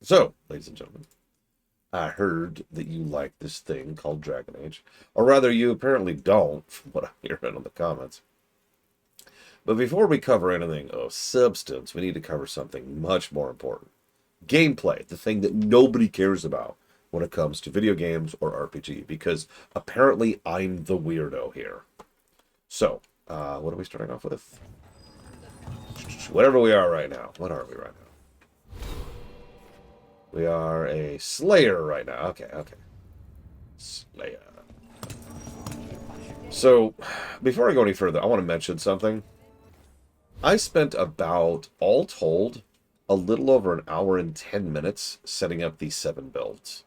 So, ladies and gentlemen, I heard that you like this thing called Dragon Age. Or rather, you apparently don't, from what I'm hearing in the comments. But before we cover anything of substance, we need to cover something much more important. Gameplay, the thing that nobody cares about when it comes to video games or RPG, because apparently I'm the weirdo here. So, what are we starting off with? Whatever we are right now. What are we right now? We are a Slayer right now. Okay, okay. Slayer. So, before I go any further, I want to mention something. I spent about, all told, a little over an hour and 10 minutes setting up these 7 builds.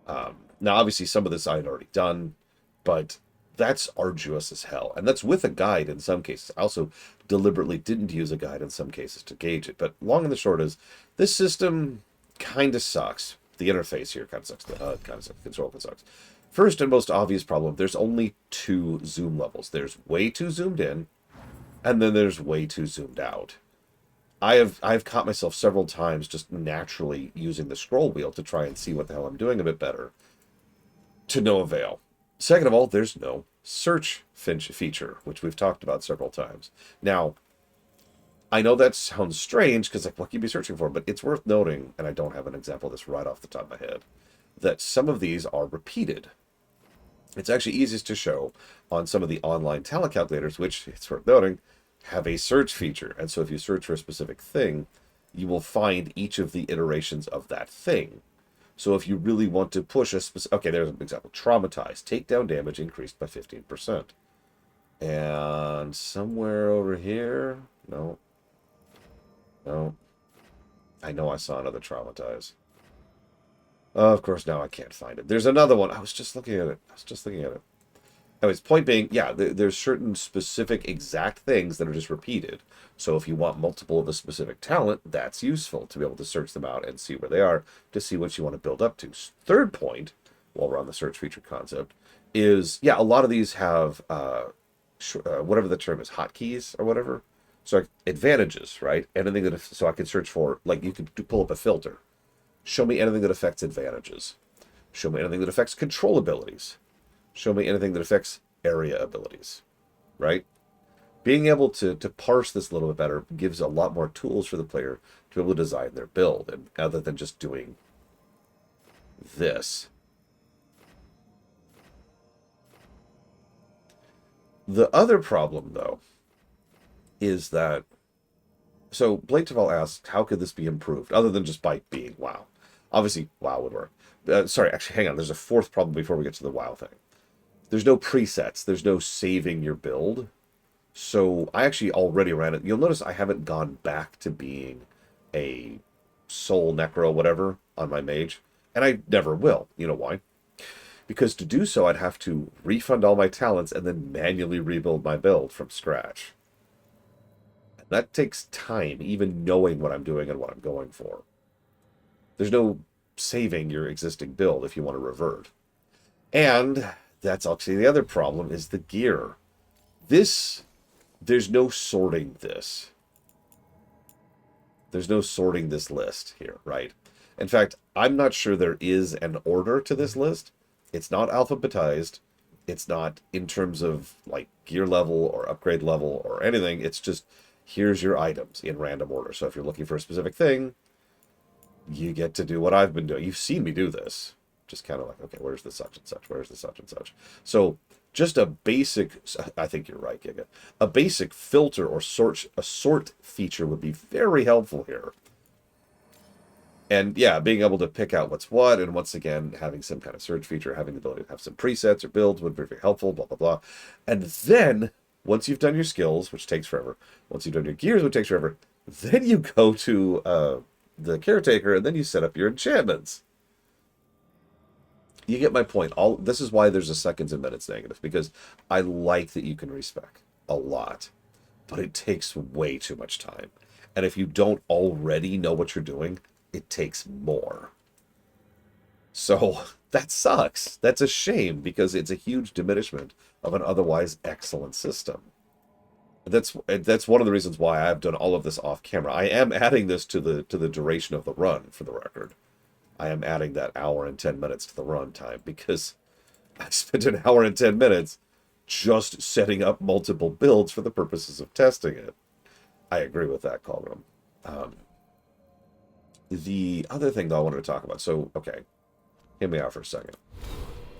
Now, obviously, some of this I had already done, but that's arduous as hell. And that's with a guide in some cases. I also deliberately didn't use a guide in some cases to gauge it. But long and the short is, this system kind of sucks. The interface here kind of sucks. The HUD kind of sucks. The control sucks. First and most obvious problem, there's only 2 zoom levels. There's way too zoomed in, and then there's way too zoomed out. I've caught myself several times just naturally using the scroll wheel to try and see what the hell I'm doing a bit better. To no avail. Second of all, there's no search feature, which we've talked about several times. Now, I know that sounds strange because like, what could you be searching for? But it's worth noting, and I don't have an example of this right off the top of my head, that some of these are repeated. It's actually easiest to show on some of the online talent calculators, which, it's worth noting, have a search feature. And so if you search for a specific thing, you will find each of the iterations of that thing. So if you really want to push a specific... Okay, there's an example. Traumatized. Takedown damage increased by 15%. And somewhere over here... No. No. I know I saw another Traumatize. Of course, now I can't find it. There's another one. I was just looking at it. Anyways, point being, yeah, there's certain specific exact things that are just repeated. So if you want multiple of a specific talent, that's useful to be able to search them out and see where they are to see what you want to build up to. Third point, while we're on the search feature concept, is, yeah, a lot of these have, whatever the term is, hotkeys or whatever. So like, advantages, right? Anything that, so I can search for, like you could pull up a filter. Show me anything that affects advantages. Show me anything that affects control abilities. Show me anything that affects area abilities, right? Being able to parse this a little bit better gives a lot more tools for the player to be able to design their build, and other than just doing this. The other problem, though, is that... So, Blake Taval asks, how could this be improved, other than just by being WoW? Obviously, WoW would work. Sorry, actually, hang on. There's a fourth problem before we get to the WoW thing. There's no presets. There's no saving your build. So I actually already ran it. You'll notice I haven't gone back to being a soul necro whatever on my mage. And I never will. You know why? Because to do so, I'd have to refund all my talents and then manually rebuild my build from scratch. And that takes time, even knowing what I'm doing and what I'm going for. There's no saving your existing build if you want to revert. And... that's actually the other problem, is the gear. There's no sorting this. There's no sorting this list here, right? In fact, I'm not sure there is an order to this list. It's not alphabetized. It's not in terms of, like, gear level or upgrade level or anything. It's just, here's your items in random order. So if you're looking for a specific thing, you get to do what I've been doing. You've seen me do this. Just kind of like, okay, where's the such and such? Where's the such and such? So just a basic, I think you're right, Giga. A basic filter or sort feature would be very helpful here. And yeah, being able to pick out what's what, and once again, having some kind of search feature, having the ability to have some presets or builds would be very helpful, blah, blah, blah. And then, once you've done your skills, which takes forever, once you've done your gears, which takes forever, then you go to the caretaker, and then you set up your enchantments. You get my point. This is why there's a seconds and minutes negative, because I like that you can respec a lot, but it takes way too much time. And if you don't already know what you're doing, it takes more. So that sucks. That's a shame, because it's a huge diminishment of an otherwise excellent system. That's one of the reasons why I've done all of this off camera. I am adding this to the duration of the run, for the record. I am adding that hour and 10 minutes to the runtime because I spent an hour and 10 minutes just setting up multiple builds for the purposes of testing it. I agree with that, Colgrim. Um, the other thing that I wanted to talk about, so, okay, hear me out for a second.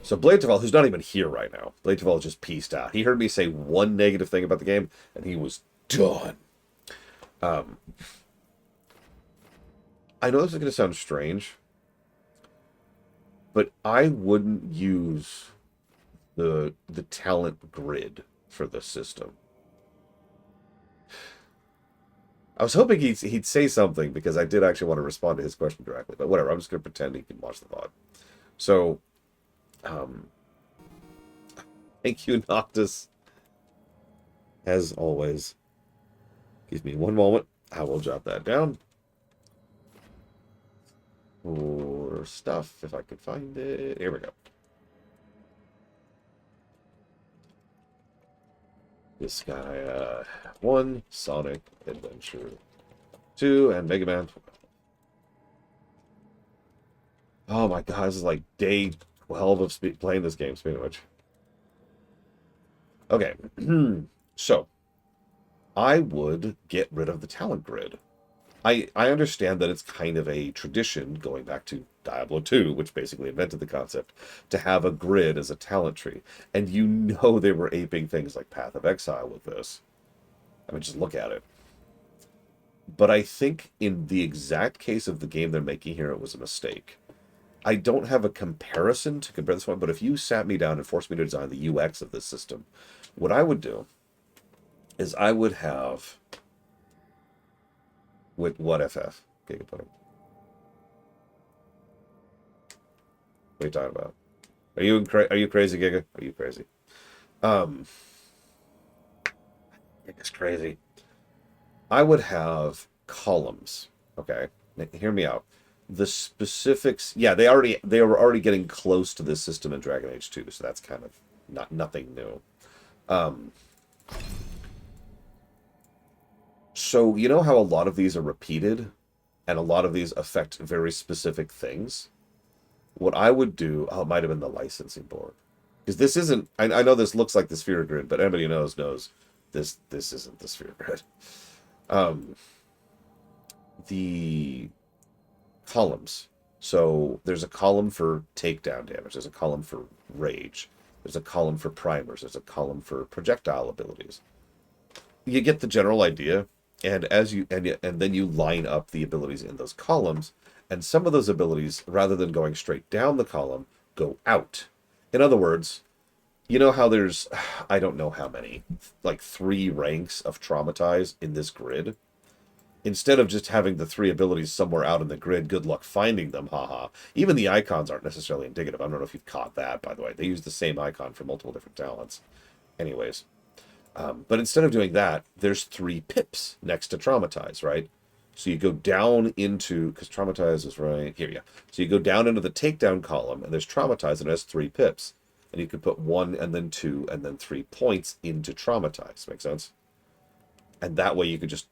So Blade Taval, who's not even here right now, Blade Taval just pieced out. He heard me say one negative thing about the game, and he was done. I know this is going to sound strange, but I wouldn't use the talent grid for this system. I was hoping he'd say something because I did actually want to respond to his question directly, but whatever. I'm just going to pretend he can watch the VOD. So, thank you, Noctis. As always, give me one moment. I will jot that down. For stuff, if I could find it. Here we go. This guy, 1, Sonic Adventure 2, and Mega Man 12. Oh my god, this is like day 12 of playing this game, speaking of which. Okay, so, I would get rid of the talent grid. I understand that it's kind of a tradition, going back to Diablo 2, which basically invented the concept, to have a grid as a talent tree. And you know they were aping things like Path of Exile with this. I mean, just look at it. But I think in the exact case of the game they're making here, it was a mistake. I don't have a comparison to compare this one, but if you sat me down and forced me to design the UX of this system, what I would do is I would have... With what FF? Gigapudding. What are you talking about? Are you crazy, Giga? Are you crazy? Giga's crazy. I would have columns. Okay, hear me out. The specifics, yeah, they were already getting close to this system in Dragon Age 2, so that's kind of nothing new. So, you know how a lot of these are repeated, and a lot of these affect very specific things? What I would do, it might have been the licensing board. Because this isn't, I know this looks like the sphere grid, but anybody who knows this isn't the sphere grid. The columns. So, there's a column for takedown damage, there's a column for rage, there's a column for primers, there's a column for projectile abilities. You get the general idea. And and then you line up the abilities in those columns, and some of those abilities, rather than going straight down the column, go out. In other words, you know how there's, I don't know how many, like 3 ranks of Traumatize in this grid? Instead of just having the 3 abilities somewhere out in the grid, good luck finding them, haha. Even the icons aren't necessarily indicative. I don't know if you've caught that, by the way. They use the same icon for multiple different talents. Anyways. But instead of doing that, there's 3 pips next to Traumatize, right? So you go down into, because Traumatize is right here, yeah. So you go down into the takedown column, and there's Traumatize, and it has 3 pips. And you could put 1, and then 2, and then 3 points into Traumatize. Make sense? And that way you could just...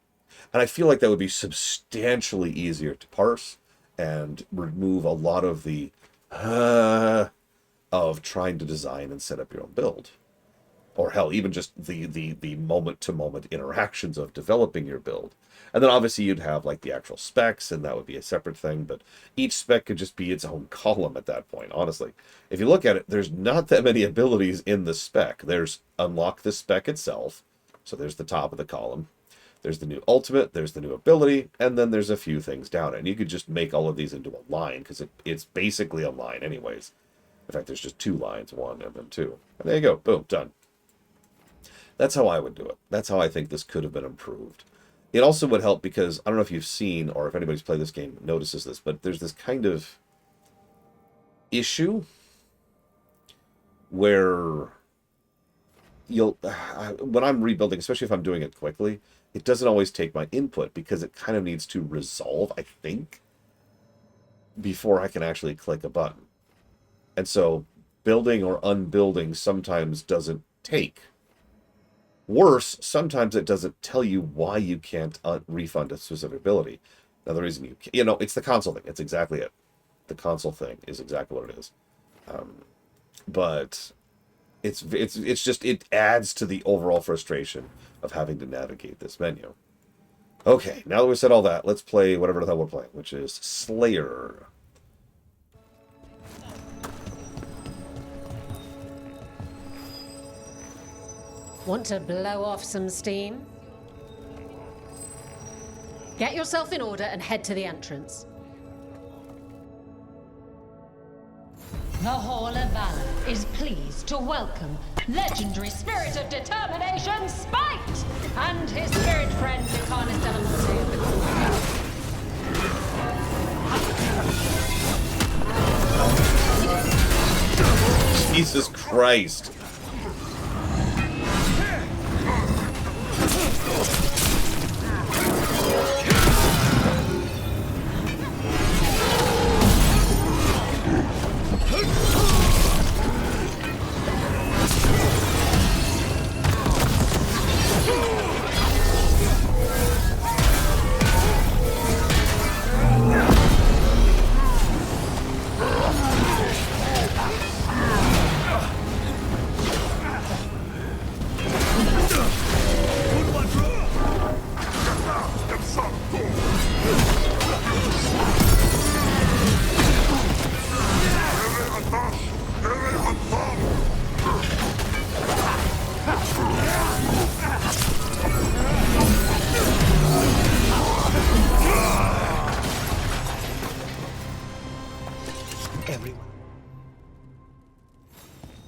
And I feel like that would be substantially easier to parse, and remove a lot of the... of trying to design and set up your own build. Or hell, even just the moment-to-moment interactions of developing your build. And then obviously you'd have like the actual specs, and that would be a separate thing, but each spec could just be its own column at that point, honestly. If you look at it, there's not that many abilities in the spec. There's unlock the spec itself, so there's the top of the column. There's the new ultimate, there's the new ability, and then there's a few things down it. And you could just make all of these into a line, because it's basically a line anyways. In fact, there's just 2 lines, 1 and then 2. And there you go, boom, done. That's how I would do it. That's how I think this could have been improved. It also would help because, I don't know if you've seen, or if anybody's played this game notices this, but there's this kind of issue where when I'm rebuilding, especially if I'm doing it quickly, it doesn't always take my input because it kind of needs to resolve, I think, before I can actually click a button. And so building or unbuilding sometimes doesn't take. Worse, sometimes it doesn't tell you why you can't refund a specific ability. Now, the reason it's the console thing. It's exactly it. the console thing is exactly what it is. But it's just, it adds to the overall frustration of having to navigate this menu. Okay, now that we've said all that, let's play whatever the hell we're playing, which is Slayer. Want to blow off some steam? Get yourself in order and head to the entrance. The Hall of Valor is pleased to welcome legendary spirit of determination, Spite, and his spirit friend, Nicanis Delamonte of the Court. Jesus Christ.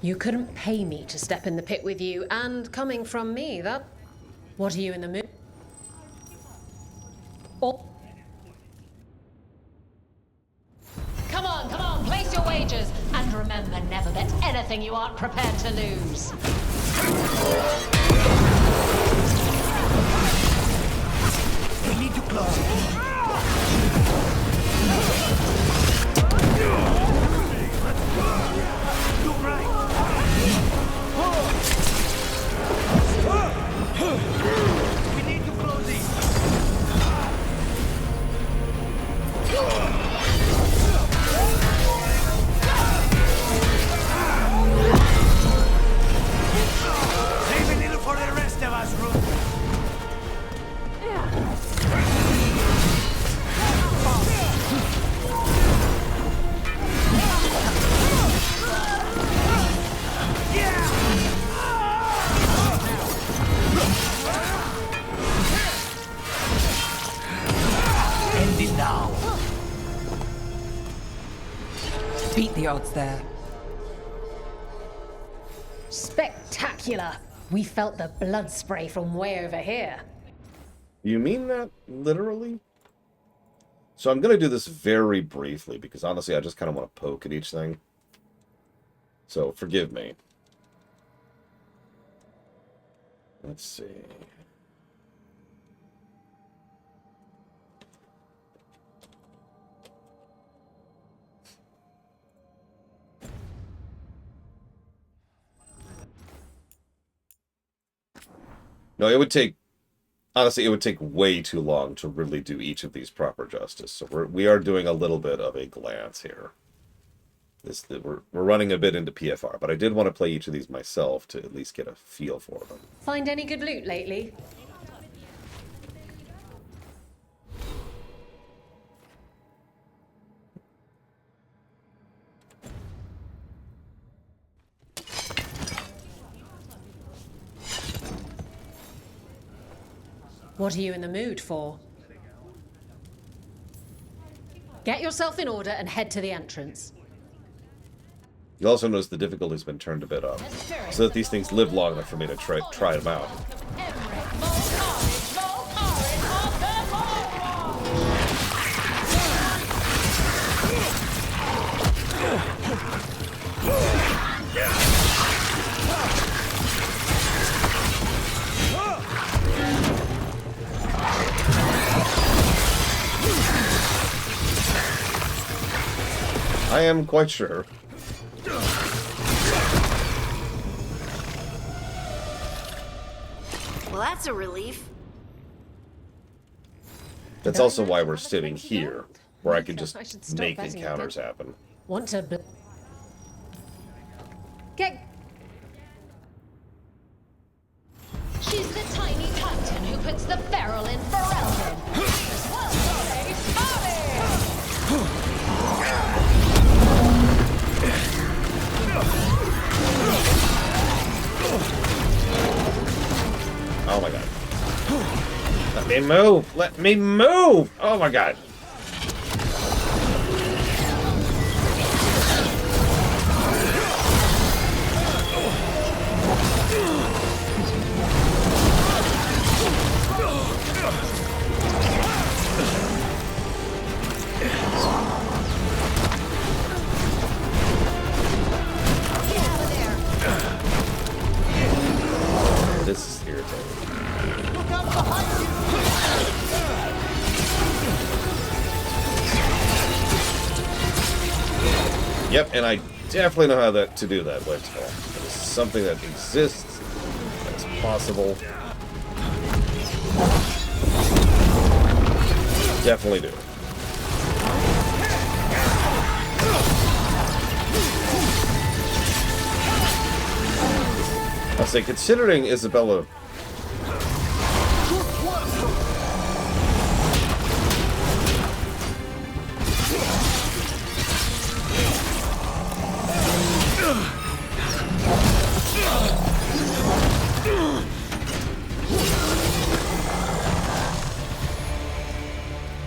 You couldn't pay me to step in the pit with you, and coming from me, that... What are you in the mood? Oh. Come on, place your wagers, and remember, never bet anything you aren't prepared to lose. We need to close. We need to close it. Save a little for the rest of us, Root. End it now. Beat the odds there. Spectacular! We felt the blood spray from way over here. You mean that literally? So I'm going to do this very briefly, because honestly I just kind of want to poke at each thing. So forgive me. Let's see. No, it would take, honestly, it would take way too long to really do each of these proper justice. So we are doing a little bit of a glance here. We're running a bit into PFR, but I did want to play each of these myself to at least get a feel for them. Find any good loot lately? What are you in the mood for? Get yourself in order and head to the entrance. You'll also notice the difficulty's been turned a bit up, so that these things live long enough for me to try them out. I am quite sure. Well, that's a relief. That's also why we're sitting here. where I could Mika, just I should stop make betting encounters again. happen. Want to get... She's the tiny titan who puts the feral in Ferelden. Welcome, Ace Army! Oh my god. Let me move! Let me move! Oh my god. This is irritating. Look out behind you! Yep, and I definitely know how to do that Wave Spell. It is something that exists, that's possible. Definitely do. I'll say, considering Isabella...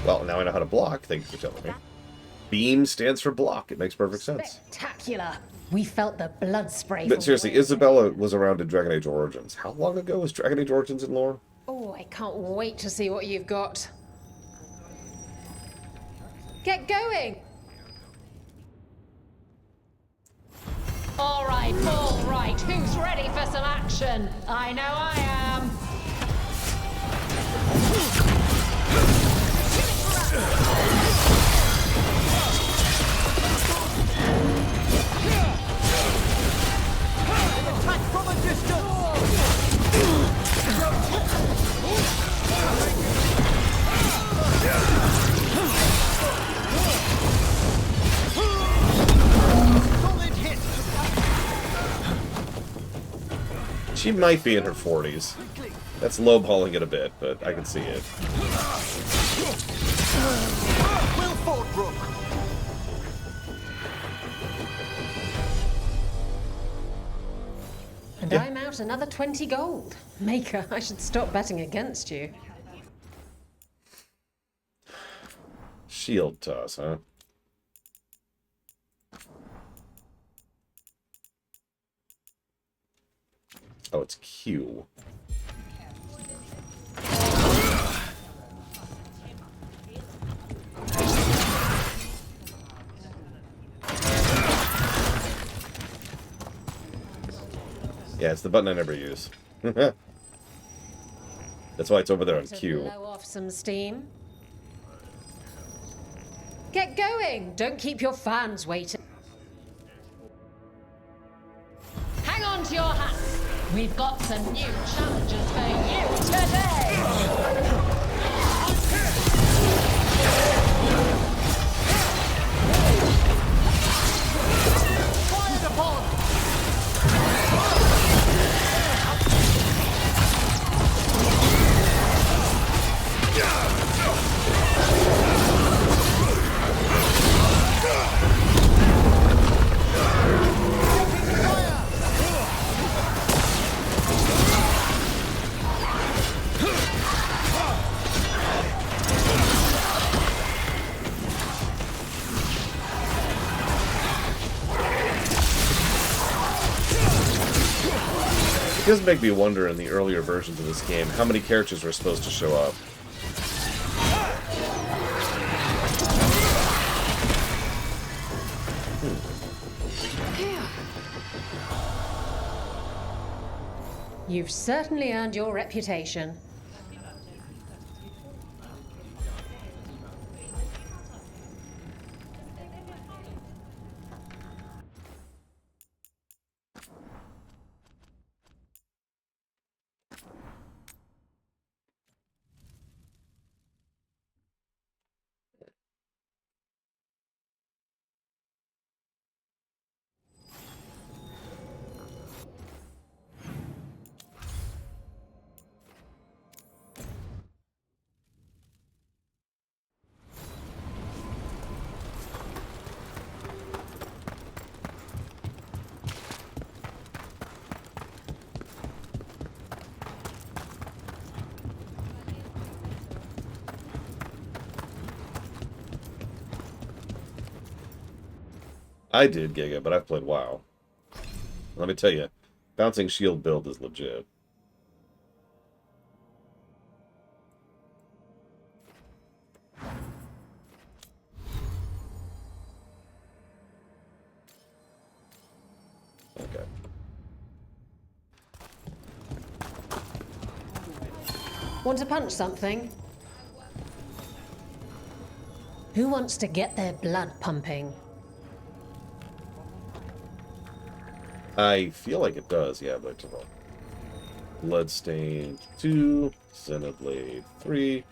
Well, now I know how to block. Thank you for telling me. Beam stands for block. It makes perfect sense. Spectacular. We felt the blood spray. But seriously, Isabella was around in Dragon Age Origins. How long ago was Dragon Age Origins in lore? Oh, I can't wait to see what you've got. Get going! All right, who's ready for some action? I know I am. Attack from a distance! Solid hit! She might be in her 40s. That's lowballing it a bit, but I can see it. Will Fordbrook! And Yeah. I'm out another 20 gold. Maker, I should stop betting against you. Shield toss, huh? Oh, it's Q. Yeah, it's the button I never use. That's why it's over there on To Q. blow off some steam. Get going! Don't keep your fans waiting. Hang on to your hats. We've got some new challenges for you today. Fired upon! It does make me wonder in the earlier versions of this game how many characters were supposed to show up. You've certainly earned your reputation. I did, Giga, but I've played WoW. Let me tell you, bouncing shield build is legit. Okay. Want to punch something? Who wants to get their blood pumping? I feel like it does, yeah, but Bloodstained 2, Xenoblade 3,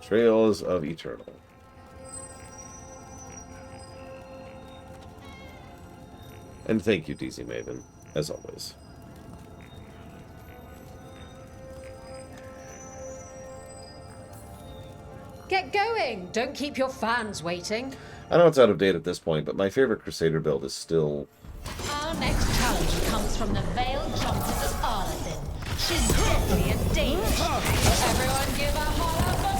Trails of Eternal. And thank you, DZ Maven, as always. Get going! Don't keep your fans waiting. I know it's out of date at this point, but my favorite Crusader build is still... Our next challenge comes from the Veilguard of Arlathan. She's deadly and dangerous. So everyone give a holler for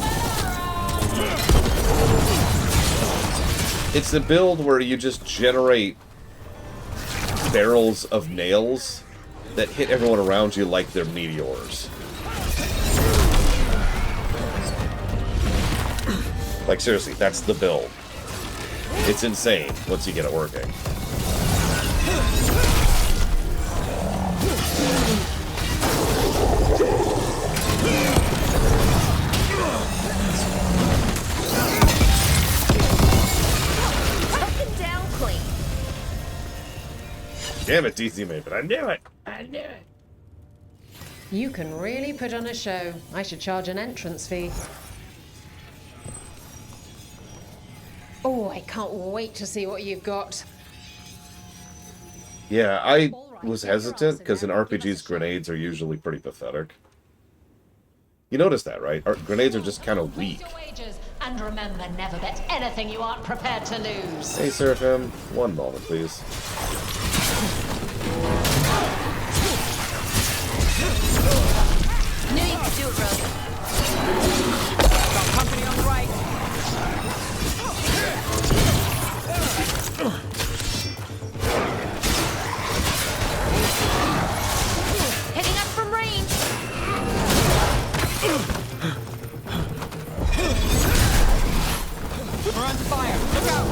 Veilguard! It's the build where you just generate barrels of nails that hit everyone around you like they're meteors. Like, seriously, that's the build. It's insane once you get it working. Taken down clean. Damn it, DZ Maven. I knew it! I knew it! You can really put on a show. I should charge an entrance fee. Oh, I can't wait to see what you've got. Yeah, I was hesitant because in RPGs, grenades are usually pretty pathetic. You notice that, right? Grenades are just kind of weak. And remember, never bet anything you aren't prepared to lose. Hey, Seraphim. One moment, please. Knew you could do it, brother. Got company on the right. Hitting up from range. We're under fire. Look out!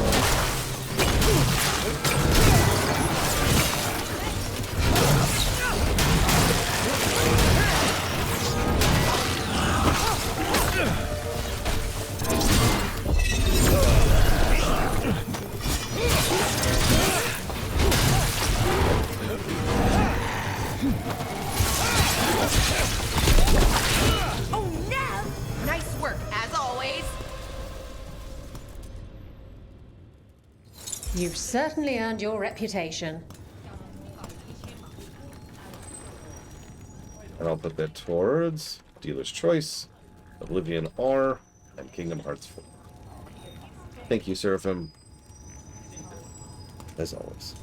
Oh no! Nice work, as always. You've certainly earned your reputation. And I'll put that towards Dealer's Choice, Oblivion R, and Kingdom Hearts 4. Thank you, Seraphim. As always.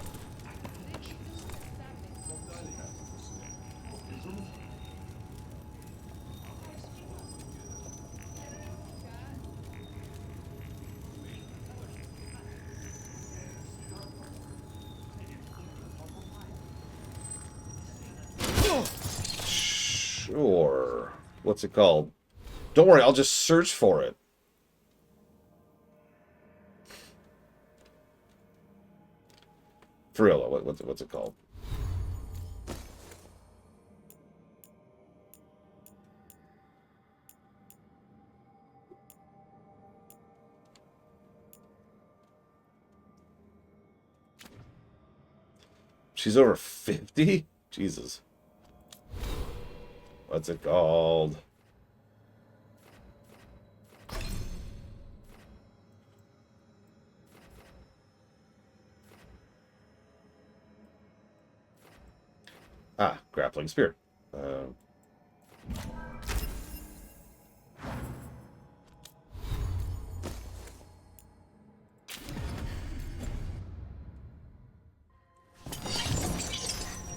Sure. What's it called? Don't worry, I'll just search for it. For real, though, what's it called? She's over 50? Jesus. What's it called? Ah, grappling spear.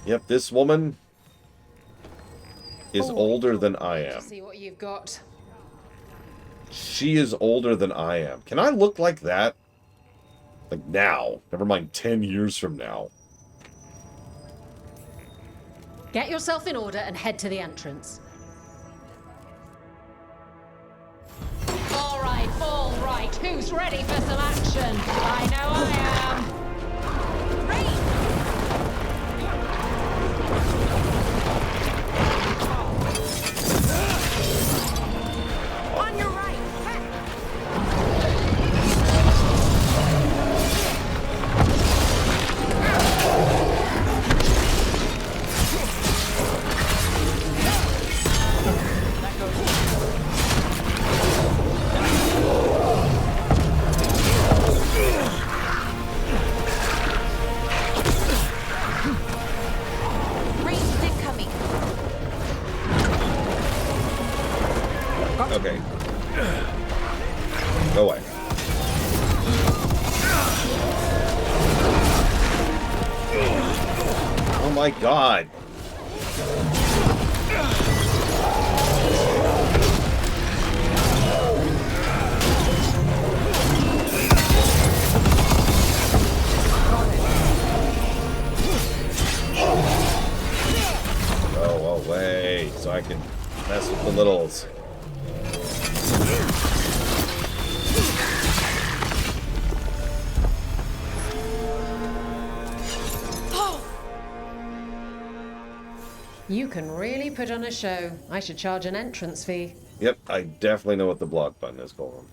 Yep, this woman is older than I am. See what you've got. She is older than I am. Can I look like that? Like now. Never mind 10 years from now. Get yourself in order and head to the entrance. All right. Who's ready for some action? I know I am. On your right. Ranged incoming. Okay. Go away. Oh my god. Go away so I can mess with the littles. You can really put on a show. I should charge an entrance fee. Yep, I definitely know what the block button is called.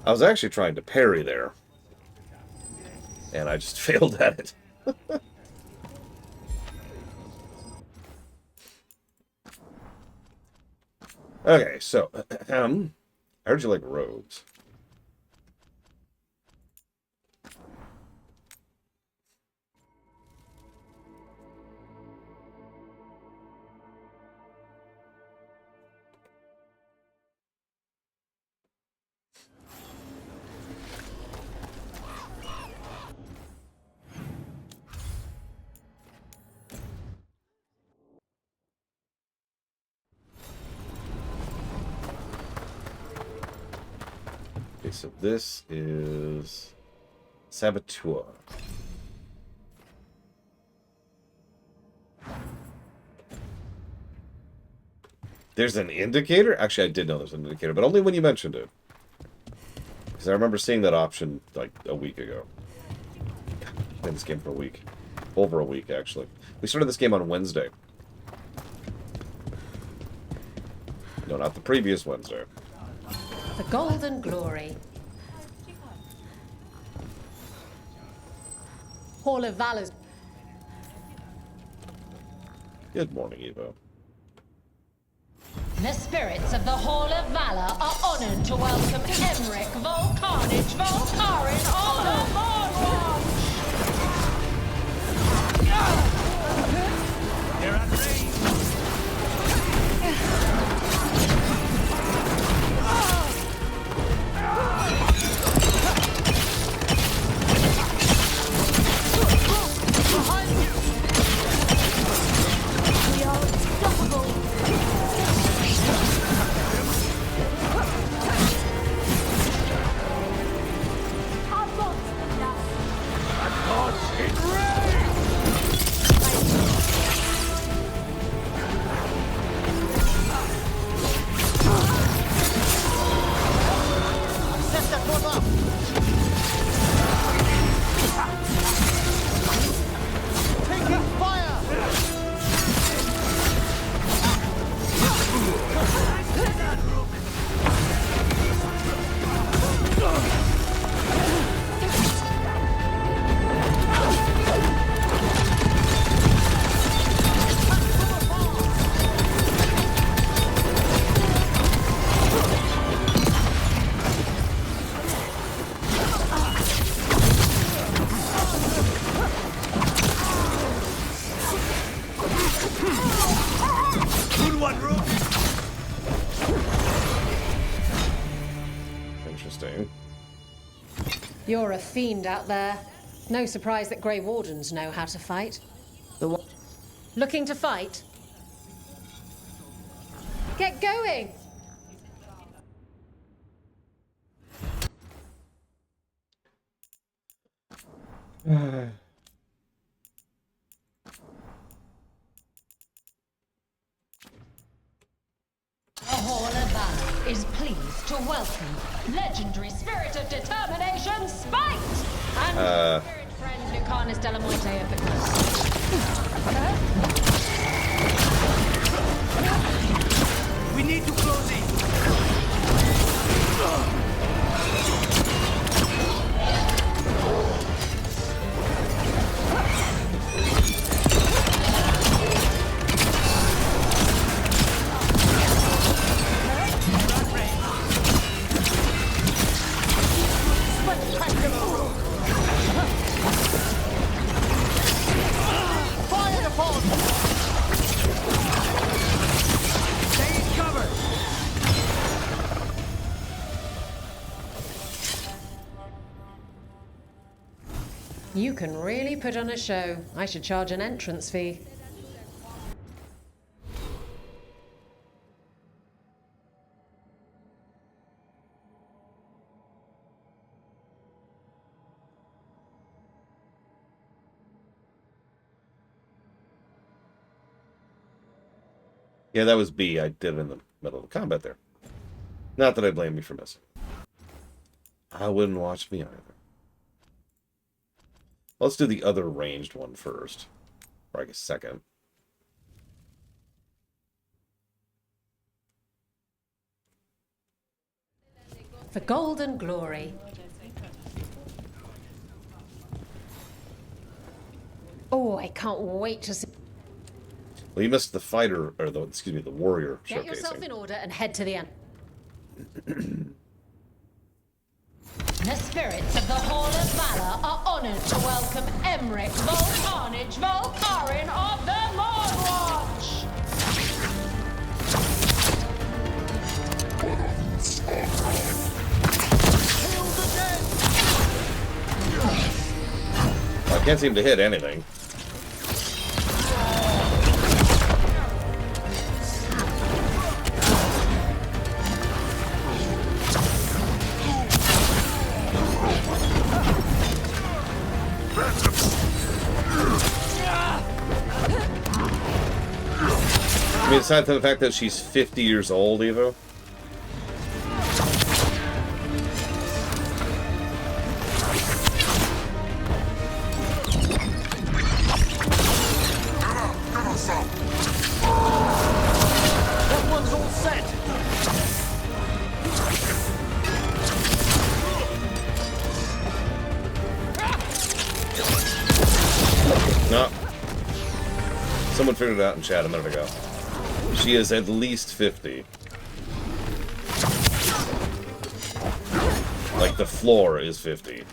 I was actually trying to parry there. And I just failed at it. Okay, so I heard you like rogues. Okay, so this is Saboteur. There's an indicator? Actually, I did know there's an indicator, but only when you mentioned it. Because I remember seeing that option like a week ago. I played this game for a week. Over a week, actually. We started this game on Wednesday. No, not the previous Wednesday. The Golden Glory. Hall of Valor's. Good morning, Evo. The spirits of the Hall of Valor are honored to welcome Emric, Volcarnage, Volcarin, on a Morwatch! They're at range. We are unstoppable. I've got enough. God's in range. Good one, Rook. Interesting. You're a fiend out there. No surprise that Grey Wardens know how to fight. Looking to fight? Get going! The Hall of Valor is pleased to welcome legendary spirit of determination, Spite! And spirit friend Lucanus Delamonte of the Coast. We need to close in. Fire the pole! Stay in cover. You can really put on a show. I should charge an entrance fee. Yeah, that was B. I did it in the middle of the combat there. Not that I blame you for missing. I wouldn't watch me either. Let's do the other ranged one first. Or I guess second. For golden glory. Oh, I can't wait to see. Well, you missed the fighter, or the, the warrior Get yourself showcasing. in order and head to the end. The spirits of the Hall of Valor are honored to welcome Emmerich Volcarnage Volcarin of the Mordwatch! I can't seem to hit anything. I mean, aside from the fact that she's 50 years old, Evo. That one's all set! No. Someone figured it out in chat a minute ago. She is at least 50. Like, the floor is 50.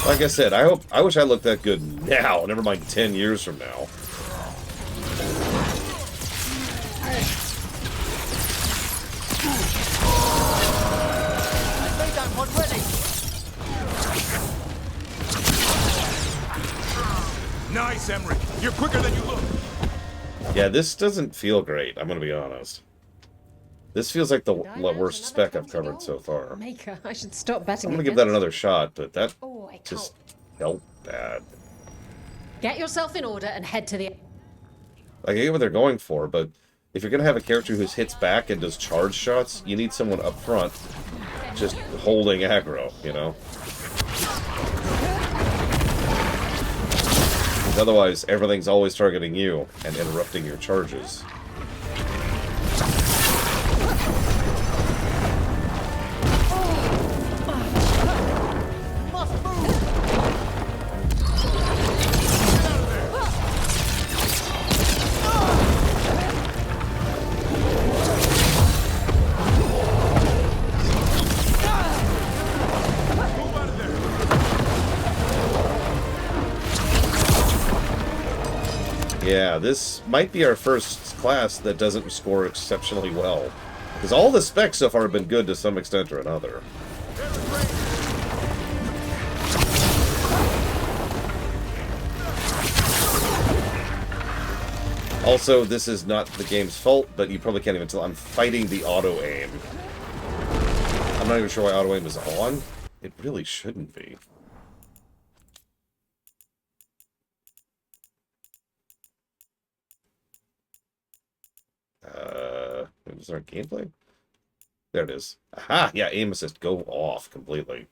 Like I said, I wish I looked that good now, never mind 10 years from now. Laydown pod ready! Nice, Emmerich. You're quicker than you look. Yeah, this doesn't feel great, I'm gonna be honest. This feels like the worst spec I've covered so far. Maker, I should stop betting. I'm gonna give that another shot, but that Oh, I can't. just felt bad. Get yourself in order and head to the. Like, I get what they're going for, but if you're gonna have a character who hits back and does charge shots, you need someone up front just holding aggro, you know? Otherwise, everything's always targeting you and interrupting your charges. Must move! Move out of there. Yeah, this might be our first class that doesn't score exceptionally well. Because all the specs so far have been good to some extent or another. Also, this is not the game's fault, but you probably can't even tell. I'm fighting the auto-aim. I'm not even sure why auto-aim is on. It really shouldn't be. Is there a gameplay? There it is. Aha! Yeah, aim assist. Go off completely.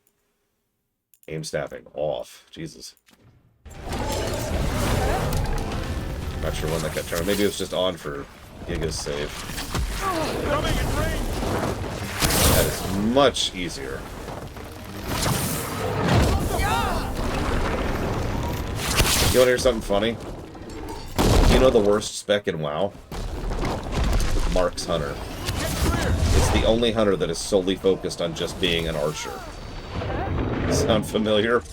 Aim staffing. Off. Jesus. Not sure when that got turned. Maybe it was just on for Giga's save. That is much easier. You want to hear something funny? You know the worst spec in WoW? Mark's Hunter. It's the only hunter that is solely focused on just being an archer. Sound familiar?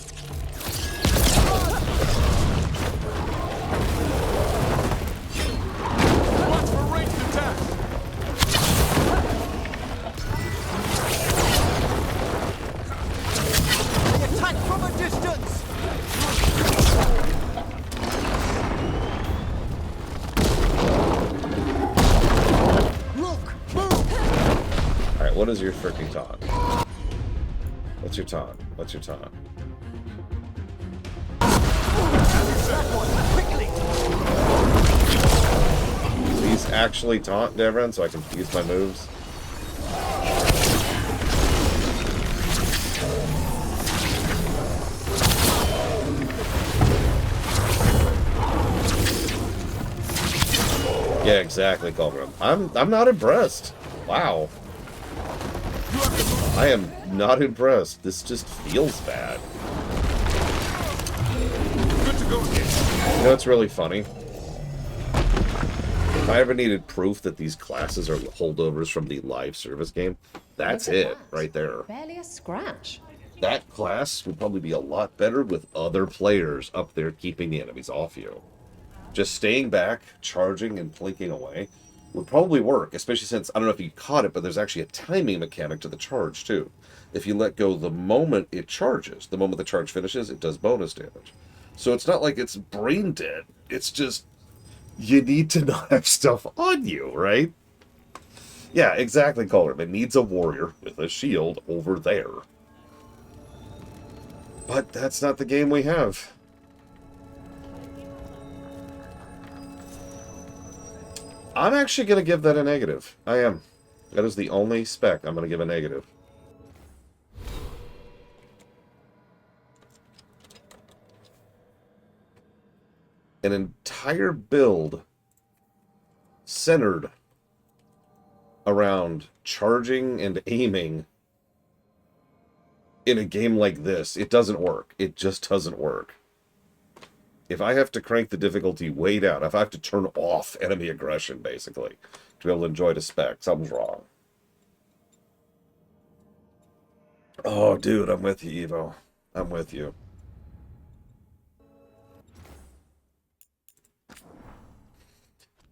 What is your freaking taunt? What's your taunt? What's your taunt? Please actually taunt Devran so I can use my moves. Yeah, exactly, Culverin. I'm not impressed. Wow. I am not impressed. This just feels bad. Good to go again. You know what's really funny? If I ever needed proof that these classes are holdovers from the live service game, that's Look at it that. right there. Barely a scratch. That class would probably be a lot better with other players up there keeping the enemies off you. Just staying back, charging, and plinking away would probably work, especially since, I don't know if you caught it, but there's actually a timing mechanic to the charge, too. If you let go the moment it charges, the moment the charge finishes, it does bonus damage. So it's not like it's brain dead. It's just, you need to not have stuff on you, right? Yeah, exactly, Color. It needs a warrior with a shield over there. But that's not the game we have. I'm actually going to give that a negative. I am. That is the only spec I'm going to give a negative. An entire build centered around charging and aiming in a game like this. It doesn't work. It just doesn't work. If I have to crank the difficulty way down, if I have to turn off enemy aggression, basically, to be able to enjoy the spec, something's wrong. Oh, dude, I'm with you, Evo. I'm with you.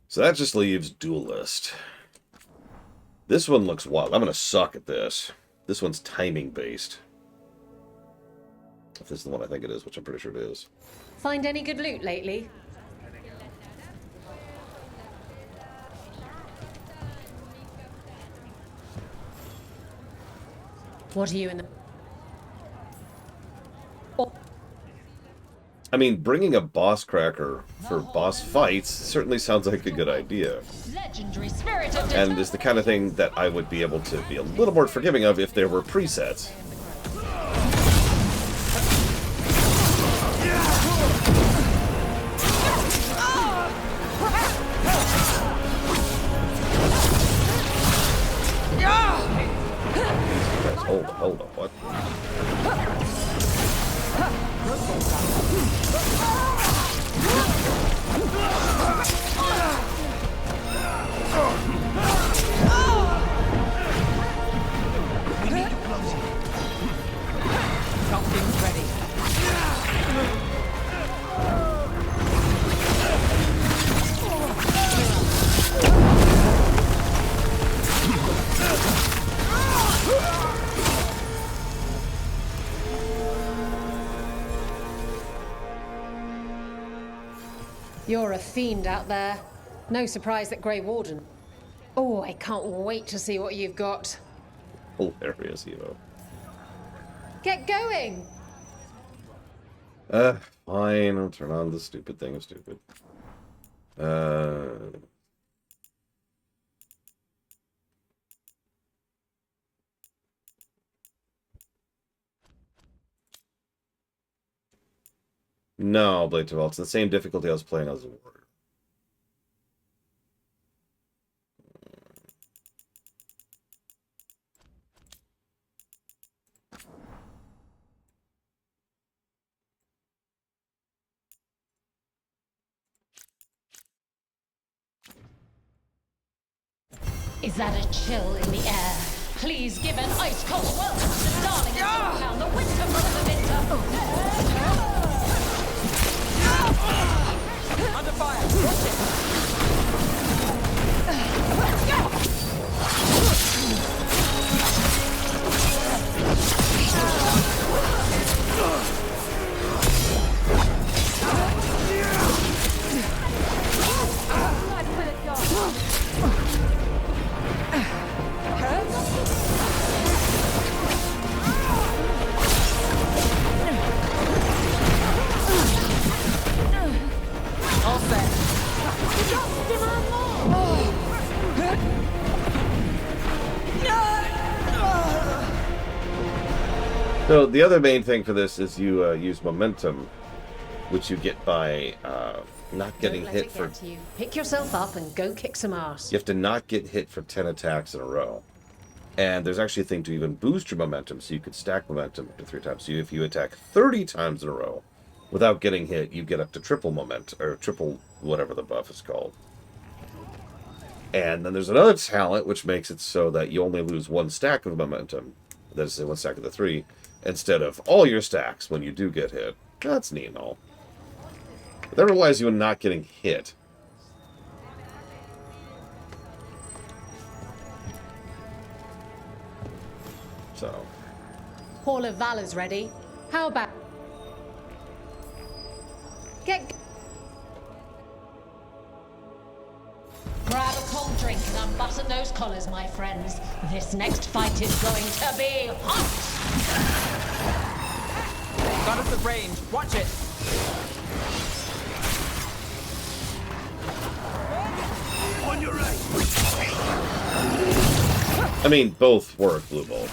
So that just leaves Duelist. This one looks wild. I'm going to suck at this. This one's timing-based. If this is the one I think it is, which I'm pretty sure it is. Find any good loot lately? What are you in the... I mean, bringing a boss cracker for boss fights certainly sounds like a good idea. Legendary spirit of And is the kind of thing that I would be able to be a little more forgiving of if there were presets. Hold on, what? You're a fiend out there. No surprise that Grey Warden. Oh, I can't wait to see what you've got. Hilarious, Evo. Get going! Fine, I'll turn on the stupid thing of stupid. No, Blade to Vault. It's the same difficulty I was playing as a warrior. Is that a chill in the air? Please give an ice-cold welcome to darling Stormtown, the winter of the winter. Under fire! Watch it! All set. So the other main thing for this is you use momentum, which you get by not getting Don't let hit it for... get to you. Pick yourself up and go kick some ass. You have to not get hit for 10 attacks in a row. And there's actually a thing to even boost your momentum, so you could stack momentum up to 3 times. So if you attack 30 times in a row without getting hit, you get up to triple momentum, or triple whatever the buff is called. And then there's another talent which makes it so that you only lose 1 stack of momentum. That is, 1 stack of the 3, instead of all your stacks when you do get hit. That's neat and all. But that relies you on not getting hit. So... Hall of Valor's ready. How about... Get... Grab a cold drink and unbutton those collars, my friends. This next fight is going to be hot! Got us at range. Watch it. On your right. I mean, both work, Blue Bolt.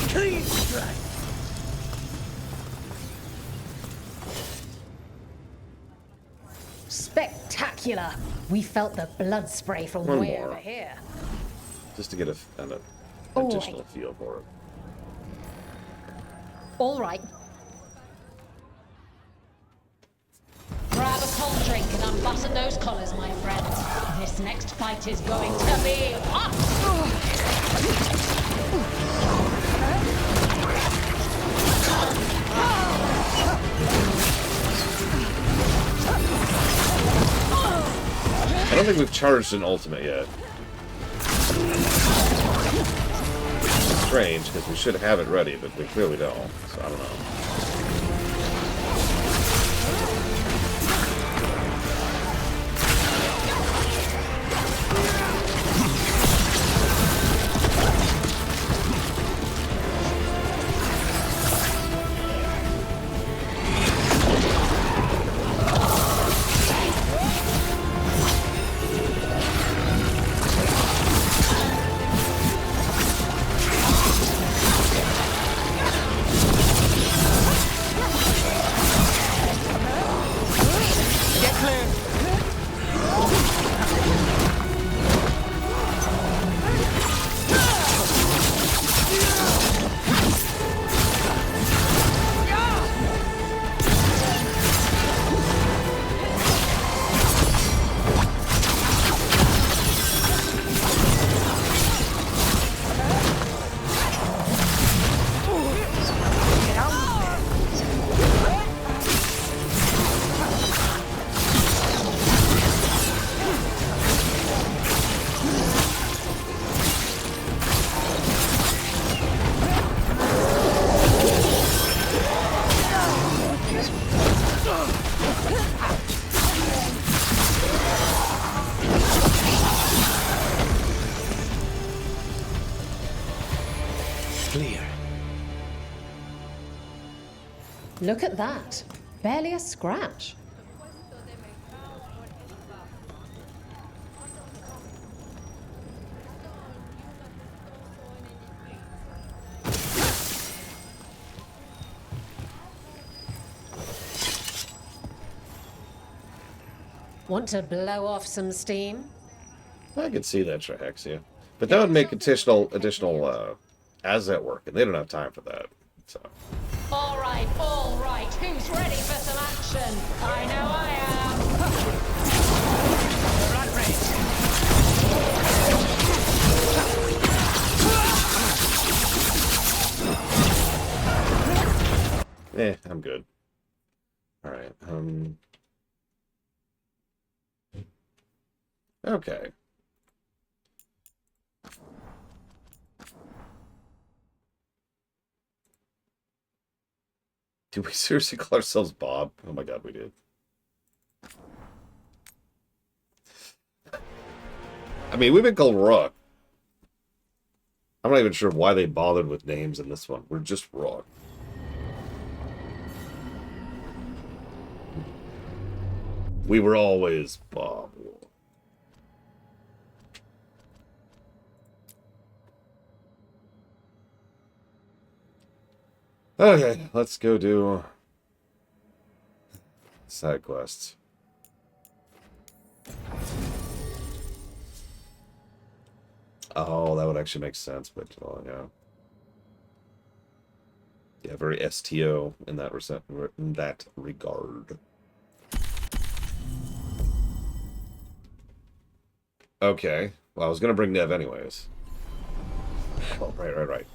Clean strike. Spectacular! We felt the blood spray from One way more. over here. Just to get an Oh, additional feel for it. All right. Grab a cold drink and unbutton those collars, my friends. This next fight is going to be hot! I don't think we've charged an ultimate yet. Strange, because we should have it ready, but we clearly don't, so I don't know. clear. Look at that. Barely a scratch. Want to blow off some steam? I could see that, Trahexia. But that would make additional asset work, and they don't have time for that. So. All right. Who's ready for some action? I know I am. Blood rage. I'm good. Alright, okay. Did we seriously call ourselves Bob? Oh my god, we did. I mean, we've been called Rook. I'm not even sure why they bothered with names in this one. We're just Rook. We were always Bob. Okay, let's go do side quests. Oh, that would actually make sense, but well, yeah. Yeah, very STO in that regard. Okay. Well, I was gonna bring Nev anyways. Oh, right.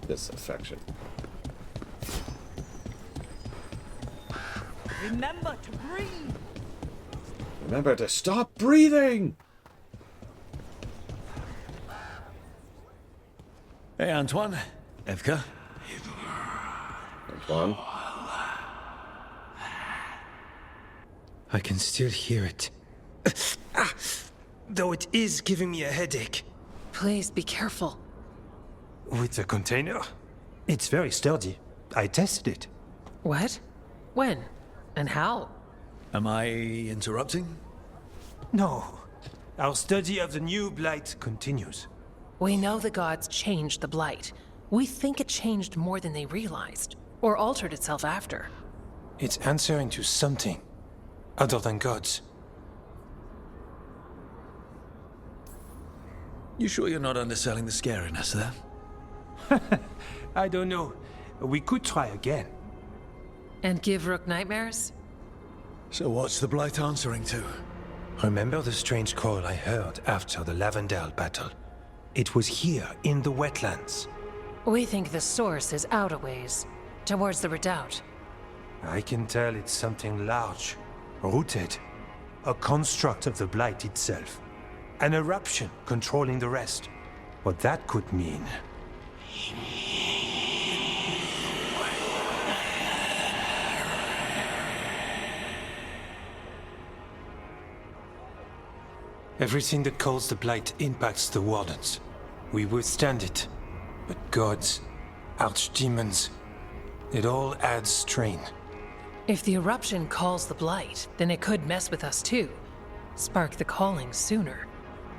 This affection. Remember to breathe. Remember to stop breathing! Hey, Antoine. Evka. Antoine? I can still hear it. Though it is giving me a headache. Please be careful. With the container? It's very sturdy. I tested it. What? When? And how? Am I interrupting? No. Our study of the new blight continues. We know the gods changed the Blight. We think it changed more than they realized, or altered itself after. It's answering to something other than gods. You sure you're not underselling the scariness there? I don't know. We could try again. And give Rook nightmares? So what's the Blight answering to? Remember the strange call I heard after the Lavendale battle? It was here, in the wetlands. We think the source is out a ways, towards the redoubt. I can tell it's something large, rooted. A construct of the Blight itself. An eruption controlling the rest. What that could mean. Everything that calls the Blight impacts the Wardens. We withstand it. But gods, archdemons, it all adds strain. If the eruption calls the Blight, then it could mess with us too. Spark the calling sooner.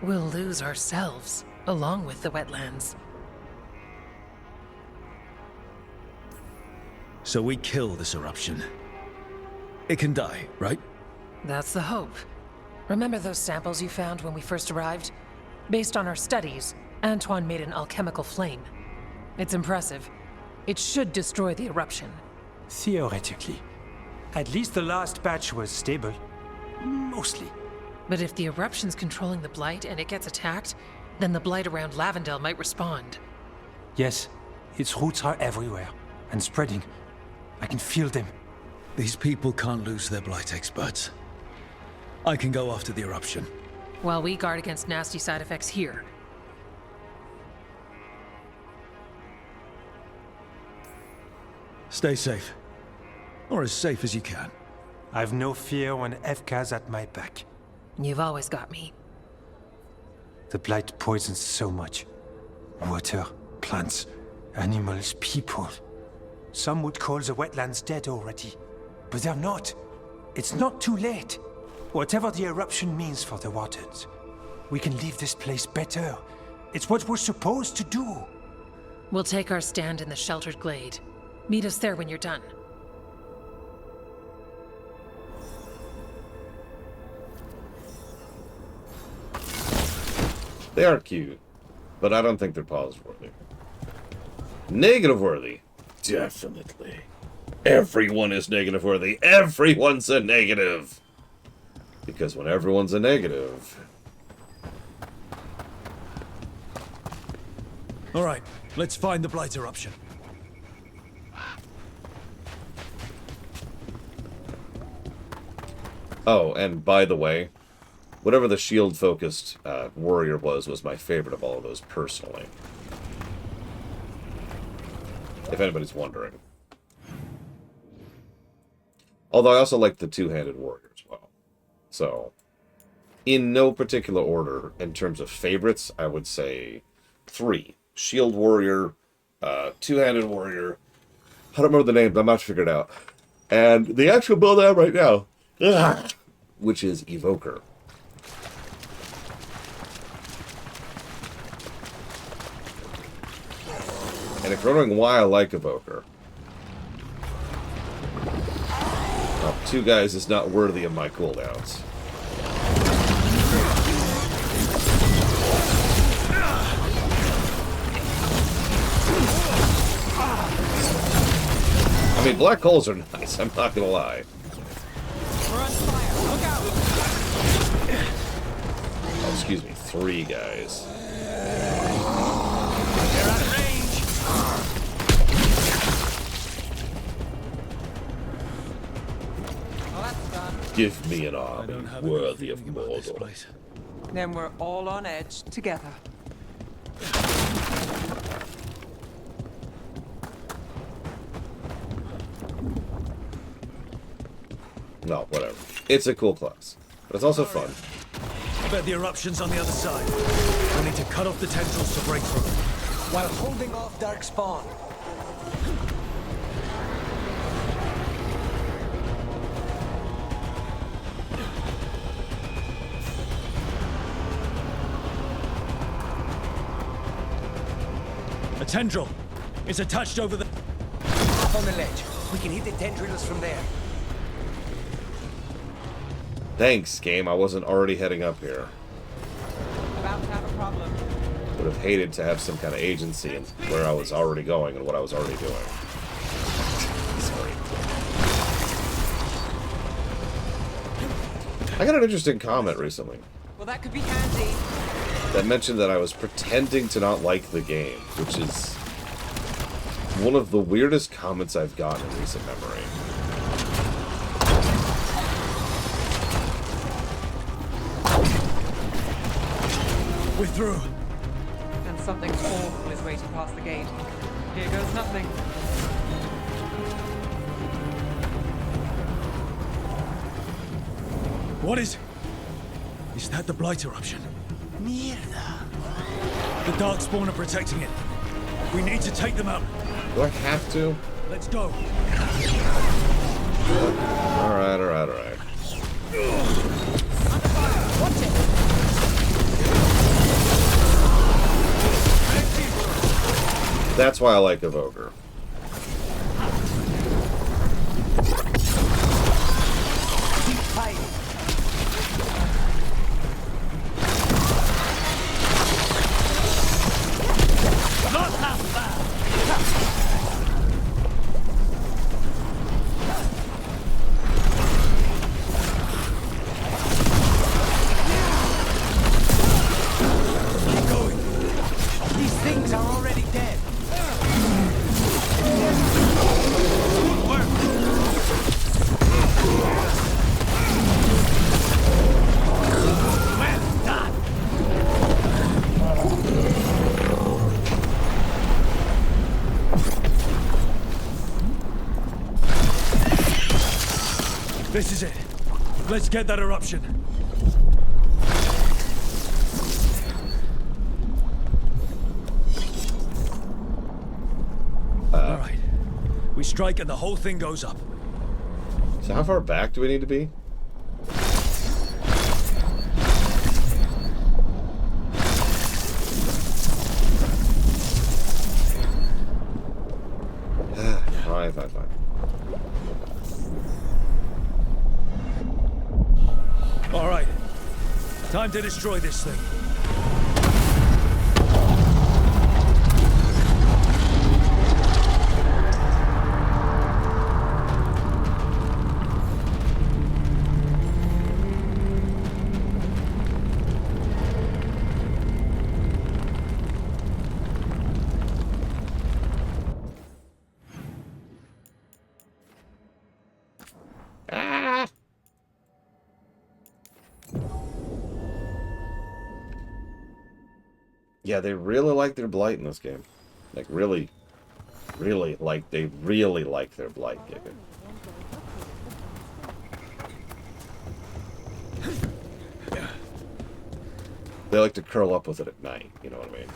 We'll lose ourselves, along with the wetlands. So we kill this eruption. It can die, right? That's the hope. Remember those samples you found when we first arrived? Based on our studies, Antoine made an alchemical flame. It's impressive. It should destroy the eruption. Theoretically. At least the last batch was stable. Mostly. But if the eruption's controlling the Blight and it gets attacked, then the Blight around Lavendale might respond. Yes, its roots are everywhere, and spreading. I can feel them. These people can't lose their Blight experts. I can go after the eruption. While we guard against nasty side effects here. Stay safe. Or as safe as you can. I've no fear when Evka's at my back. You've always got me. The Blight poisons so much. Water, plants, Animals, people. Some would call the wetlands dead already, but they're not. It's not too late. Whatever the eruption means for the waters, we can leave this place better. It's what we're supposed to do. We'll take our stand in the sheltered glade. Meet us there when you're done. They are cute, but I don't think they're positive worthy. Negative worthy? Definitely. Everyone is negative worthy. Everyone's a negative. Because when everyone's a negative... All right, let's find the Blight eruption. Oh, and by the way, whatever the shield-focused warrior was my favorite of all of those personally. If anybody's wondering. Although I also like the two-handed warrior as well. So, in no particular order, in terms of favorites, I would say 3. Shield warrior, two-handed warrior. I don't remember the name, but I'm about to figure it out. And the actual build I have right now, which is Evoker. And if you're wondering why I like Evoker, well, 2 guys is not worthy of my cooldowns. I mean, black holes are nice, I'm not gonna lie. We're on fire. Look out! Oh, excuse me, 3 guys. They're out of range. Well, that's done. Give me an I army don't have a good worthy of feeling about this Mordor. place. Then we're all on edge together. No, whatever. It's a cool class. But it's also fun. I bet the eruption's on the other side. We'll need to cut off the tendrils to break through. While holding off Dark Spawn. A tendril! It's attached over the... Up on the ledge. We can hit the tendrils from there. Thanks, game. I wasn't already heading up here. About to have a problem. Would have hated to have some kind of agency in where I was already going and what I was already doing. Sorry. I got an interesting comment recently Well, that could be handy. that mentioned that I was pretending to not like the game, which is one of the weirdest comments I've gotten in recent memory. We're through. And something awful is waiting past the gate. Here goes nothing. What is... Is that the Blight eruption? Mierda. The Darkspawn are protecting it. We need to take them out. Do I have to? Let's go. Alright, alright, alright. Watch it! That's why I like Evoker. Keep fighting. Not half bad! Keep going. These things are already dead. Good work! Well done! This is it. Let's get that eruption. We strike and the whole thing goes up. So how far back do we need to be? Fine. All right. Time to destroy this thing. Yeah, they really like their blight in this game. Like, really like, they really like their blight, Giga. They like to curl up with it at night, you know what I mean?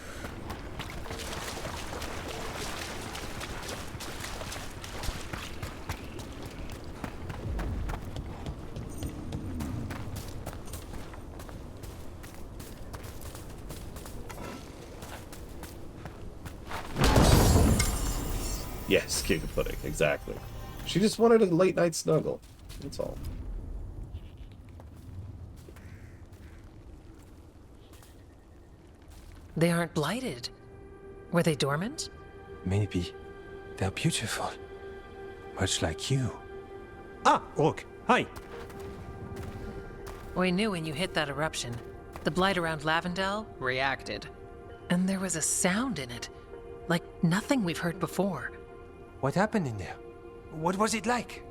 Yes, Giga Pudding, exactly. She just wanted a late night snuggle. That's all. They aren't blighted. Were they dormant? Maybe. They're beautiful. Much like you. Ah, Rook. Hi. We knew when you hit that eruption. The blight around Lavendel reacted. And there was a sound in it. Like nothing we've heard before. What happened in there? What was it like?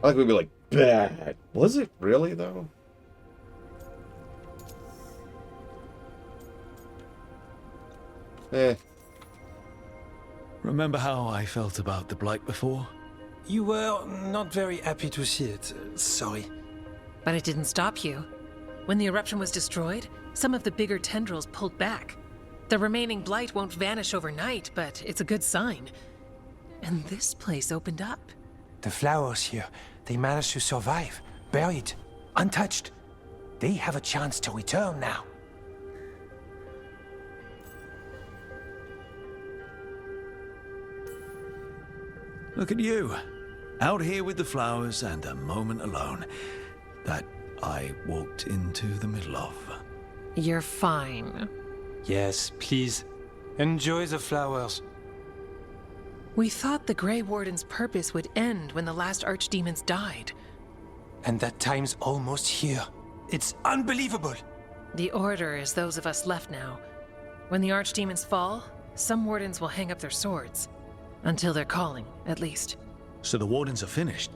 I like we'd be like, bad. Was it really, though? Eh. Remember how I felt about the blight before? You were not very happy to see it. Sorry. But it didn't stop you. When the eruption was destroyed, some of the bigger tendrils pulled back. The remaining blight won't vanish overnight, but it's a good sign. And this place opened up. The flowers here, they managed to survive. Buried. Untouched. They have a chance to return now. Look at you. Out here with the flowers and a moment alone. That I walked into the middle of. You're fine. Yes, please. Enjoy the flowers. We thought the Grey Warden's purpose would end when the last archdemons died. And that time's almost here. It's unbelievable. The Order is those of us left now. When the archdemons fall, some wardens will hang up their swords. Until they're calling, at least. So the wardens are finished?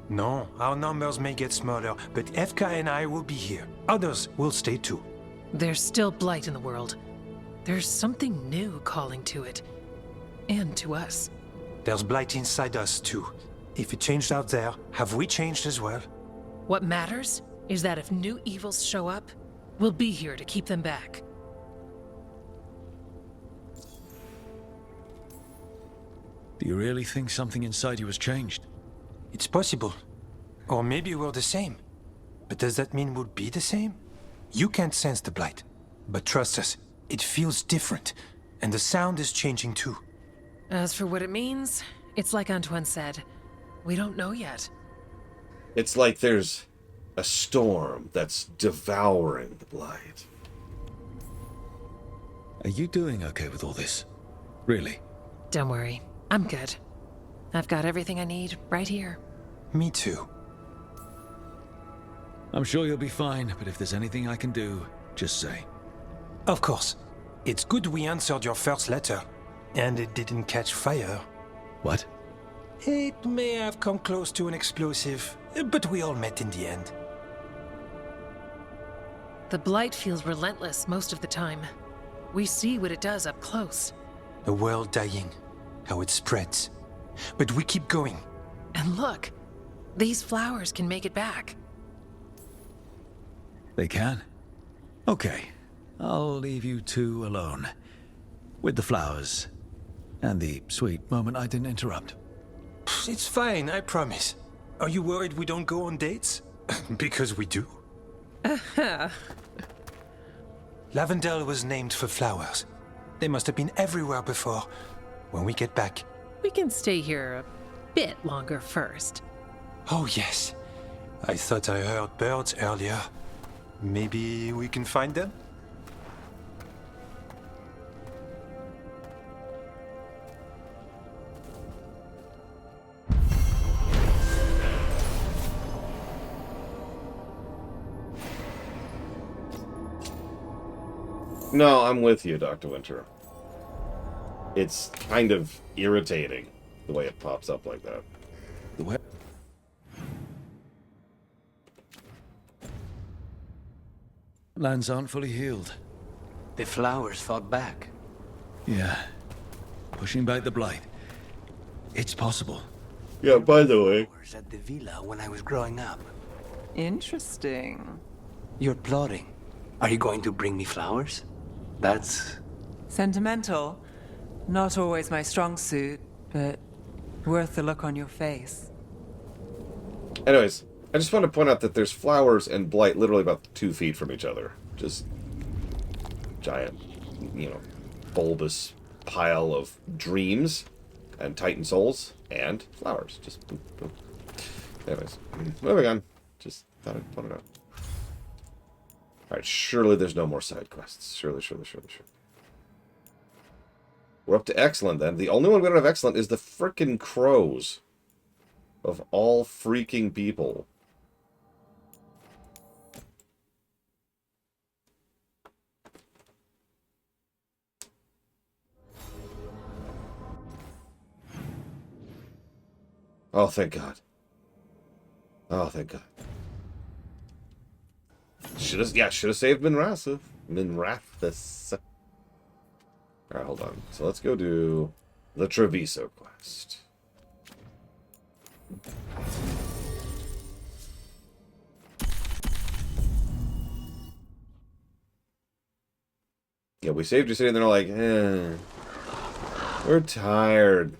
No, our numbers may get smaller, but FK and I will be here. Others will stay too. There's still blight in the world. There's something new calling to it. And to us. There's blight inside us too. If it changed out there, have we changed as well? What matters is that if new evils show up, we'll be here to keep them back. Do you really think something inside you has changed? It's possible. Or maybe we're the same. But does that mean we'll be the same? You can't sense the blight. But trust us, it feels different. And the sound is changing too. As for what it means, it's like Antoine said. We don't know yet. It's like there's a storm that's devouring the blight. Are you doing okay with all this? Really? Don't worry. I'm good. I've got everything I need right here. Me too. I'm sure you'll be fine, but if there's anything I can do, just say. Of course. It's good we answered your first letter. And it didn't catch fire. What? It may have come close to an explosive, but we all met in the end. The blight feels relentless most of the time. We see what it does up close. A world dying. How it spreads. But we keep going. And look, these flowers can make it back. They can? Okay. I'll leave you two alone. With the flowers. And the sweet moment I didn't interrupt. It's fine, I promise. Are you worried we don't go on dates? Because we do. Lavendel was named for flowers. They must have been everywhere before. When we get back. We can stay here a bit longer first. Oh, yes. I thought I heard birds earlier. Maybe we can find them? No, I'm with you, Dr. Winter. It's kind of irritating the way it pops up like that. The way... Lands aren't fully healed. The flowers fought back. Yeah. Pushing back the blight. It's possible. Yeah, by the way. Flowers at the villa when I was growing up. Interesting. You're plotting. Are you going to bring me flowers? That's... Sentimental. Not always my strong suit, but worth the look on your face. Anyways, I just want to point out that there's flowers and blight literally about 2 feet from each other. Just giant, bulbous pile of dreams and Titan souls and flowers. Just boop, boop. Anyways, moving on. Just thought I'd point it out. Alright, surely there's no more side quests. Surely. We're up to excellent then. The only one we don't have excellent is the frickin' crows. Of all freaking people. Oh, thank God. Oh, thank God. Should have saved Minrathis. Alright, hold on. So let's go do the Treviso quest. Yeah, we saved your city and they're like, we're tired.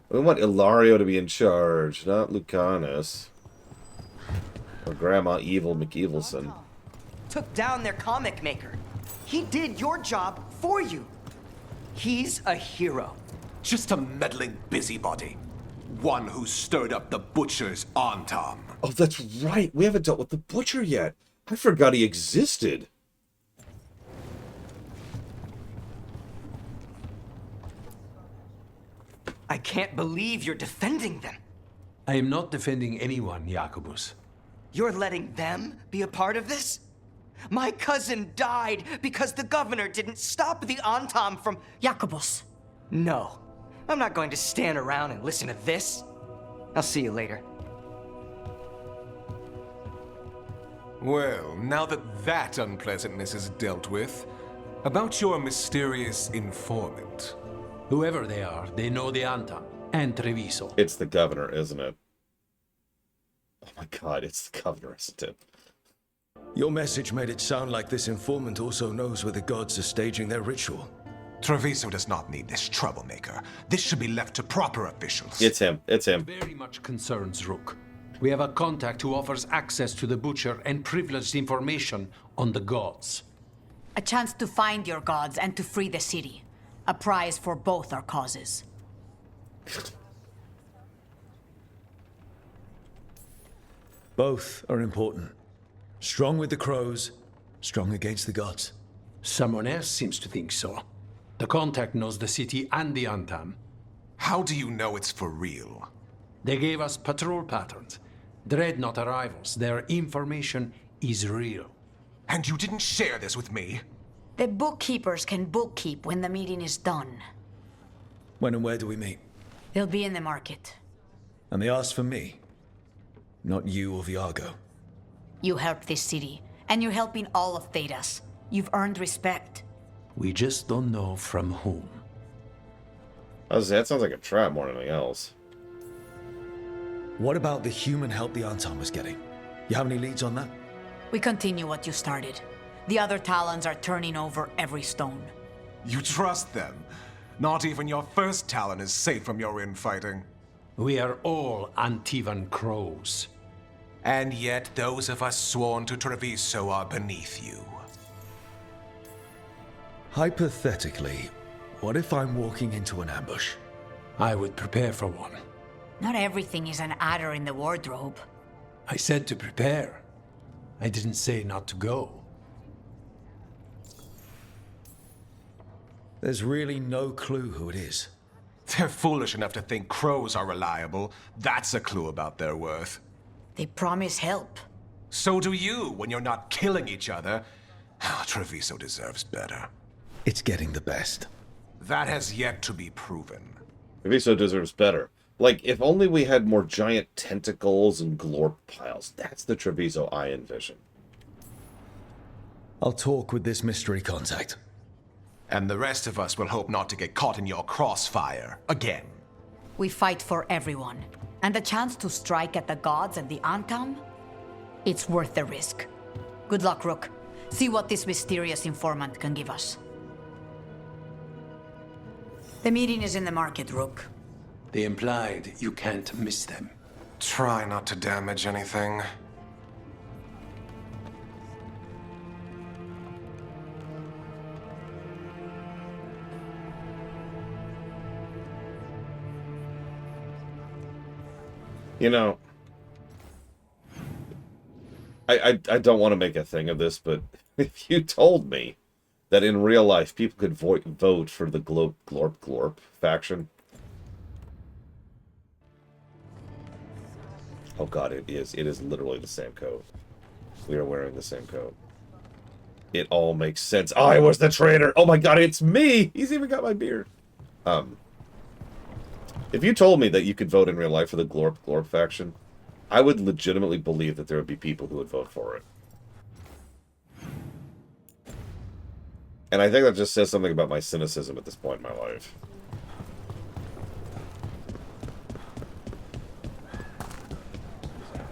We want Ilario to be in charge, not Lucanus. Or Grandma Evil McEvilson. Took down their comic maker. He did your job for you. He's a hero. Just a meddling busybody. One who stirred up the Butcher's Antam. Oh, that's right. We haven't dealt with the Butcher yet. I forgot he existed. I can't believe you're defending them. I am not defending anyone, Jacobus. You're letting them be a part of this? My cousin died because the governor didn't stop the Antam from... Jacobus. No. I'm not going to stand around and listen to this. I'll see you later. Well, now that unpleasantness is dealt with, about your mysterious informant. Whoever they are, they know the Antam and Treviso. It's the governor, isn't it? Oh my God, it's the governor, isn't it? Your message made it sound like this informant also knows where the gods are staging their ritual. Treviso does not need this troublemaker. This should be left to proper officials. It's him. It's him. Very much concerns Rook. We have a contact who offers access to the Butcher and privileged information on the gods. A chance to find your gods and to free the city. A prize for both our causes. Both are important. Strong with the crows, strong against the gods. Someone else seems to think so. The contact knows the city and the Antam. How do you know it's for real? They gave us patrol patterns. Dreadnought arrivals. Their information is real. And you didn't share this with me? The bookkeepers can bookkeep when the meeting is done. When and where do we meet? They'll be in the market. And they asked for me, not you or Viago. You helped this city, and you're helping all of Thedas. You've earned respect. We just don't know from whom. That sounds like a trap more than anything else. What about the human help the Antam was getting? You have any leads on that? We continue what you started. The other Talons are turning over every stone. You trust them? Not even your first Talon is safe from your infighting. We are all Antivan crows. And yet those of us sworn to Treviso are beneath you. Hypothetically, what if I'm walking into an ambush? I would prepare for one. Not everything is an adder in the wardrobe. I said to prepare. I didn't say not to go. There's really no clue who it is. They're foolish enough to think crows are reliable. That's a clue about their worth. They promise help. So do you when you're not killing each other. Treviso deserves better. It's getting the best. That has yet to be proven. Treviso deserves better. Like, if only we had more giant tentacles and glorp piles. That's the Treviso I envision. I'll talk with this mystery contact. And the rest of us will hope not to get caught in your crossfire again. We fight for everyone. And the chance to strike at the gods and the Antam? It's worth the risk. Good luck, Rook. See what this mysterious informant can give us. The meeting is in the market, Rook. They implied you can't miss them. Try not to damage anything. You know, I don't want to make a thing of this, but if you told me that in real life people could vote for the Glorp faction. Oh god, it is. It is literally the same coat. We are wearing the same coat. It all makes sense. I was the traitor! Oh my god, it's me! He's even got my beard. If you told me that you could vote in real life for the Glorp faction, I would legitimately believe that there would be people who would vote for it. And I think that just says something about my cynicism at this point in my life.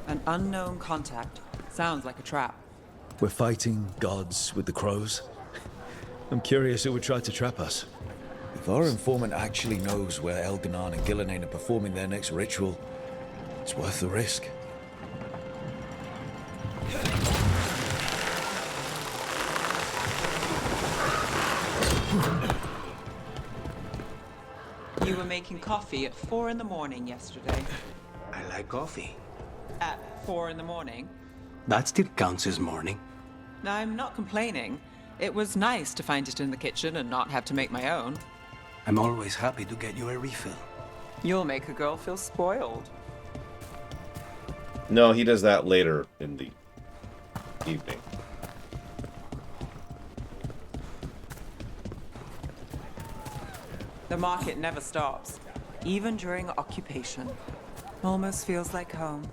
An unknown contact. Sounds like a trap. We're fighting gods with the crows. I'm curious who would try to trap us. If our informant actually knows where Elganon and Gillenane are performing their next ritual, it's worth the risk. You were making coffee at 4 in the morning yesterday. I like coffee. At 4 in the morning? That still counts as morning. I'm not complaining. It was nice to find it in the kitchen and not have to make my own. I'm always happy to get you a refill. You'll make a girl feel spoiled. No, he does that later in the evening. The market never stops, even during occupation. Almost feels like home.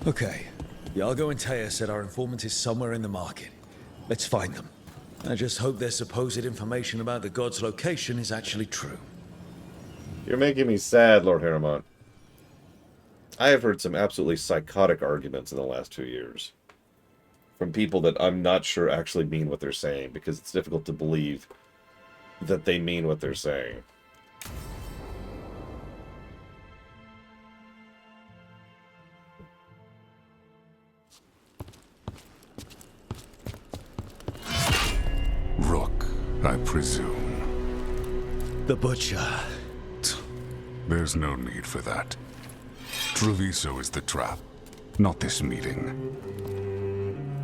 Okay. Yargo and Taya said our informant is somewhere in the market. Let's find them. I just hope their supposed information about the god's location is actually true. You're making me sad, Lord Harrimont. I have heard some absolutely psychotic arguments in the last 2 years. From people that I'm not sure actually mean what they're saying, because it's difficult to believe that they mean what they're saying. Rook, I presume. The Butcher. There's no need for that. Treviso is the trap, not this meeting.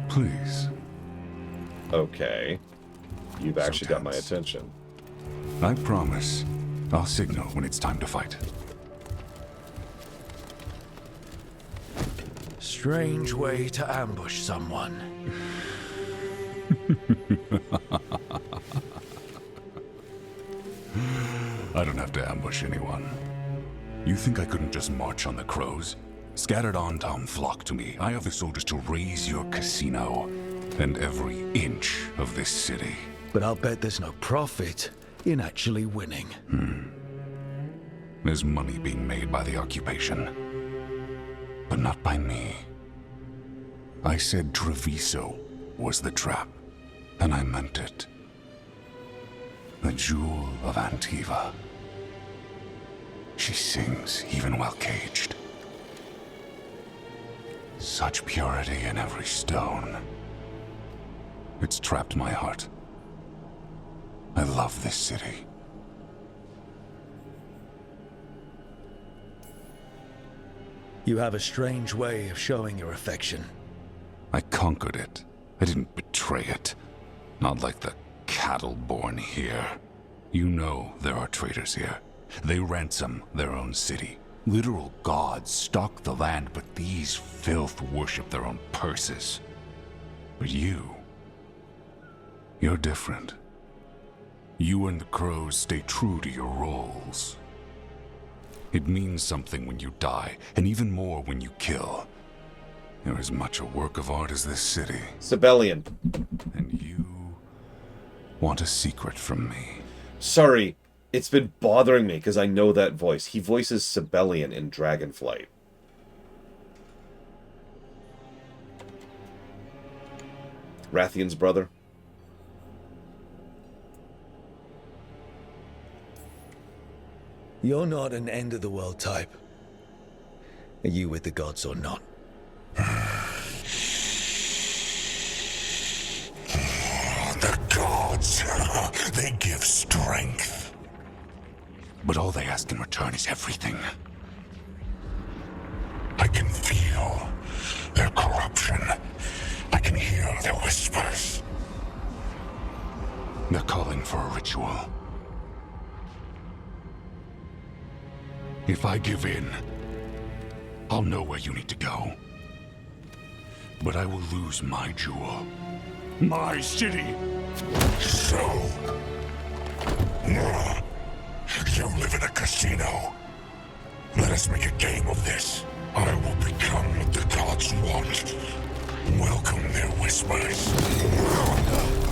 Please. Okay. You've actually got my attention. I promise. I'll signal when it's time to fight. Strange way to ambush someone. I don't have to ambush anyone. You think I couldn't just march on the crows? Scattered on town flock to me. I have the soldiers to raise your casino and every inch of this city. But I'll bet there's no profit in actually winning. There's money being made by the occupation, but not by me. I said Treviso was the trap. And I meant it. The jewel of Antiva. She sings even while caged. Such purity in every stone. It's trapped my heart. I love this city. You have a strange way of showing your affection. I conquered it. I didn't betray it. Not like the cattle born here. You know there are traitors here. They ransom their own city. Literal gods stalk the land, but these filth worship their own purses. But you're different. You and the crows stay true to your roles. It means something when you die, and even more when you kill. You're as much a work of art as this city. Sibelian. And you want a secret from me. Sorry, it's been bothering me because I know that voice. He voices Sibelian in Dragonflight. Rathian's brother. You're not an end-of-the-world type. Are you with the gods or not? The gods, they give strength. But all they ask in return is everything. I can feel their corruption. I can hear their whispers. They're calling for a ritual. If I give in, I'll know where you need to go. But I will lose my jewel. My city! So... you live in a casino. Let us make a game of this. I will become what the gods want. Welcome their whispers.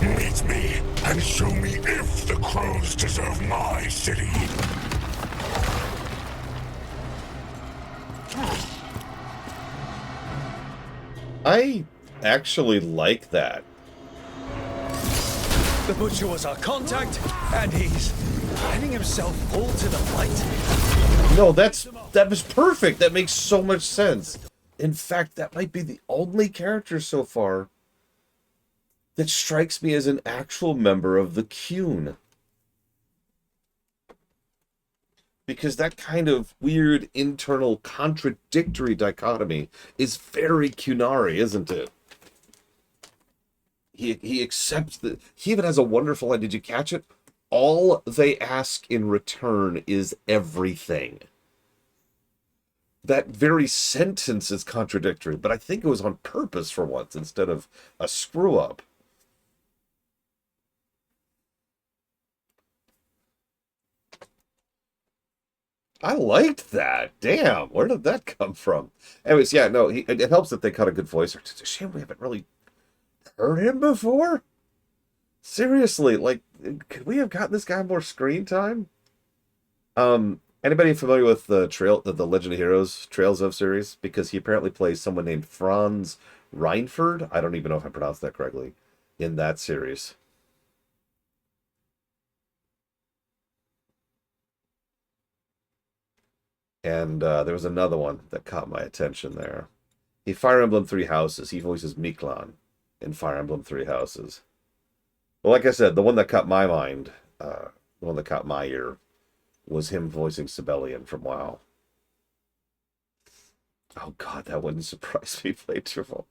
Meet me and show me if the crows deserve my city. I actually like that. The Butcher was our contact, and he's letting himself fall to the fight. No, that was perfect. That makes so much sense. In fact, that might be the only character so far that strikes me as an actual member of the Qun. Because that kind of weird, internal, contradictory dichotomy is very Qunari, isn't it? He accepts that. He even has a wonderful line. Did you catch it? All they ask in return is everything. That very sentence is contradictory, but I think it was on purpose for once instead of a screw-up. I liked that. Damn, where did that come from? Anyways, yeah, no, it helps that they cut a good voice. It's a shame we haven't really heard him before. Seriously, like, could we have gotten this guy more screen time? Anybody familiar with the Legend of Heroes Trails of series? Because he apparently plays someone named Franz Reinford. I don't even know if I pronounced that correctly in that series. And there was another one that caught my attention there. Fire Emblem Three Houses. He voices Miklan in Fire Emblem Three Houses. Well, like I said, the one that caught my mind, the one that caught my ear, was him voicing Sibelian from WoW. Oh god, that wouldn't surprise me, Playterful.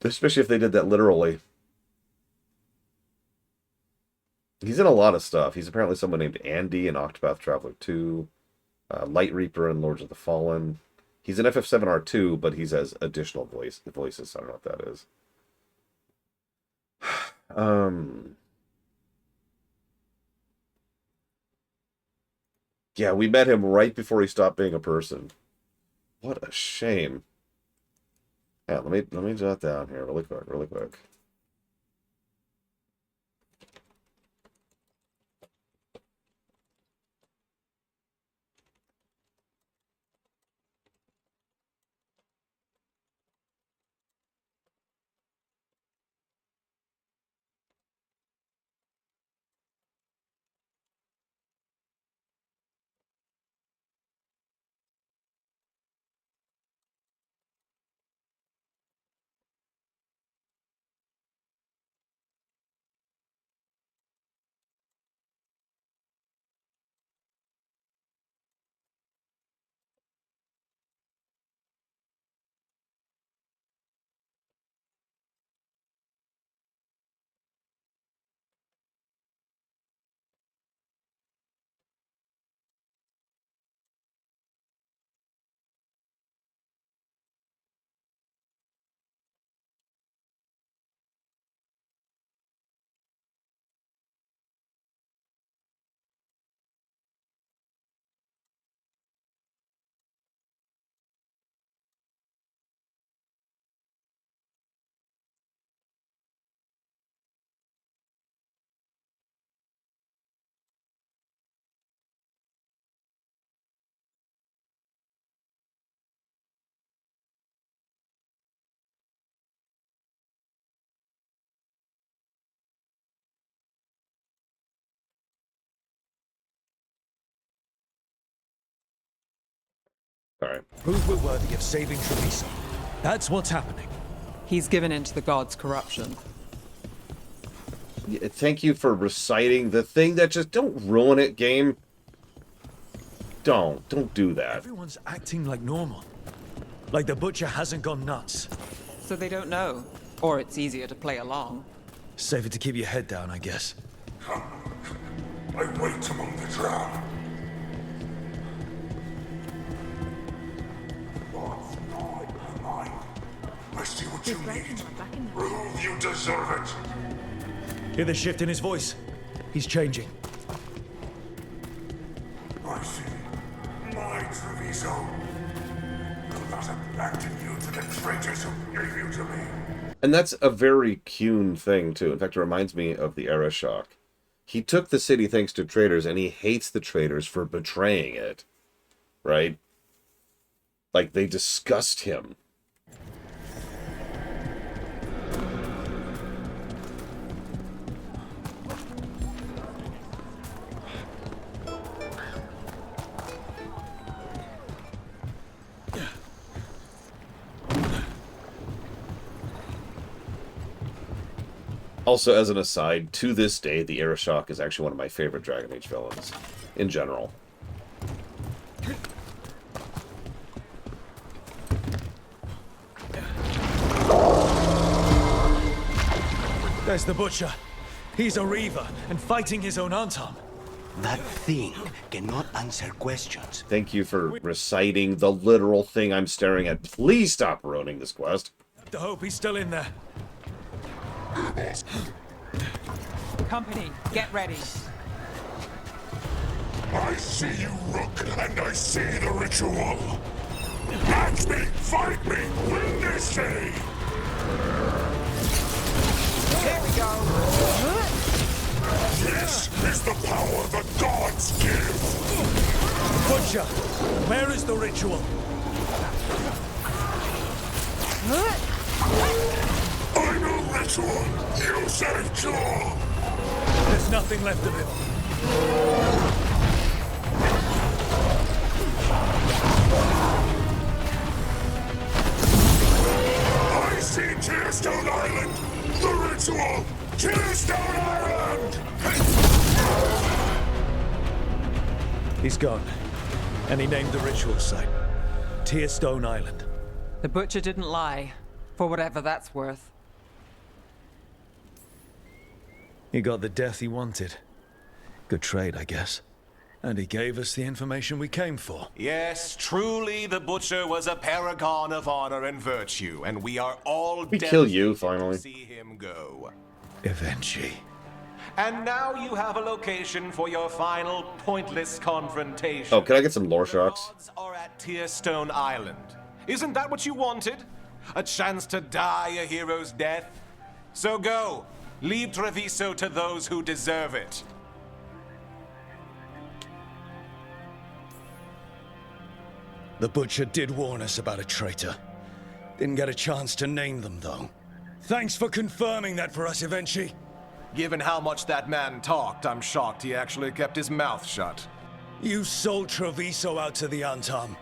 Especially if they did that literally. He's in a lot of stuff. He's apparently someone named Andy in Octopath Traveler 2, Light Reaper in Lords of the Fallen. He's in FF7R2, but he has additional voices. I don't know what that is. Yeah, we met him right before he stopped being a person. What a shame. Yeah, let me jot down here really quick. Alright. Prove we're worthy of saving Treviso. That's what's happening. He's given in to the gods' corruption. Yeah, thank you for reciting the thing that just... Don't ruin it, game. Don't do that. Everyone's acting like normal. Like the butcher hasn't gone nuts. So they don't know. Or it's easier to play along. Safer to keep your head down, I guess. I wait among the drowned. I see what you need. Prove you deserve it. Hear the shift in his voice? He's changing. I see. My Treviso. Could not have abandoned you to the traitors who gave you to me. And that's a very Kuhn thing, too. In fact, it reminds me of the Era Shock. He took the city thanks to traitors, and he hates the traitors for betraying it. Right? Like, they disgust him. Also, as an aside, to this day, the Arashok is actually one of my favorite Dragon Age villains, in general. There's the butcher. He's a Reaver, and fighting his own Antam. That thing cannot answer questions. Thank you for reciting the literal thing I'm staring at. Please stop ruining this quest. Have to hope he's still in there. Company, get ready. I see you, Rook, and I see the ritual. Match me, fight me, win this day. Here we go. This is the power the gods give. Butcher, where is the ritual? I'm a ritual. You saved Jaw. There's nothing left of him. I see Tearstone Island. The ritual. Tearstone Island. He's gone. And he named the ritual site. Tearstone Island. The butcher didn't lie. For whatever that's worth. He got the death he wanted. Good trade, I guess. And he gave us the information we came for. Yes, truly the Butcher was a paragon of honor and virtue, and we are all We kill you, finally. to see him go. Eventually. And now you have a location for your final pointless confrontation. Oh, can I get some lore shocks? The gods are at Tearstone Island. Isn't that what you wanted? A chance to die a hero's death? So go. Leave Treviso to those who deserve it. The Butcher did warn us about a traitor. Didn't get a chance to name them, though. Thanks for confirming that for us, Eventually. Given how much that man talked, I'm shocked he actually kept his mouth shut. You sold Treviso out to the Antam.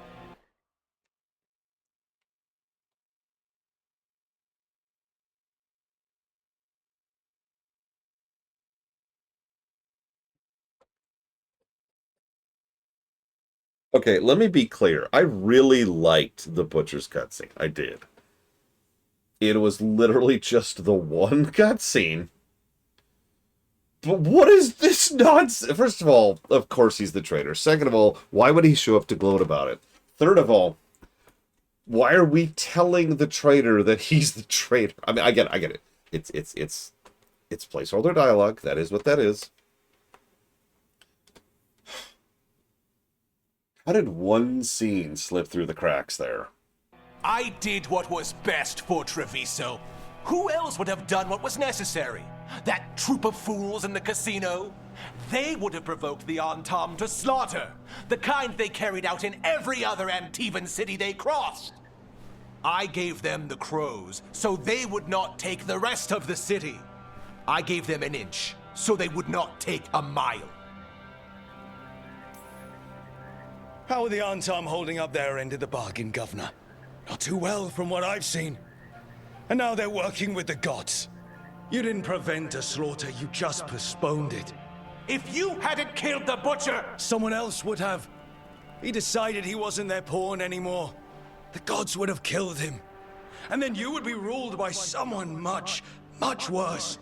Okay, let me be clear. I really liked the Butcher's cutscene. I did. It was literally just the one cutscene. But what is this nonsense? First of all, of course he's the traitor. Second of all, why would he show up to gloat about it? Third of all, why are we telling the traitor that he's the traitor? I mean, I get it. It's placeholder dialogue. That is what that is. How did one scene slip through the cracks there? I did what was best for Treviso. Who else would have done what was necessary? That troop of fools in the casino? They would have provoked the Antam to slaughter, the kind they carried out in every other Antivan city they crossed. I gave them the crows, so they would not take the rest of the city. I gave them an inch, so they would not take a mile. How are the Antam holding up their end of the bargain, Governor? Not too well from what I've seen. And now they're working with the gods. You didn't prevent a slaughter, you just postponed it. If you hadn't killed the butcher! Someone else would have. He decided he wasn't their pawn anymore. The gods would have killed him. And then you would be ruled by someone much, much worse.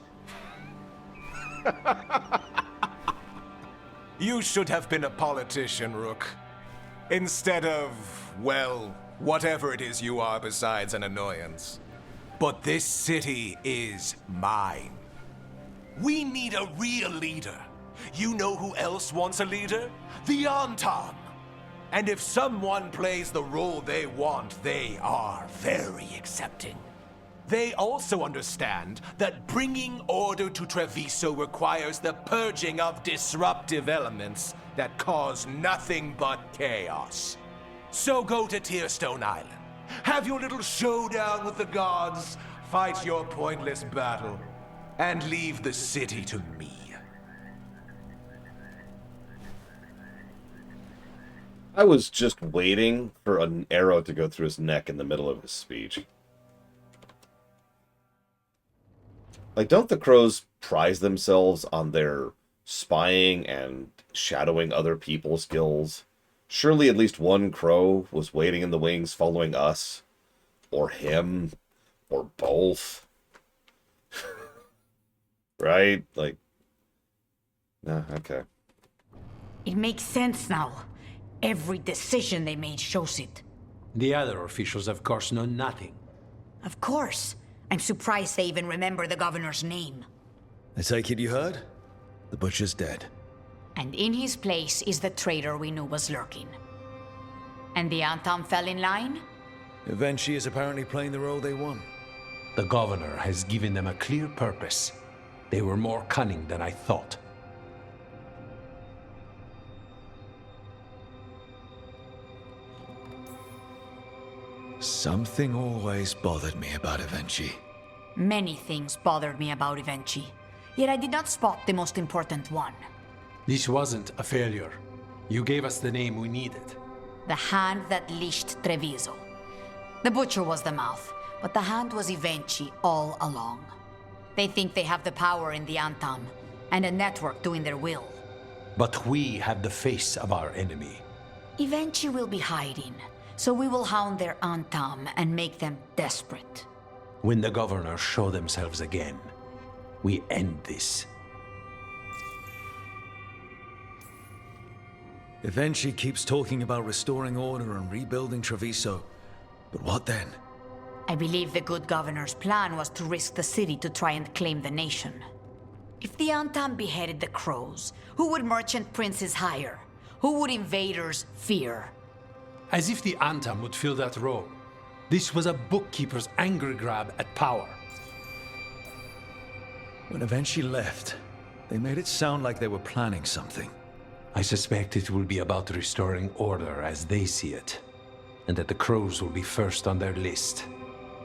You should have been a politician, Rook. Instead of, well, whatever it is you are besides an annoyance. But this city is mine. We need a real leader. You know who else wants a leader? The Antam. And if someone plays the role they want, they are very accepting. They also understand that bringing order to Treviso requires the purging of disruptive elements that cause nothing but chaos. So go to Tearstone Island. Have your little showdown with the gods, fight your pointless battle, and leave the city to me. I was just waiting for an arrow to go through his neck in the middle of his speech. Like, don't the crows prize themselves on their spying and shadowing other people skills? Surely at least one crow was waiting in the wings following us. Or him. Or both. Right? Like, nah, okay. It makes sense now. Every decision they made shows it. The other officials, of course, know nothing. Of course. I'm surprised they even remember the governor's name. I take it you heard? The butcher's dead. And in his place is the traitor we knew was lurking. And the Antam fell in line? Eventually is apparently playing the role they want. The governor has given them a clear purpose. They were more cunning than I thought. Something always bothered me about Evenchi. Many things bothered me about Evenchi, yet I did not spot the most important one. This wasn't a failure. You gave us the name we needed. The hand that leashed Treviso. The butcher was the mouth, but the hand was Evenchi all along. They think they have the power in the Antam, and a network doing their will. But we have the face of our enemy. Evenchi will be hiding, so we will hound their Antam and make them desperate. When the governors show themselves again, we end this. Evenchi keeps talking about restoring order and rebuilding Treviso. But what then? I believe the good governor's plan was to risk the city to try and claim the nation. If the Antam beheaded the crows, who would merchant princes hire? Who would invaders fear? As if the Antam would fill that role. This was a bookkeeper's angry grab at power. When Evenchi left, they made it sound like they were planning something. I suspect it will be about restoring order as they see it, and that the crows will be first on their list.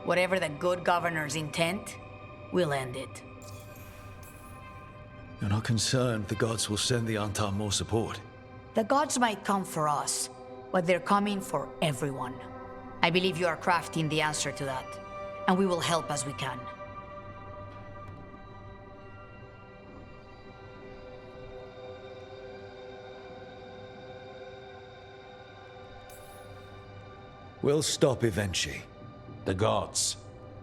Whatever the good governor's intent, we'll end it. You're not concerned the gods will send the Antam more support? The gods might come for us, but they're coming for everyone. I believe you are crafting the answer to that, and we will help as we can. We'll stop Evenchi. The gods.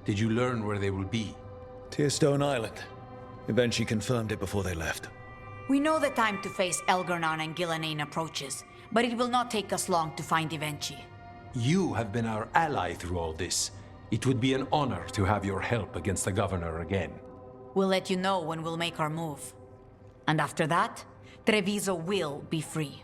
Did you learn where they will be? Tearstone Island. Evenchi confirmed it before they left. We know the time to face Elgar'nan and Gillenane approaches, but it will not take us long to find Evenchi. You have been our ally through all this. It would be an honor to have your help against the governor again. We'll let you know when we'll make our move. And after that, Treviso will be free.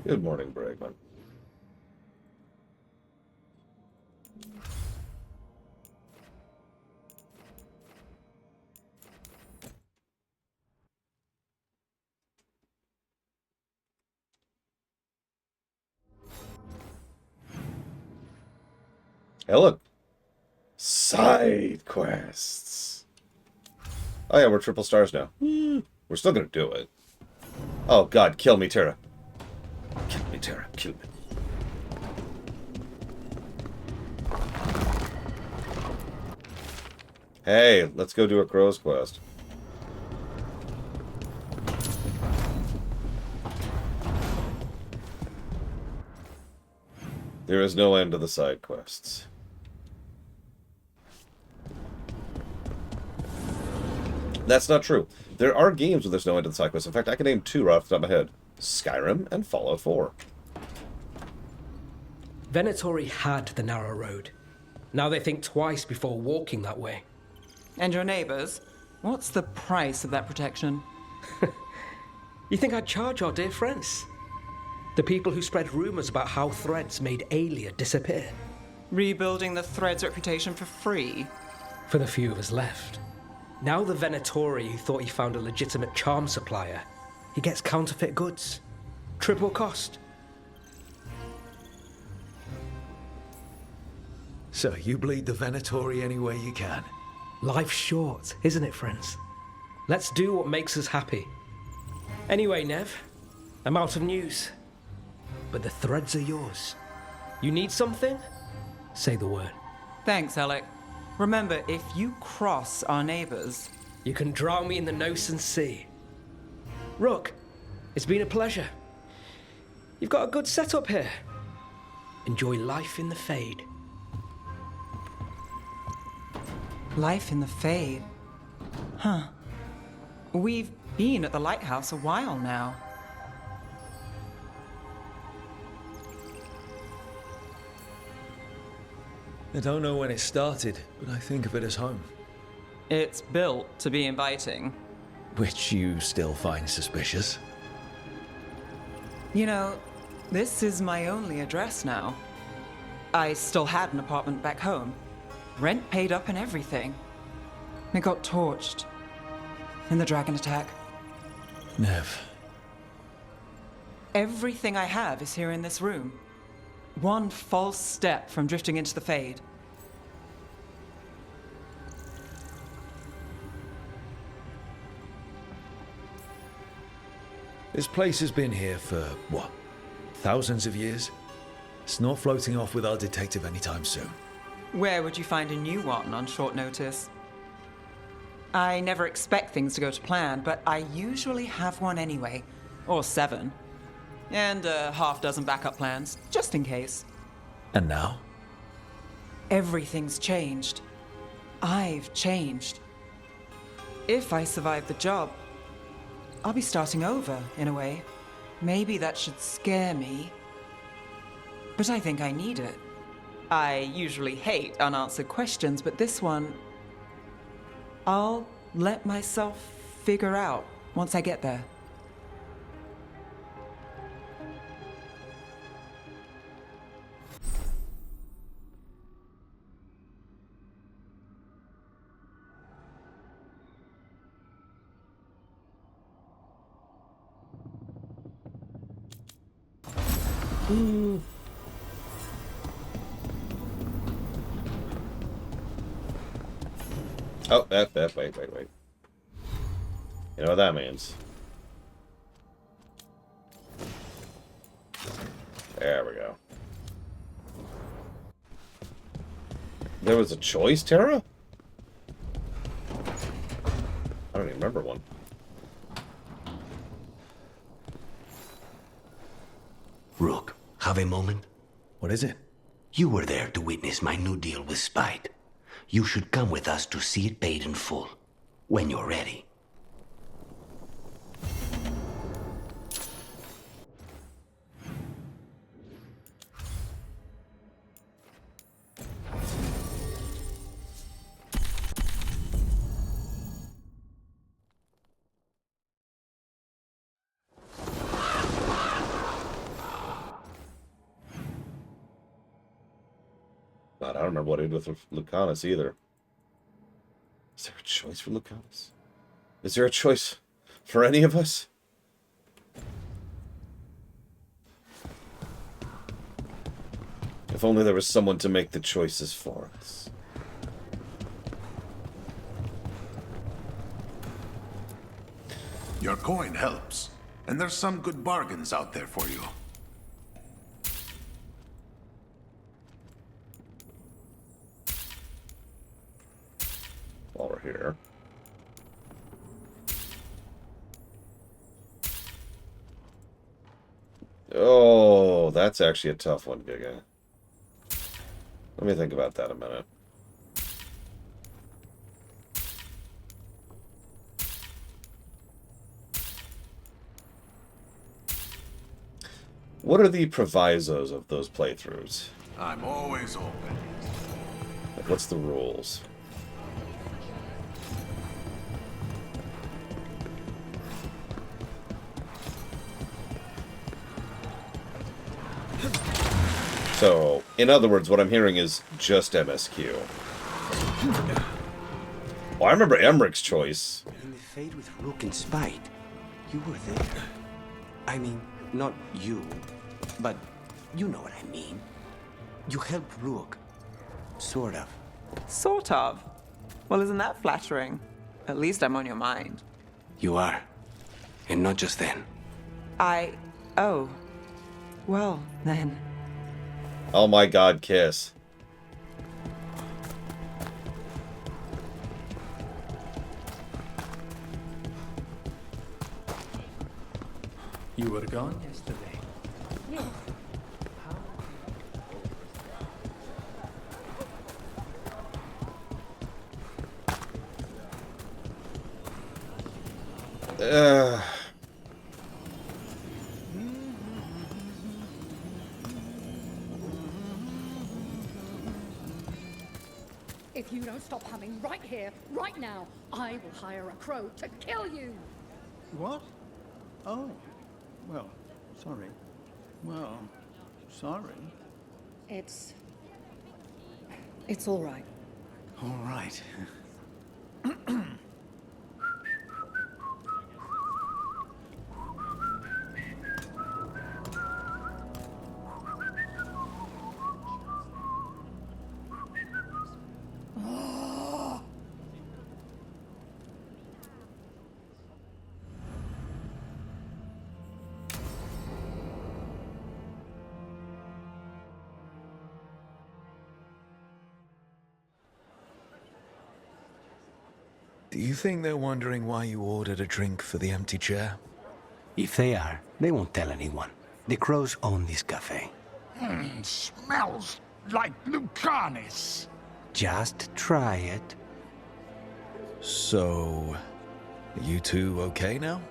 Good morning, Bregman. Hey, look. Side quests. Oh yeah, we're triple stars now. We're still gonna do it. Oh god, kill me, Terra. Kill me, Terra. Kill me. Hey, let's go do a crow's quest. There is no end to the side quests. That's not true. There are games where there's no end to the side quests. In fact, I can name 2 right off the top of my head. Skyrim and Fallout 4. Venatori had the narrow road. Now they think twice before walking that way. And your neighbors? What's the price of that protection? You think I'd charge our dear friends? The people who spread rumors about how Threads made Aelia disappear. Rebuilding the Thread's reputation for free? For the few of us left. Now the Venatori who thought he found a legitimate charm supplier, he gets counterfeit goods. Triple cost. So you bleed the Venatori any way you can. Life's short, isn't it, friends? Let's do what makes us happy. Anyway, Nev, I'm out of news. But the threads are yours. You need something? Say the word. Thanks, Alec. Remember, if you cross our neighbors... You can drown me in the Nosen Sea. Rook, it's been a pleasure. You've got a good setup here. Enjoy life in the Fade. Life in the Fade? Huh. We've been at the lighthouse a while now. I don't know when it started, but I think of it as home. It's built to be inviting. Which you still find suspicious? You know, this is my only address now. I still had an apartment back home. Rent paid up and everything. It got torched. In the dragon attack. Nev. Everything I have is here in this room. One false step from drifting into the Fade. This place has been here for, what, thousands of years? It's not floating off with our detective anytime soon. Where would you find a new one on short notice? I never expect things to go to plan, but I usually have one anyway. Or 7. And a half-dozen backup plans, just in case. And now? Everything's changed. I've changed. If I survive the job, I'll be starting over, in a way. Maybe that should scare me. But I think I need it. I usually hate unanswered questions, but this one... I'll let myself figure out once I get there. Oh, wait. You know what that means. There we go. There was a choice, Terra? I don't even remember one. Rook, have a moment? What is it? You were there to witness my new deal with Spite. You should come with us to see it paid in full, when you're ready. God, I don't remember what I did with Lucanus either. Is there a choice for Lucanus? Is there a choice for any of us? If only there was someone to make the choices for us. Your coin helps, and there's some good bargains out there for you. While we're here. Oh, that's actually a tough one, Giga. Let me think about that a minute. What are the provisos of those playthroughs? I'm always open. Like, what's the rules? So, in other words, what I'm hearing is just MSQ. Well, I remember Emmerich's choice. In the fade with Rook and Spite, you were there. I mean, not you, but you know what I mean. You helped Rook. Sort of. Sort of? Well, isn't that flattering? At least I'm on your mind. You are. And not just then. Oh. Well, then. Oh my god, kiss. You were gone yesterday. If you don't stop humming right here, right now, I will hire a crow to kill you! What? Oh. Well, sorry. Well, sorry. It's all right. All right. Do you think they're wondering why you ordered a drink for the empty chair? If they are, they won't tell anyone. The crows own this cafe. Smells like Lucanis. Just try it. So, are you two okay now?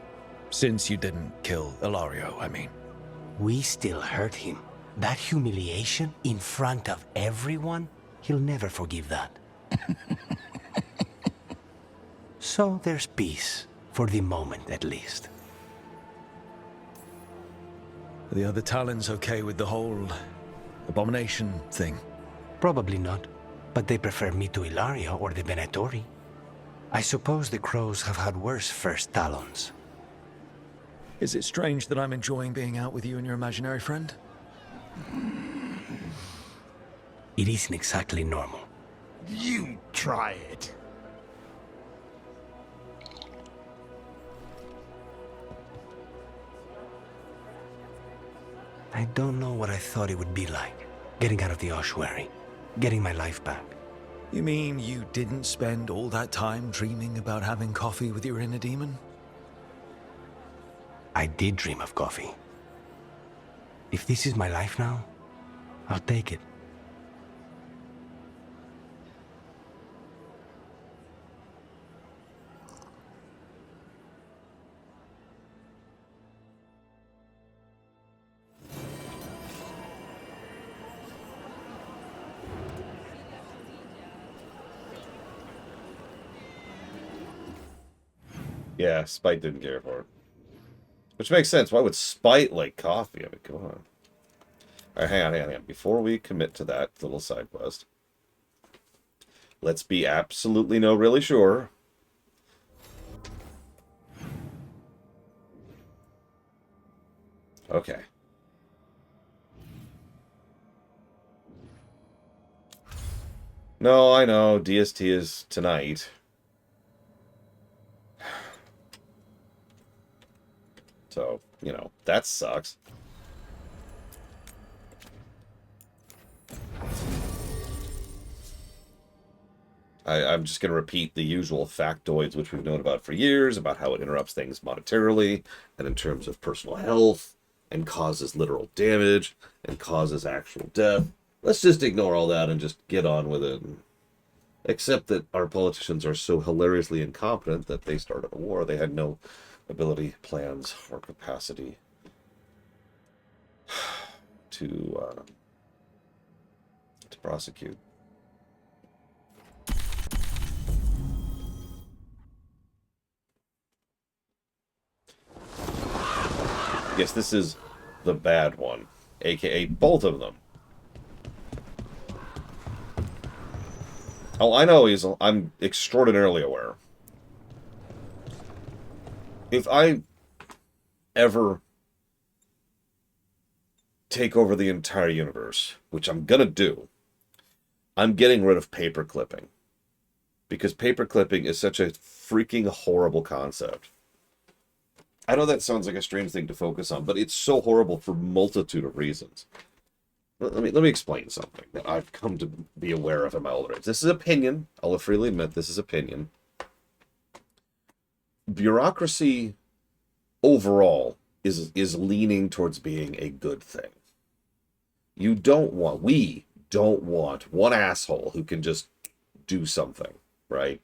Since you didn't kill Ilario, I mean. We still hurt him. That humiliation in front of everyone, he'll never forgive that. So there's peace, for the moment at least. Are the other Talons okay with the whole abomination thing? Probably not, but they prefer me to Ilaria or the Venatori. I suppose the crows have had worse first Talons. Is it strange that I'm enjoying being out with you and your imaginary friend? It isn't exactly normal. You try it. I don't know what I thought it would be like, getting out of the ossuary, getting my life back. You mean you didn't spend all that time dreaming about having coffee with your inner demon? I did dream of coffee. If this is my life now, I'll take it. Yeah, Spite didn't care for it. Which makes sense. Why would Spite like coffee? I mean, come on. Alright, hang on. Before we commit to that little side quest, let's be absolutely really sure. Okay. No, I know. DST is tonight. So, you know, that sucks. I'm just going to repeat the usual factoids which we've known about for years, about how it interrupts things monetarily, and in terms of personal health, and causes literal damage, and causes actual death. Let's just ignore all that and just get on with it. Except that our politicians are so hilariously incompetent that they started a war. They had no ability, plans, or capacity to prosecute. Yes, this is the bad one, aka both of them. Oh, I know I'm extraordinarily aware. If I ever take over the entire universe, which I'm gonna do, I'm getting rid of paper clipping. Because paper clipping is such a freaking horrible concept. I know that sounds like a strange thing to focus on, but it's so horrible for a multitude of reasons. Let me explain something that I've come to be aware of in my older age. This is opinion. I'll freely admit this is opinion. Bureaucracy overall is leaning towards being a good thing. We don't want one asshole who can just do something, right?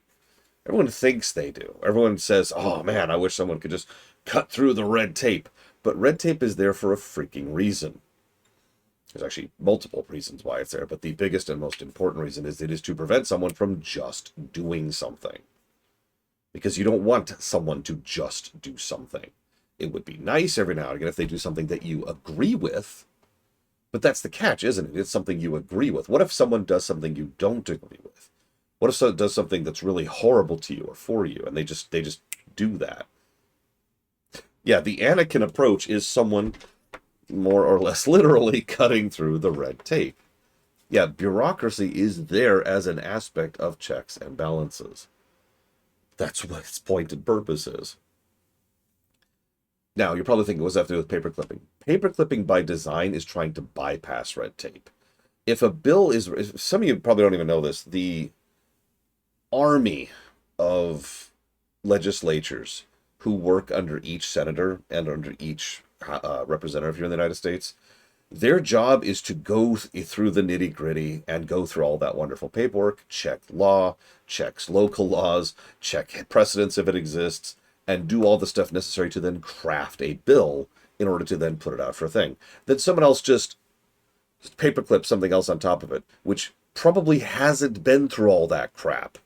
Everyone thinks they do. Everyone says, oh man, I wish someone could just cut through the red tape. But red tape is there for a freaking reason. There's actually multiple reasons why it's there, but the biggest and most important reason is it is to prevent someone from just doing something. Because you don't want someone to just do something. It would be nice every now and again if they do something that you agree with, but that's the catch, isn't it? It's something you agree with. What if someone does something you don't agree with? What if someone does something that's really horrible to you or for you, and they just do that? Yeah, the Anakin approach is someone more or less literally cutting through the red tape. Yeah, bureaucracy is there as an aspect of checks and balances. That's what its point and purpose is. Now, you're probably thinking, what's that have to do with paper clipping? Paper clipping by design is trying to bypass red tape. If a bill is... Some of you probably don't even know this. The army of legislatures who work under each senator and under each representative here in the United States, their job is to go through the nitty-gritty and go through all that wonderful paperwork, check law, checks local laws, check precedents if it exists, and do all the stuff necessary to then craft a bill in order to then put it out for a thing. Then someone else just paperclip something else on top of it, which probably hasn't been through all that crap.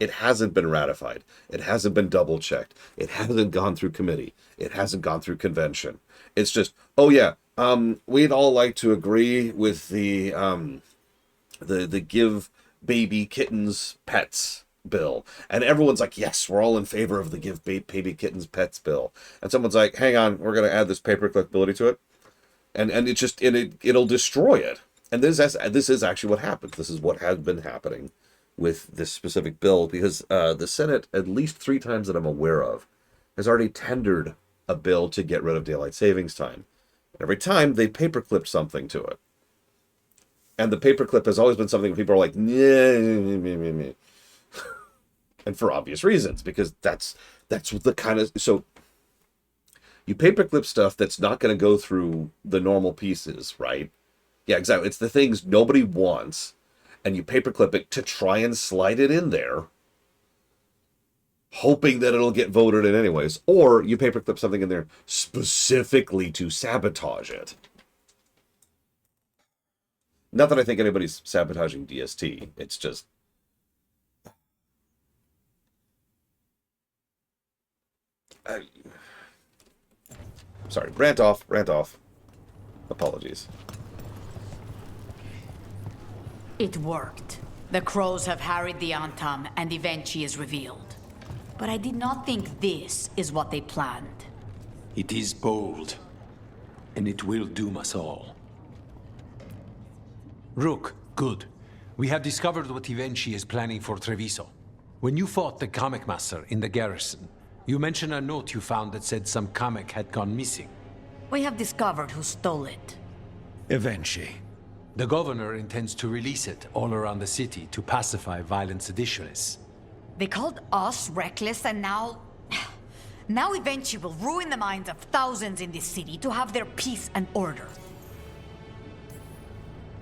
It hasn't been ratified. It hasn't been double-checked. It hasn't gone through committee. It hasn't gone through convention. It's just, oh yeah, we'd all like to agree with the give baby kittens pets bill. And everyone's like, yes, we're all in favor of the give baby kittens pets bill. And someone's like, hang on, we're going to add this paperclip ability to it. And it'll destroy it. And this is actually what happens. This is what has been happening with this specific bill, because the Senate, at least 3 times that I'm aware of, has already tendered a bill to get rid of daylight savings time. Every time they paperclipped something to it. And the paperclip has always been something where people are like, nah. And for obvious reasons, because that's what the kind of... So you paperclip stuff that's not going to go through the normal pieces, right? Yeah, exactly. It's the things nobody wants, and you paperclip it to try and slide it in there, hoping that it'll get voted in anyways. Or you paperclip something in there specifically to sabotage it. Not that I think anybody's sabotaging DST. It's just... Sorry, rant off. Apologies. It worked. The crows have harried the Antam, and Evenchi is revealed. But I did not think this is what they planned. It is bold, and it will doom us all. Rook, good. We have discovered what Ivenchi is planning for Treviso. When you fought the comic master in the garrison, you mentioned a note you found that said some comic had gone missing. We have discovered who stole it. Ivenchi. The governor intends to release it all around the city to pacify violent seditionists. They called us reckless, and now... Now Ivenchi will ruin the minds of thousands in this city to have their peace and order.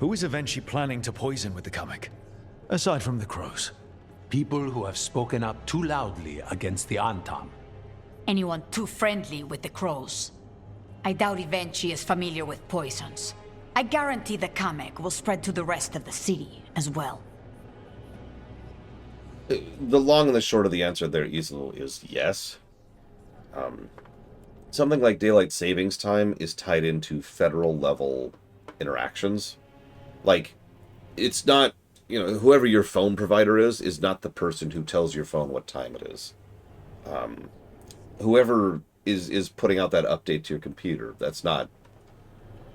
Who is Ivenchi planning to poison with the comic? Aside from the crows. People who have spoken up too loudly against the Antam. Anyone too friendly with the crows. I doubt Ivenchi is familiar with poisons. I guarantee the comic will spread to the rest of the city as well. The long and the short of the answer there easily is yes. Something like daylight savings time is tied into federal level interactions. Like, it's not, whoever your phone provider is not the person who tells your phone what time it is. Whoever is putting out that update to your computer, that's not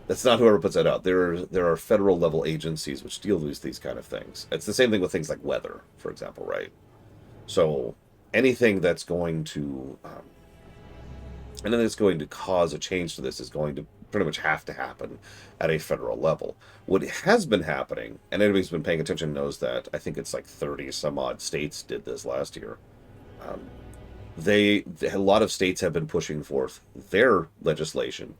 whoever puts that out. There are federal level agencies which deal with these kind of things. It's the same thing with things like weather, for example, right? So anything that's going to cause a change to this is going to pretty much have to happen at a federal level. What has been happening, and anybody who's been paying attention knows that, I think it's like 30 some odd states did this last year. A lot of states have been pushing forth their legislation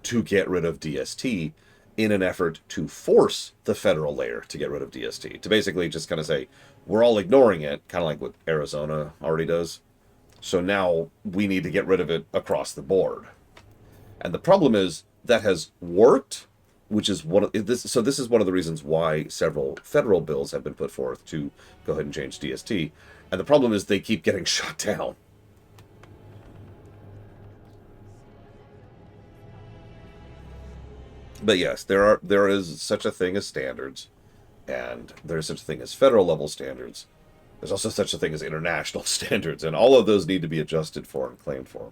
to get rid of DST in an effort to force the federal layer to get rid of DST. To basically just kind of say, we're all ignoring it, kind of like what Arizona already does. So now we need to get rid of it across the board. And the problem is that has worked, which is this is one of the reasons why several federal bills have been put forth to go ahead and change DST. And the problem is they keep getting shut down. But yes, there is such a thing as standards, and there is such a thing as federal level standards. There's also such a thing as international standards, and all of those need to be adjusted for and claimed for.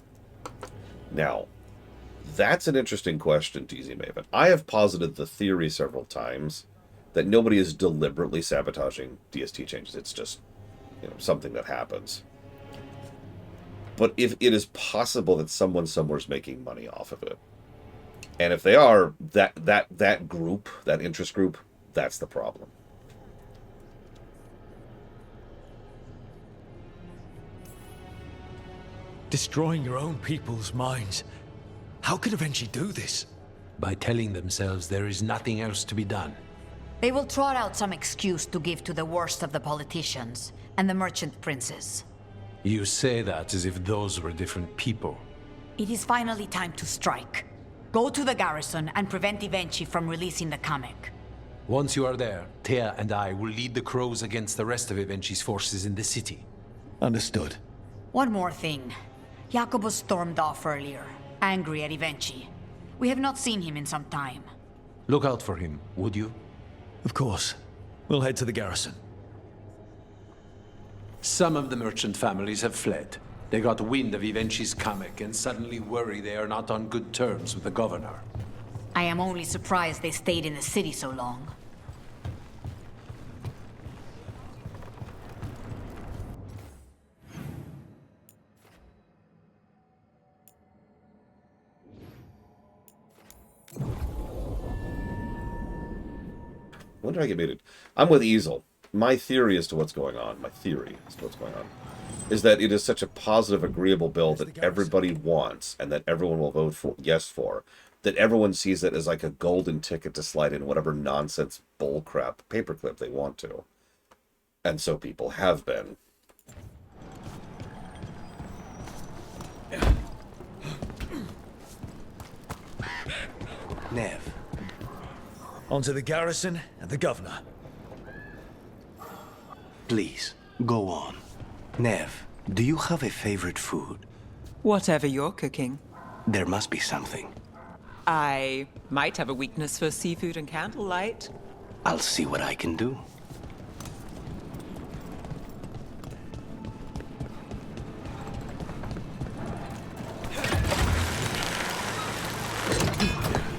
Now, that's an interesting question, TZ Maven. I have posited the theory several times that nobody is deliberately sabotaging DST changes. It's just, something that happens. But if it is possible that someone somewhere is making money off of it, and if they are, that group, that interest group, that's the problem. Destroying your own people's minds. How could Ivenchi do this? By telling themselves there is nothing else to be done. They will trot out some excuse to give to the worst of the politicians and the merchant princes. You say that as if those were different people. It is finally time to strike. Go to the garrison and prevent Ivenchi from releasing the comic. Once you are there, Thea and I will lead the crows against the rest of Ivenchi's forces in the city. Understood. One more thing. Jacobus stormed off earlier, angry at Ivenchi. We have not seen him in some time. Look out for him, would you? Of course. We'll head to the garrison. Some of the merchant families have fled. They got wind of Ivenchi's comic and suddenly worry they are not on good terms with the governor. I am only surprised they stayed in the city so long. When did I get muted? I'm with Easel. My theory as to what's going on, is that it is such a positive, agreeable bill that everybody wants and that everyone will vote for yes for, that everyone sees it as like a golden ticket to slide in whatever nonsense bullcrap paperclip they want to. And so people have been. Nev. Onto the garrison and the governor. Please, go on. Nev, do you have a favorite food? Whatever you're cooking. There must be something. I might have a weakness for seafood and candlelight. I'll see what I can do.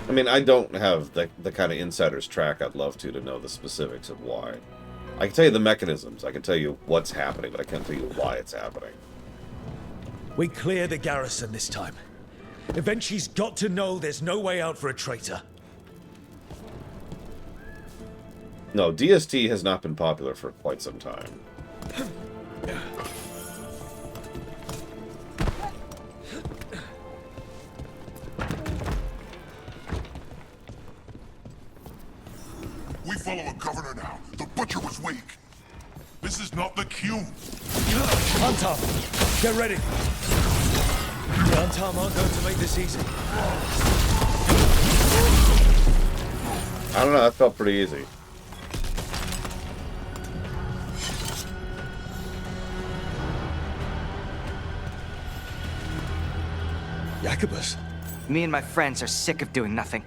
I mean, I don't have the kind of insider's track I'd love to know the specifics of why. I can tell you the mechanisms, I can tell you what's happening, but I can't tell you why it's happening. We clear the garrison this time. Eventually's got to know there's no way out for a traitor. No, DST has not been popular for quite some time. We follow a governor now. The butcher was weak. This is not the cue. Antam, get ready. The Antam aren't going to make this easy. I don't know, that felt pretty easy. Jacobus. Me and my friends are sick of doing nothing.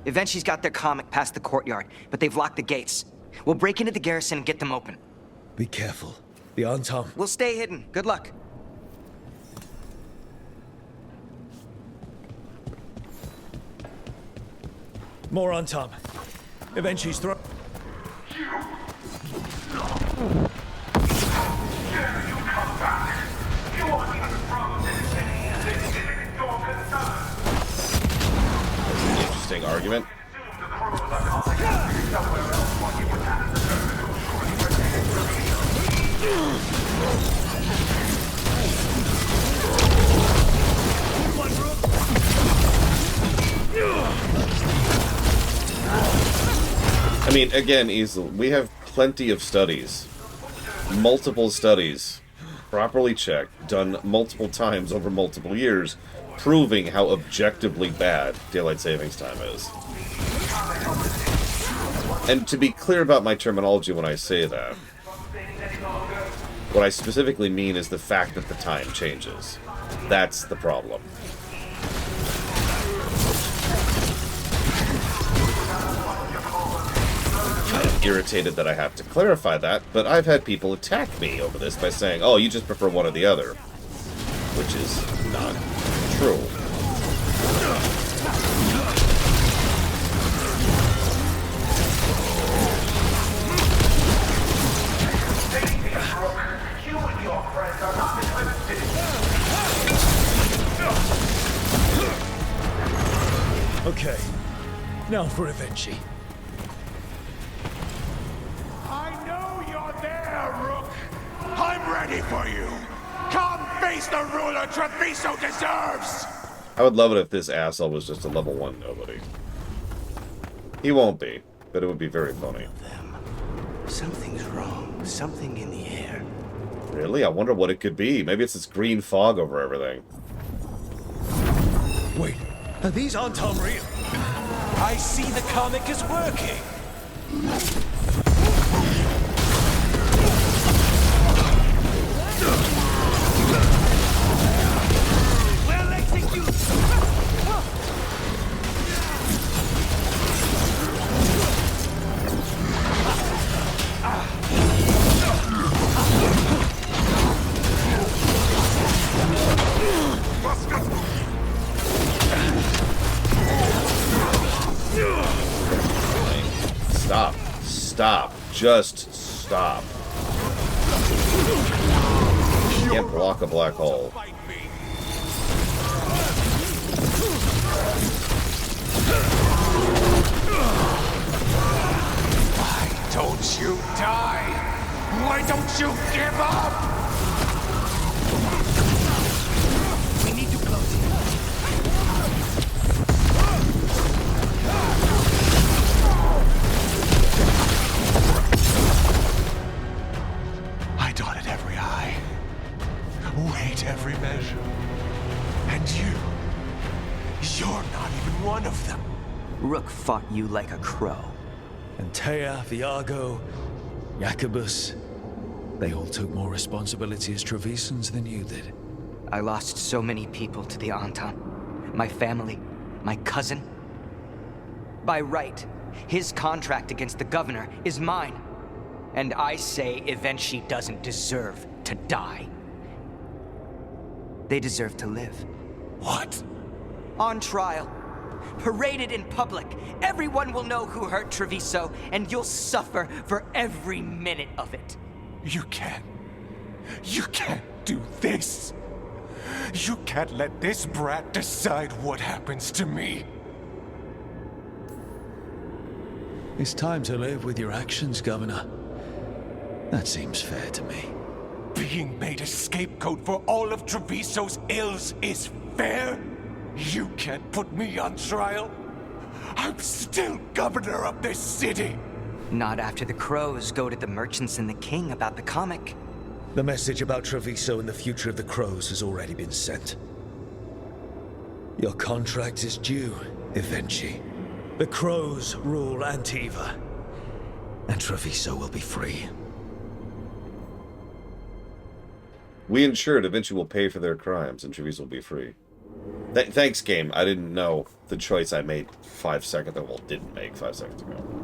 Eventually's got their comic past the courtyard, but they've locked the gates. We'll break into the garrison and get them open. Be careful. The Antam. We'll stay hidden. Good luck. More Antam. Eventually's throw. Interesting argument. I mean, again, easily. We have plenty of studies. Multiple studies. Properly checked. Done multiple times over multiple years. Proving how objectively bad daylight savings time is. And to be clear about my terminology when I say that, what I specifically mean is the fact that the time changes. That's the problem. I am irritated that I have to clarify that, but I've had people attack me over this by saying, oh, you just prefer one or the other. Which is not true. Okay. Now for Evenchi. I know you're there, Rook. I'm ready for you. Come face the ruler Treviso deserves. I would love it if this asshole was just a level 1 nobody. He won't be, but it would be very funny. Something's wrong. Something in the air. Really? I wonder what it could be. Maybe it's this green fog over everything. Wait, are these Antam real? I see the comic is working. We'll execute. Stop. Stop. Just stop. You can't block a black hole. Why don't you die? Why don't you give up? We need to close it. I dotted every I, weighed every measure. And you're not even one of them. Rook fought you like a crow. And Taya, Viago, Jacobus, they all took more responsibility as Trevisans than you did. I lost so many people to the Antam. My family, my cousin. By right, his contract against the governor is mine. And I say Evenchi doesn't deserve to die. They deserve to live. What? On trial. paraded in public. Everyone will know who hurt Treviso, and you'll suffer for every minute of it. You can't do this. You can't let this brat decide what happens to me. It's time to live with your actions, Governor. That seems fair to me. Being made a scapegoat for all of Treviso's ills is fair? You can't put me on trial? I'm still governor of this city. Not after the crows go to the merchants and the king about the comic. The message about Treviso and the future of the crows has already been sent. Your contract is due, Evenchi. The crows rule Antiva, and Treviso will be free. We ensured eventually will pay for their crimes and Treviso will be free. Thanks, game. I didn't know the choice I made 5 seconds ago. Well, didn't make 5 seconds ago.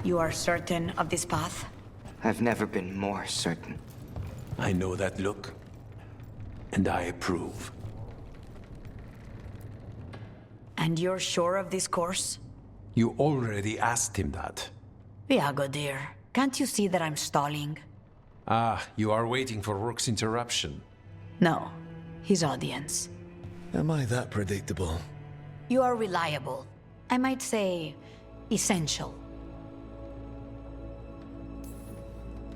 You are certain of this path? I've never been more certain. I know that look, and I approve. And you're sure of this course? You already asked him that. Viago, dear, can't you see that I'm stalling? Ah, you are waiting for Rook's interruption. No, his audience. Am I that predictable? You are reliable. I might say, essential.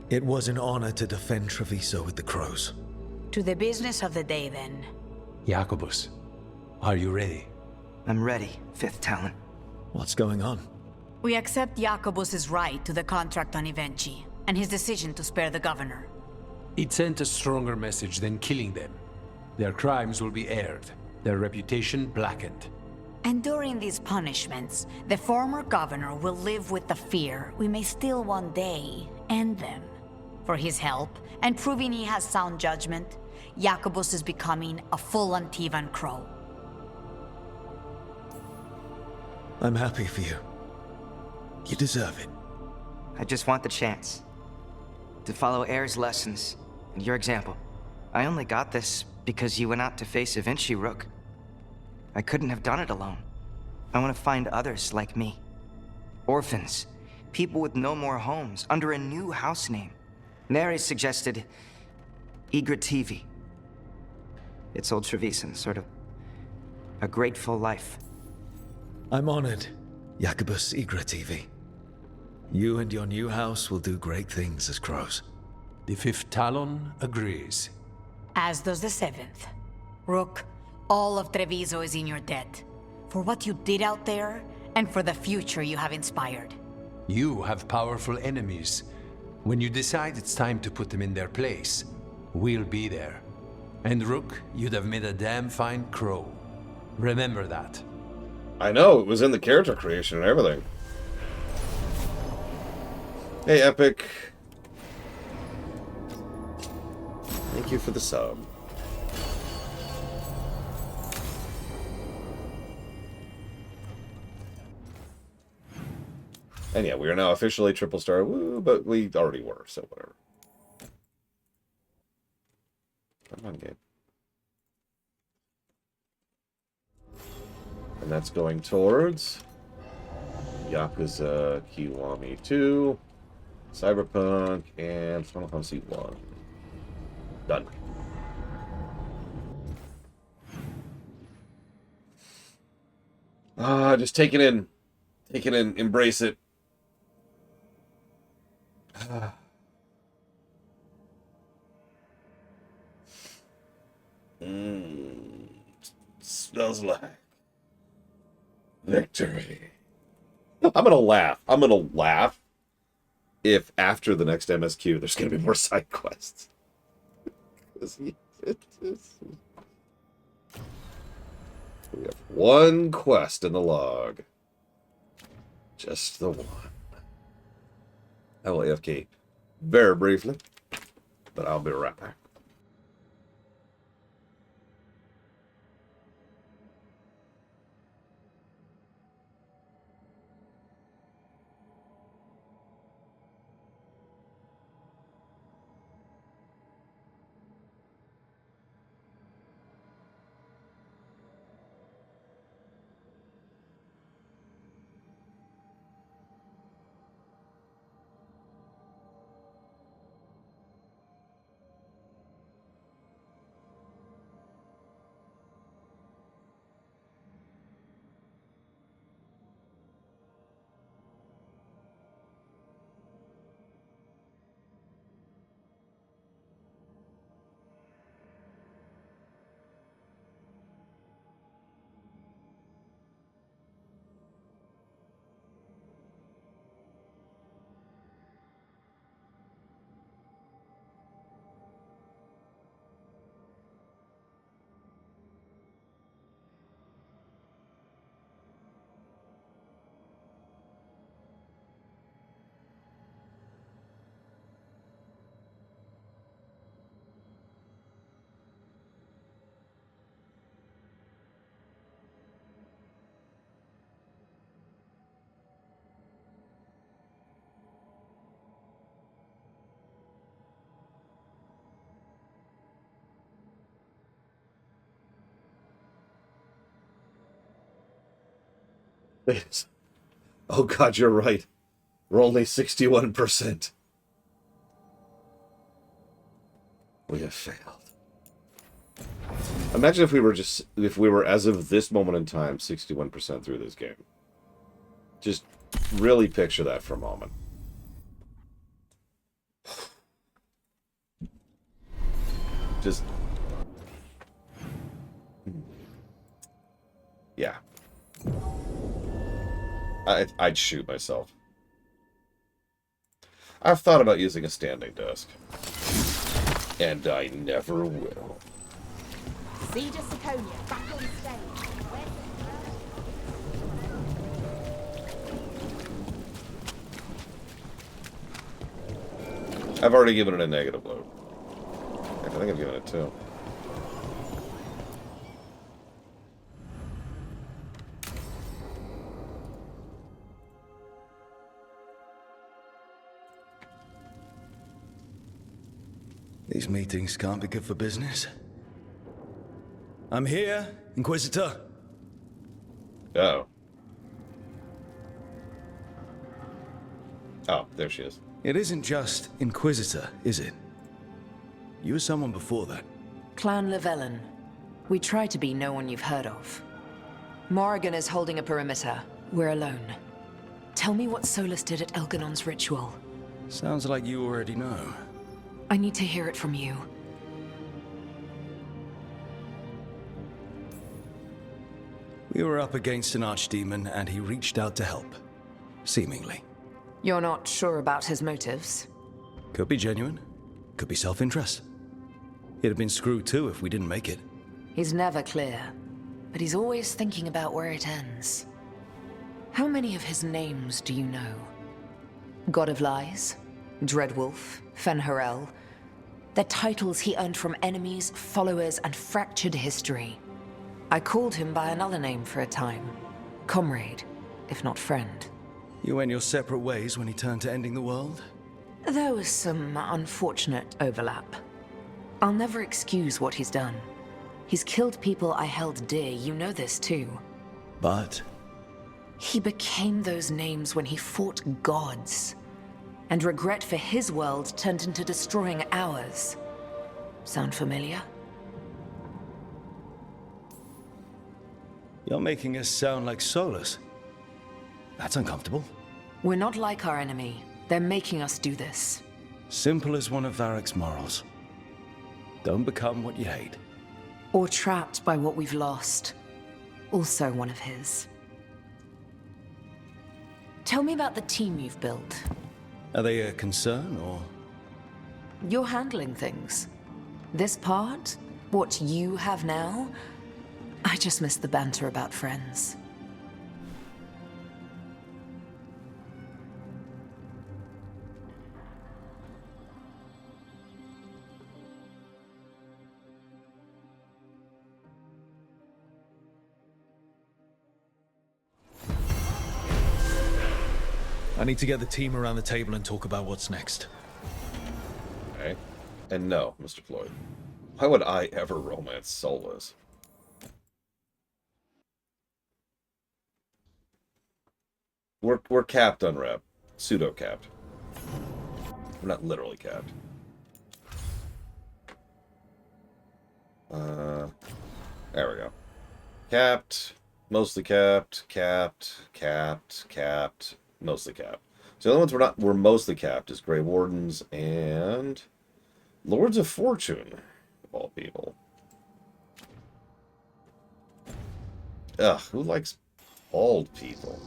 It was an honor to defend Treviso with the crows. To the business of the day, then. Jacobus, are you ready? I'm ready, Fifth Talon. What's going on? We accept Jacobus's right to the contract on Evenchi, and his decision to spare the governor. It sent a stronger message than killing them. Their crimes will be aired, their reputation blackened. And during these punishments, the former governor will live with the fear we may still one day end them. For his help, and proving he has sound judgment, Jacobus is becoming a full Antivan crow. I'm happy for you. You deserve it. I just want the chance to follow Air's lessons and your example. I only got this because you went out to face Evenchi, Rook. I couldn't have done it alone. I want to find others like me. Orphans, people with no more homes, under a new house name. Neri suggested Igrativi. It's old Trevisan, sort of a grateful life. I'm honored, Jacobus Igrativi. You and your new house will do great things as crows. The Fifth Talon agrees. As does the Seventh. Rook, all of Treviso is in your debt. For what you did out there, and for the future you have inspired. You have powerful enemies. When you decide it's time to put them in their place, we'll be there. And Rook, you'd have made a damn fine crow. Remember that. I know, it was in the character creation and everything. Hey, Epic. Thank you for the sub. And yeah, we are now officially triple star, woo, but we already were, so whatever. Come on, game. And that's going towards Yakuza Kiwami 2, Cyberpunk, and Final Fantasy 1. Done. Just take it in. Take it in. Embrace it. Smells like victory. I'm gonna laugh. I'm gonna laugh if after the next MSQ there's gonna be more side quests. We have one quest in the log. Just the one. I will AFK very briefly. but I'll be right back. Oh god, you're right. We're only 61%. We have failed. Imagine if we were as of this moment in time 61% through this game. Just really picture that for a moment. Just yeah. I'd shoot myself. I've thought about using a standing desk. And I never will. Siege of Saconia, back on stage. I've already given it a negative load. I think I've given it 2. These meetings can't be good for business. I'm here, Inquisitor. Uh-oh. Oh, there she is. It isn't just Inquisitor, is it? You were someone before that. Clan Llewellyn. We try to be no one you've heard of. Morrigan is holding a perimeter. We're alone. Tell me what Solus did at Elganon's ritual. Sounds like you already know. I need to hear it from you. We were up against an archdemon, and he reached out to help. Seemingly. You're not sure about his motives? Could be genuine. Could be self-interest. He'd have been screwed too if we didn't make it. He's never clear, but he's always thinking about where it ends. How many of his names do you know? God of Lies? Dreadwolf? Fen'Harel? They're titles he earned from enemies, followers, and fractured history. I called him by another name for a time. Comrade, if not friend. You went your separate ways when he turned to ending the world? There was some unfortunate overlap. I'll never excuse what he's done. He's killed people I held dear, you know this too. But? He became those names when he fought gods. And regret for his world turned into destroying ours. Sound familiar? You're making us sound like Solus. That's uncomfortable. We're not like our enemy. They're making us do this. Simple as one of Varric's morals. Don't become what you hate. Or trapped by what we've lost. Also one of his. Tell me about the team you've built. Are they a concern, or...? You're handling things. This part, what you have now, I just miss the banter about friends. I need to get the team around the table and talk about what's next. Okay. And no, Mr. Floyd. Why would I ever romance Solas? We're capped on rep. Pseudo-capped. We're not literally capped. There we go. Capped, mostly capped, capped, mostly capped. So the only ones we're mostly capped is Grey Wardens and Lords of Fortune, of all people. Ugh, who likes bald people?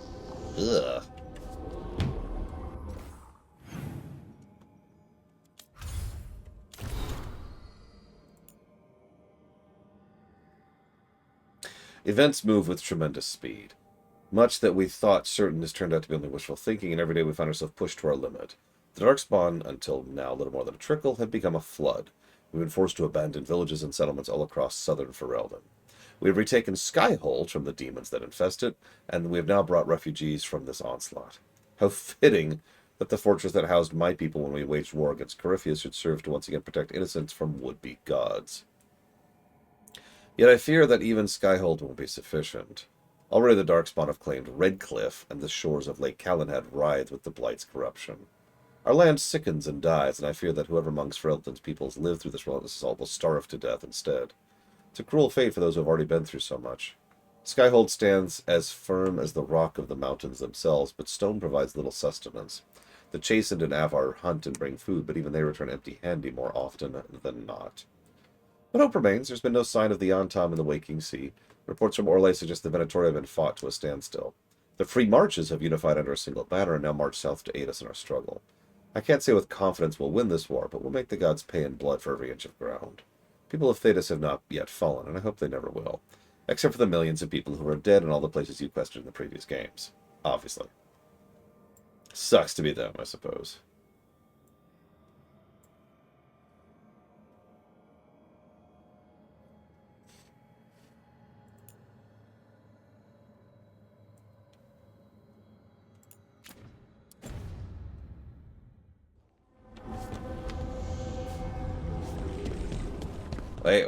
Ugh. Events move with tremendous speed. Much that we thought certain has turned out to be only wishful thinking, and every day we find ourselves pushed to our limit. The Darkspawn, until now little more than a trickle, have become a flood. We've been forced to abandon villages and settlements all across southern Ferelden. We have retaken Skyhold from the demons that infest it, and we have now brought refugees from this onslaught. How fitting that the fortress that housed my people when we waged war against Corypheus should serve to once again protect innocents from would-be gods. Yet I fear that even Skyhold won't be sufficient. Already the Darkspawn have claimed Redcliffe, and the shores of Lake Calenhad writhe with the Blight's corruption. Our land sickens and dies, and I fear that whoever amongst Ferelden's peoples live through this relentless assault will starve to death instead. It's a cruel fate for those who have already been through so much. Skyhold stands as firm as the rock of the mountains themselves, but stone provides little sustenance. The chastened in Avar hunt and bring food, but even they return empty-handed more often than not. But hope remains. There's been no sign of the Antam in the waking sea. Reports from Orlais suggest the Venatori have been fought to a standstill. The Free Marches have unified under a single banner and now march south to aid us in our struggle. I can't say with confidence we'll win this war, but we'll make the gods pay in blood for every inch of ground. People of Thedas have not yet fallen, and I hope they never will. Except for the millions of people who are dead in all the places you questioned in the previous games. Obviously. Sucks to be them, I suppose. Wait.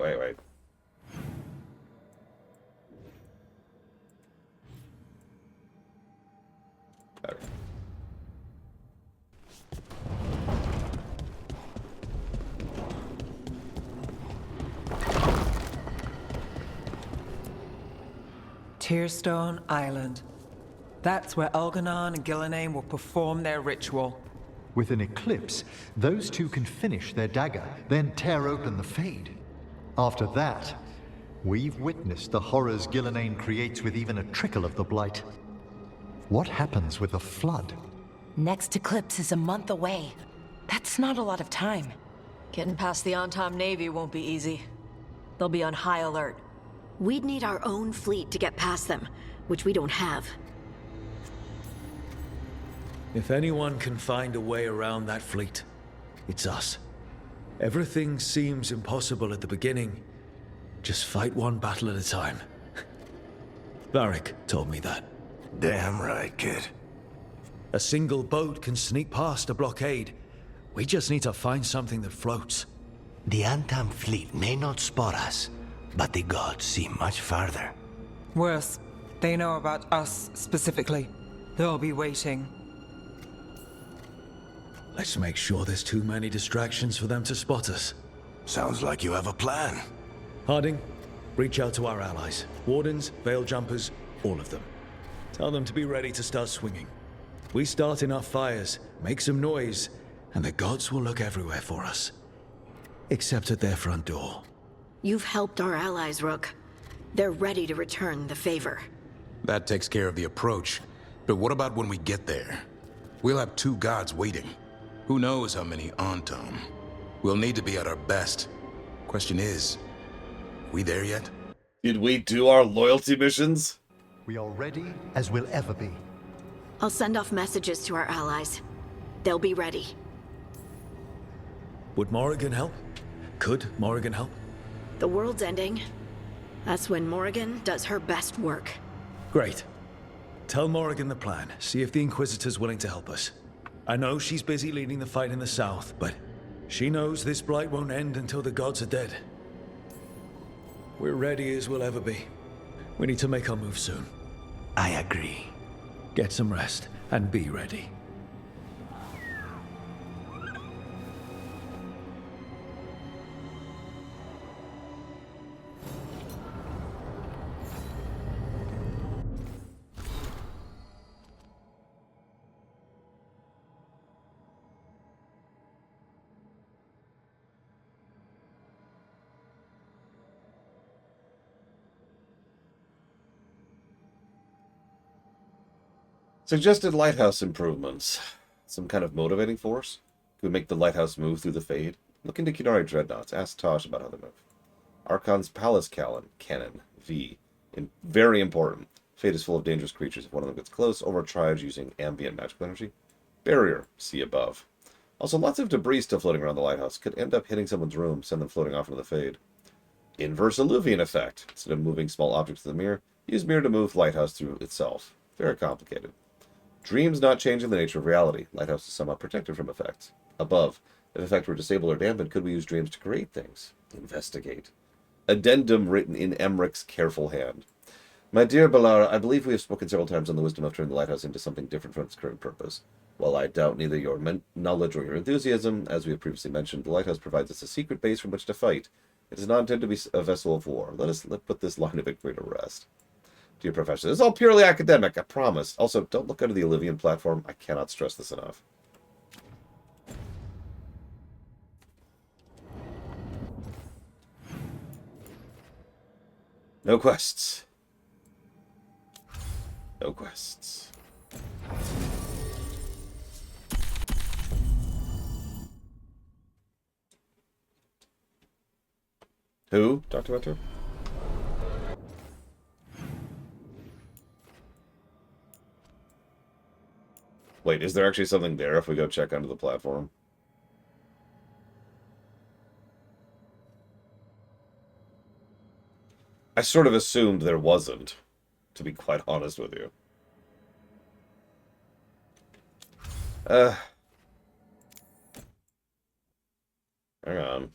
Okay. Tearstone Island. That's where Elganon and Gillenane will perform their ritual. With an eclipse, those two can finish their dagger, then tear open the Fade. After that, we've witnessed the horrors Gillenane creates with even a trickle of the Blight. What happens with a flood? Next eclipse is a month away. That's not a lot of time. Getting past the Antam Navy won't be easy. They'll be on high alert. We'd need our own fleet to get past them, which we don't have. If anyone can find a way around that fleet, it's us. Everything seems impossible at the beginning. Just fight one battle at a time. Varric told me that. Damn right, kid. A single boat can sneak past a blockade. We just need to find something that floats. The Antam fleet may not spot us, but the gods see much farther. Worse, they know about us specifically. They'll be waiting. Let's make sure there's too many distractions for them to spot us. Sounds like you have a plan. Harding, reach out to our allies. Wardens, Veil Jumpers, all of them. Tell them to be ready to start swinging. We start enough fires, make some noise, and the gods will look everywhere for us. Except at their front door. You've helped our allies, Rook. They're ready to return the favor. That takes care of the approach. But what about when we get there? We'll have two gods waiting. Who knows how many Antam? We'll need to be at our best. Question is, we there yet? Did we do our loyalty missions? We are ready as we'll ever be. I'll send off messages to our allies. They'll be ready. Would Morrigan help? Could Morrigan help? The world's ending. That's when Morrigan does her best work. Great. Tell Morrigan the plan. See if the Inquisitor's willing to help us. I know she's busy leading the fight in the south, but she knows this blight won't end until the gods are dead. We're ready as we'll ever be. We need to make our move soon. I agree. Get some rest, and be ready. Suggested lighthouse improvements. Some kind of motivating force? Could we make the lighthouse move through the Fade? Look into Kunari Dreadnoughts. Ask Tosh about how they move. Archon's Palace Cannon. V. Very important. Fade is full of dangerous creatures. If one of them gets close, overcharge using ambient magical energy. Barrier. See above. Also, lots of debris still floating around the lighthouse. Could end up hitting someone's room, send them floating off into the Fade. Inverse Illuvian effect. Instead of moving small objects to the mirror, use mirror to move lighthouse through itself. Very complicated. Dreams not changing the nature of reality. Lighthouse is somewhat protected from effects. Above. If effect were disabled or dampened, could we use dreams to create things? Investigate. Addendum written in Emrich's careful hand. My dear Balara, I believe we have spoken several times on the wisdom of turning the lighthouse into something different from its current purpose. While I doubt neither your knowledge or your enthusiasm, as we have previously mentioned, the lighthouse provides us a secret base from which to fight. It is not intended to be a vessel of war. Let's put this line of inquiry to rest. Dear Professor, this is all purely academic, I promise. Also, don't look under the Illuvian platform. I cannot stress this enough. No quests. No quests. Who? Dr. Winter? Wait, is there actually something there if we go check under the platform? I sort of assumed there wasn't, to be quite honest with you. Hang on.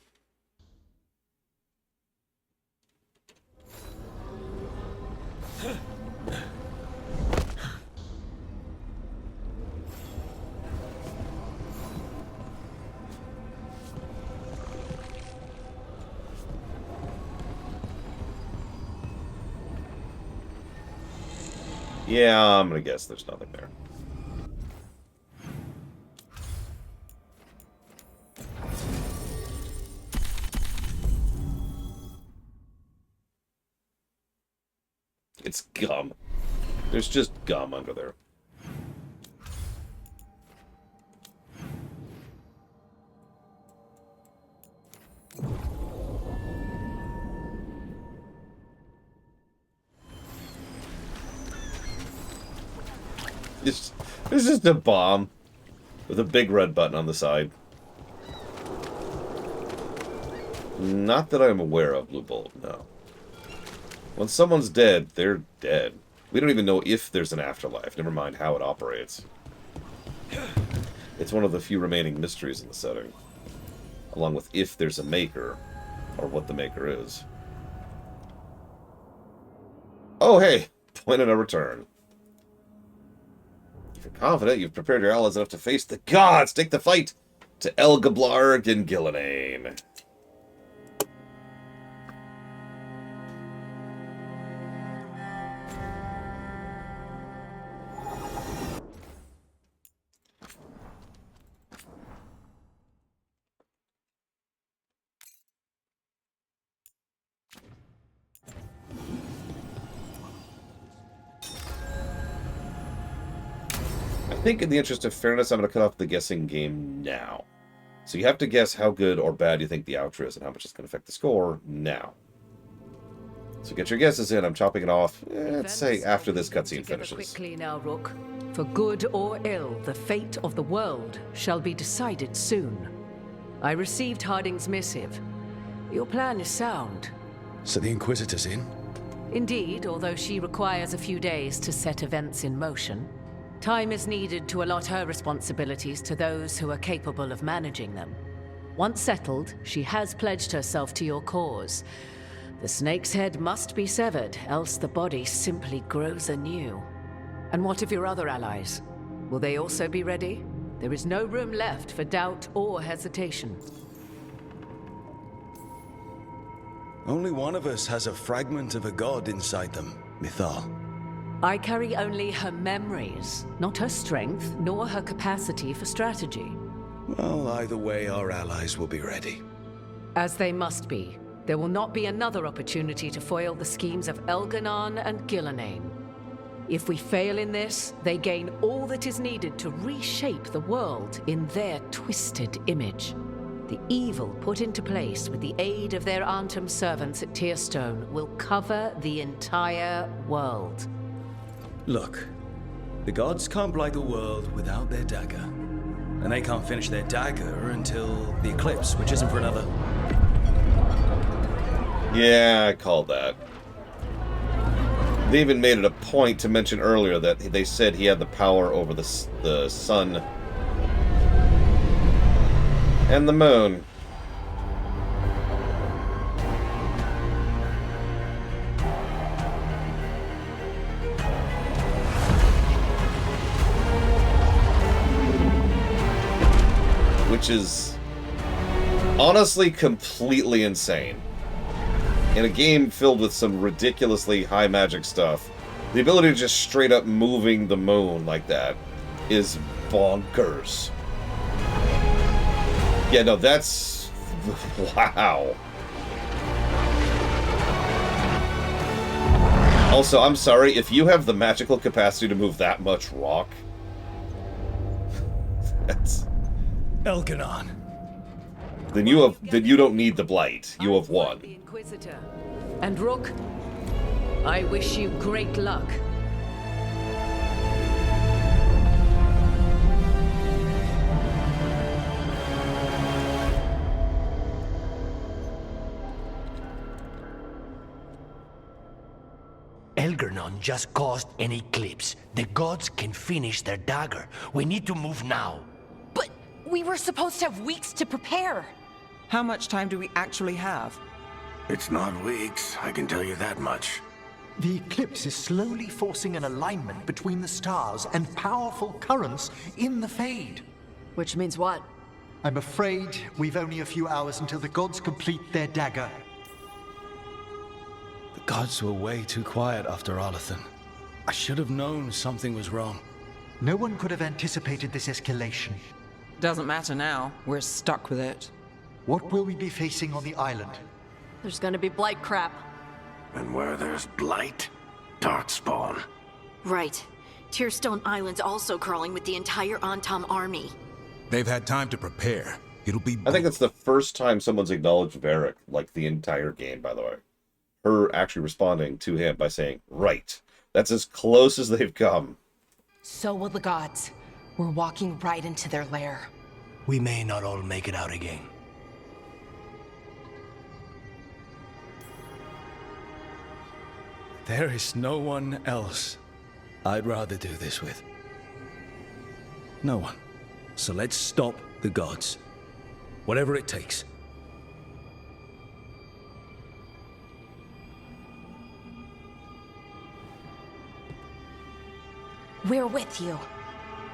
Yeah, I'm gonna guess there's nothing there. It's gum. There's just gum under there. This is just a bomb with a big red button on the side. Not that I'm aware of, Blue Bolt, no. When someone's dead, they're dead. We don't even know if there's an afterlife, never mind how it operates. It's one of the few remaining mysteries in the setting. Along with if there's a maker, or what the maker is. Oh, hey! Point of no return. If you're confident you've prepared your allies enough to face the gods, take the fight to Elgablarg and Gillinane. I think in the interest of fairness, I'm going to cut off the guessing game now. So you have to guess how good or bad you think the outro is and how much it's going to affect the score now. So get your guesses in. I'm chopping it off, let's say, after this cutscene finishes. Quickly now, Rook. For good or ill, the fate of the world shall be decided soon. I received Harding's missive. Your plan is sound. So the Inquisitor's in? Indeed, although she requires a few days to set events in motion, time is needed to allot her responsibilities to those who are capable of managing them. Once settled, she has pledged herself to your cause. The snake's head must be severed, else the body simply grows anew. And what of your other allies? Will they also be ready? There is no room left for doubt or hesitation. Only one of us has a fragment of a god inside them, Mithal. I carry only her memories, not her strength, nor her capacity for strategy. Well, either way, our allies will be ready. As they must be. There will not be another opportunity to foil the schemes of Elganon and Gillenane. If we fail in this, they gain all that is needed to reshape the world in their twisted image. The evil put into place with the aid of their Antum servants at Tearstone will cover the entire world. Look, the gods can't blight the world without their dagger. And they can't finish their dagger until the eclipse, which isn't for another... Yeah, I called that. They even made it a point to mention earlier that they said he had the power over the sun and the moon. Which is honestly completely insane. In a game filled with some ridiculously high magic stuff, the ability to just straight up moving the moon like that is bonkers. Yeah, no, that's... wow. Also, I'm sorry, if you have the magical capacity to move that much rock... that's... Elganon. Then you don't need the blight. You have won. Inquisitor. And Rook, I wish you great luck. Elganon just caused an eclipse. The gods can finish their dagger. We need to move now. But we were supposed to have weeks to prepare. How much time do we actually have? It's not weeks, I can tell you that much. The eclipse is slowly forcing an alignment between the stars and powerful currents in the Fade. Which means what? I'm afraid we've only a few hours until the gods complete their dagger. The gods were way too quiet after Arlathan. I should have known something was wrong. No one could have anticipated this escalation. Doesn't matter now. We're stuck with it. What will we be facing on the island? There's gonna be blight crap. And where there's blight, darkspawn. Right. Tearstone Island's also crawling with the entire Antom army. They've had time to prepare. It'll be... I think it's the first time someone's acknowledged Varric, like the entire game, by the way. Her actually responding to him by saying, right. That's as close as they've come. So will the gods. We're walking right into their lair. We may not all make it out again. There is no one else I'd rather do this with. No one. So let's stop the gods. Whatever it takes. We're with you.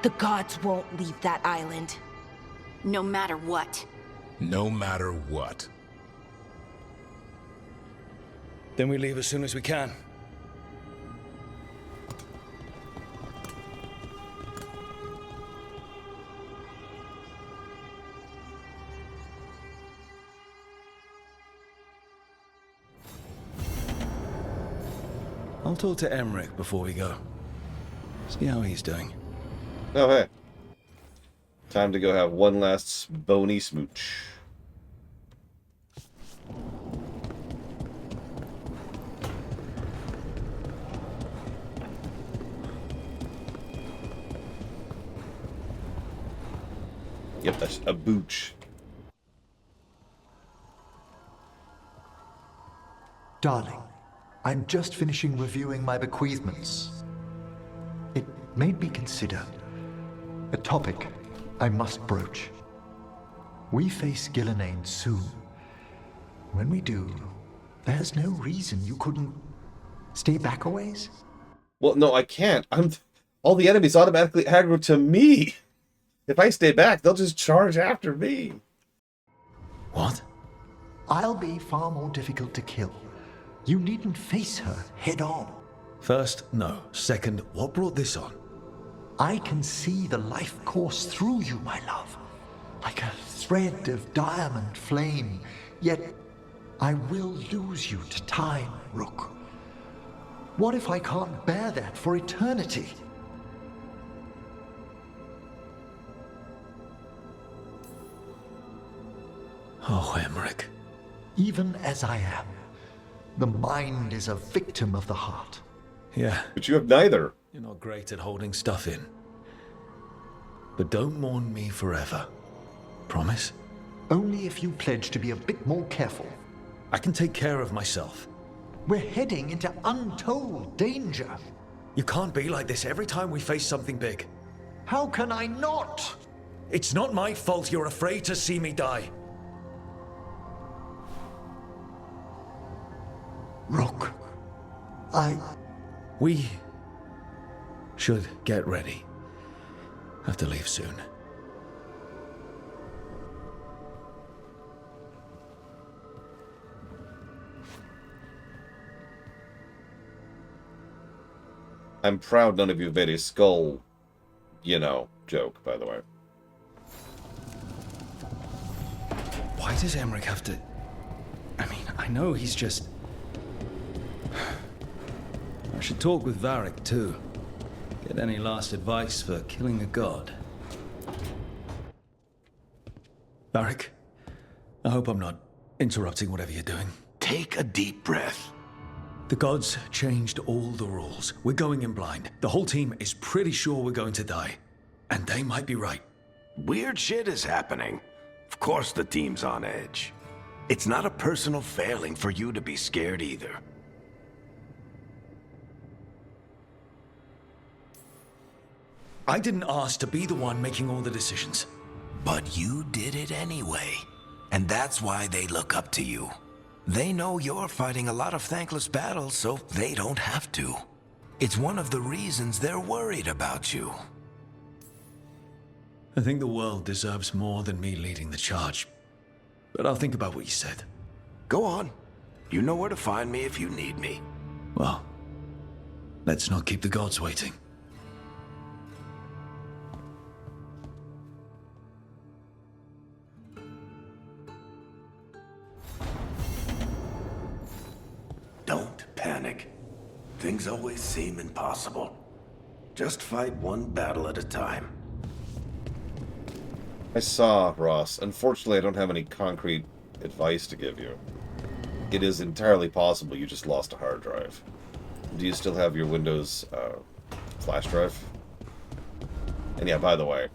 The gods won't leave that island. No matter what. No matter what. Then we leave as soon as we can. I'll talk to Emmerich before we go. See how he's doing. Oh, hey. Time to go have one last bony smooch. Yep, that's a booch. Darling, I'm just finishing reviewing my bequeathments. It made me consider a topic I must broach. We face Gillenane soon. When we do, there's no reason you couldn't stay back a ways. Well, no, I can't. All the enemies automatically aggro to me. If I stay back, they'll just charge after me. What? I'll be far more difficult to kill. You needn't face her head on. First, no. Second, what brought this on? I can see the life course through you, my love. Like a thread of diamond flame. Yet, I will lose you to time, Rook. What if I can't bear that for eternity? Oh, Emmerich. Even as I am, the mind is a victim of the heart. Yeah. But you have neither. You're not great at holding stuff in. But don't mourn me forever. Promise? Only if you pledge to be a bit more careful. I can take care of myself. We're heading into untold danger. You can't be like this every time we face something big. How can I not? It's not my fault you're afraid to see me die. Rook, We should get ready. Have to leave soon. I'm proud none of you made a skull, joke, by the way. Why does Emmerich have to... I mean, I know he's just... I should talk with Varric, too. Get any last advice for killing a god. Varric, I hope I'm not interrupting whatever you're doing. Take a deep breath. The gods changed all the rules. We're going in blind. The whole team is pretty sure we're going to die. And they might be right. Weird shit is happening. Of course the team's on edge. It's not a personal failing for you to be scared either. I didn't ask to be the one making all the decisions. But you did it anyway. And that's why they look up to you. They know you're fighting a lot of thankless battles, so they don't have to. It's one of the reasons they're worried about you. I think the world deserves more than me leading the charge. But I'll think about what you said. Go on. You know where to find me if you need me. Well, let's not keep the gods waiting. Don't panic. Things always seem impossible. Just fight one battle at a time. I saw, Ross. Unfortunately, I don't have any concrete advice to give you. It is entirely possible you just lost a hard drive. Do you still have your Windows flash drive? And yeah, by the way,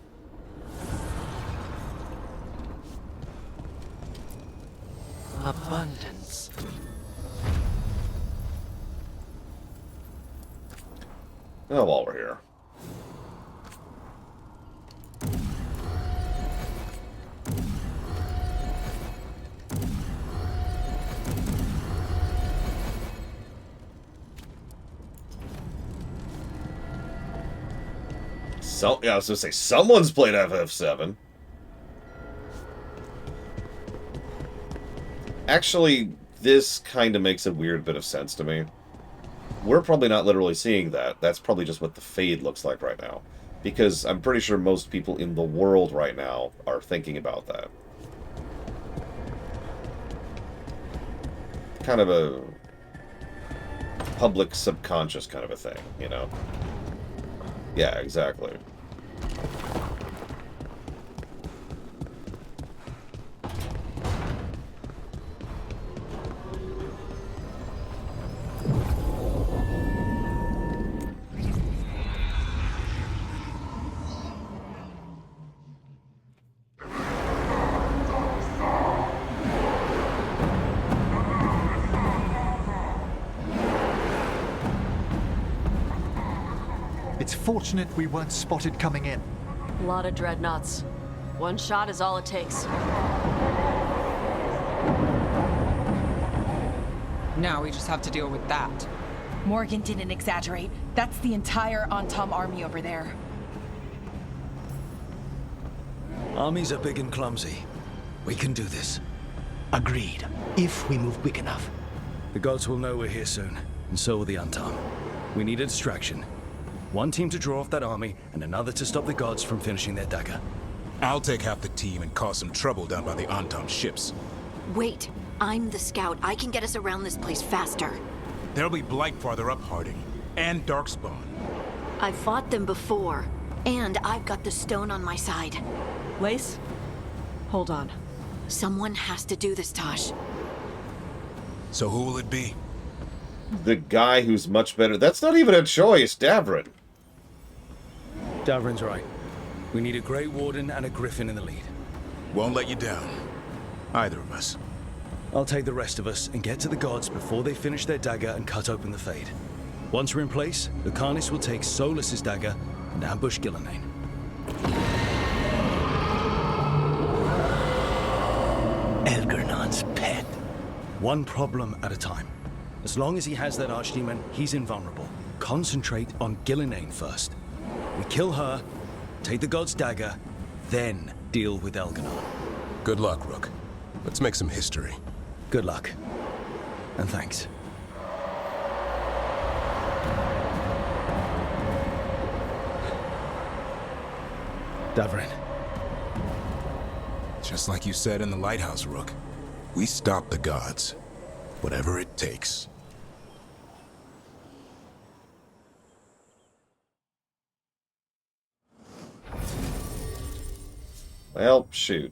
Abundance. oh, while we're here. Yeah, I was gonna say, someone's played FF7. Actually, this kind of makes a weird bit of sense to me. We're probably not literally seeing that. That's probably just what the Fade looks like right now. Because I'm pretty sure most people in the world right now are thinking about that. Kind of a public subconscious kind of a thing, you know? Yeah, exactly. It's fortunate we weren't spotted coming in. A lot of dreadnoughts. One shot is all it takes. Now we just have to deal with that. Morgan didn't exaggerate. That's the entire Antom army over there. Armies are big and clumsy. We can do this. Agreed. If we move quick enough. The gods will know we're here soon, and so will the Antom. We need a distraction. One team to draw off that army, and another to stop the gods from finishing their dagger. I'll take half the team and cause some trouble down by the Antom ships. Wait, I'm the scout. I can get us around this place faster. There'll be Blight farther up, Harding, and Darkspawn. I fought them before, and I've got the stone on my side. Lace? Hold on. Someone has to do this, Tosh. So who will it be? The guy who's much better. That's not even a choice, Davrin. Davrin's right. We need a Grey Warden and a Griffin in the lead. Won't let you down. Either of us. I'll take the rest of us and get to the gods before they finish their dagger and cut open the Fade. Once we're in place, Lucanus will take Solus's dagger and ambush Gillenane. Elgernon's pet. One problem at a time. As long as he has that archdemon, he's invulnerable. Concentrate on Gillenane first. We kill her, take the god's dagger, then deal with Elganon. Good luck, Rook. Let's make some history. Good luck. And thanks. Davrin. Just like you said in the lighthouse, Rook. We stop the gods. Whatever it takes. Well, shoot.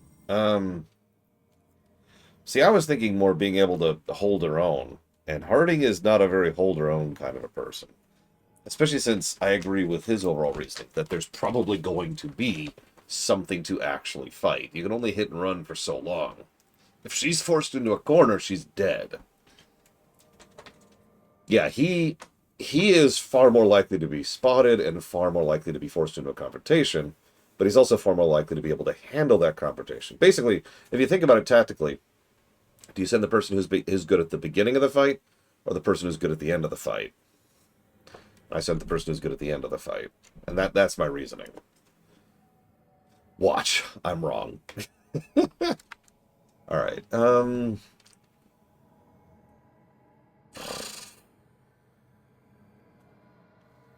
See, I was thinking more being able to hold her own. And Harding is not a very hold her own kind of a person. Especially since I agree with his overall reasoning that there's probably going to be something to actually fight. You can only hit and run for so long. If she's forced into a corner, she's dead. Yeah, he is far more likely to be spotted and far more likely to be forced into a confrontation, but he's also far more likely to be able to handle that confrontation. Basically, if you think about it tactically, do you send the person who's good at the beginning of the fight, or the person who's good at the end of the fight? I sent the person who's good at the end of the fight. And that's my reasoning. Watch. I'm wrong. Alright.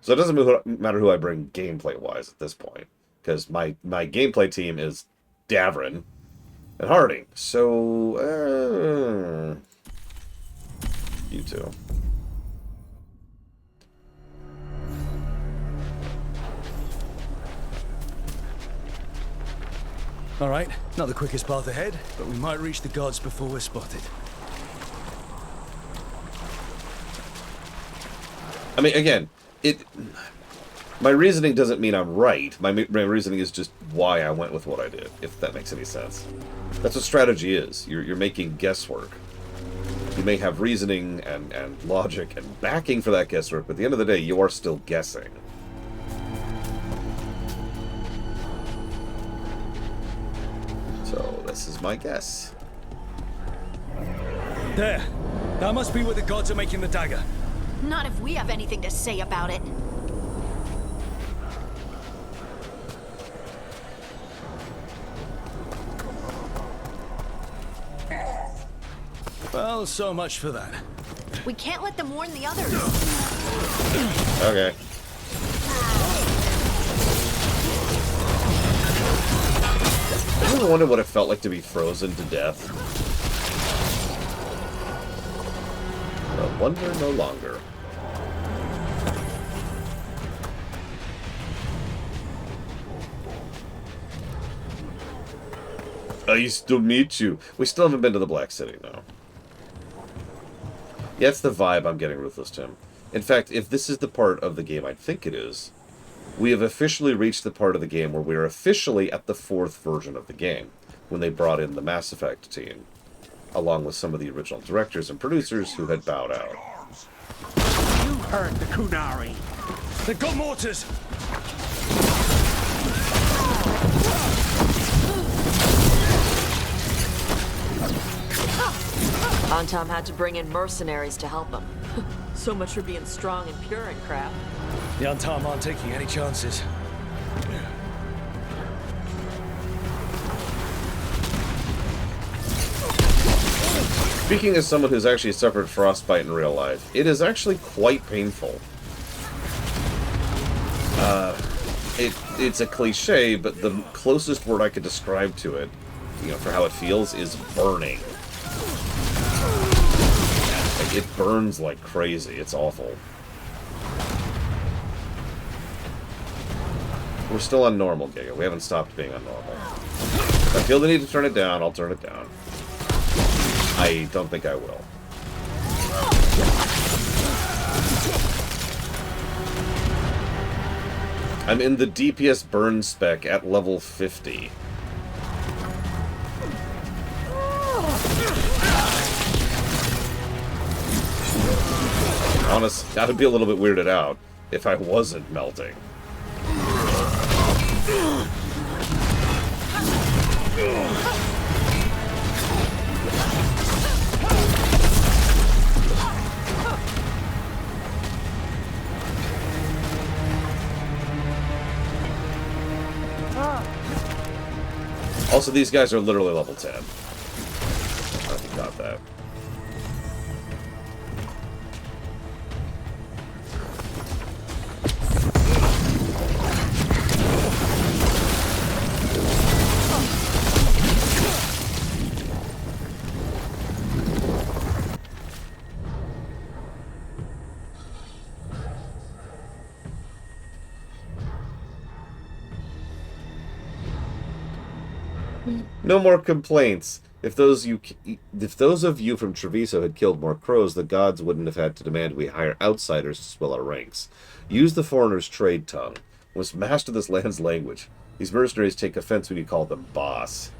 So it doesn't matter who I bring gameplay-wise at this point. Because my gameplay team is Davrin and Harding. So, you two. Alright, not the quickest path ahead, but we might reach the gods before we're spotted. I mean, again, my reasoning doesn't mean I'm right. My reasoning is just why I went with what I did, if that makes any sense. That's what strategy is. You're making guesswork. You may have reasoning and logic and backing for that guesswork, but at the end of the day, you are still guessing. So, this is my guess. There! That must be where the gods are making the dagger. Not if we have anything to say about it. Well, so much for that. We can't let them warn the others. Okay. I ever wondered what it felt like to be frozen to death? But wonder no longer. Nice to meet you. We still haven't been to the Black City, though. Yeah, it's the vibe I'm getting, Ruthless Tim. In fact, if this is the part of the game I think it is, we have officially reached the part of the game where we are officially at the 4th version of the game, when they brought in the Mass Effect team, along with some of the original directors and producers who had bowed out. You heard the Kunari. They've got mortars! Antom had to bring in mercenaries to help him. So much for being strong and pure and crap. The Antom aren't taking any chances. Speaking as someone who's actually suffered frostbite in real life, it is actually quite painful. It's a cliche, but the closest word I could describe to it, you know, for how it feels, is burning. Like, it burns like crazy. It's awful. We're still on normal, Giga. We haven't stopped being on normal. If I feel the need to turn it down, I'll turn it down. I don't think I will. I'm in the DPS burn spec at level 50. Honest, I would be a little bit weirded out if I wasn't melting. Also, these guys are literally level 10. I don't know if you got that. No more complaints. If those of you from Treviso had killed more crows, the gods wouldn't have had to demand we hire outsiders to swell our ranks. Use the foreigners' trade tongue. We must master this land's language. These mercenaries take offense when you call them boss.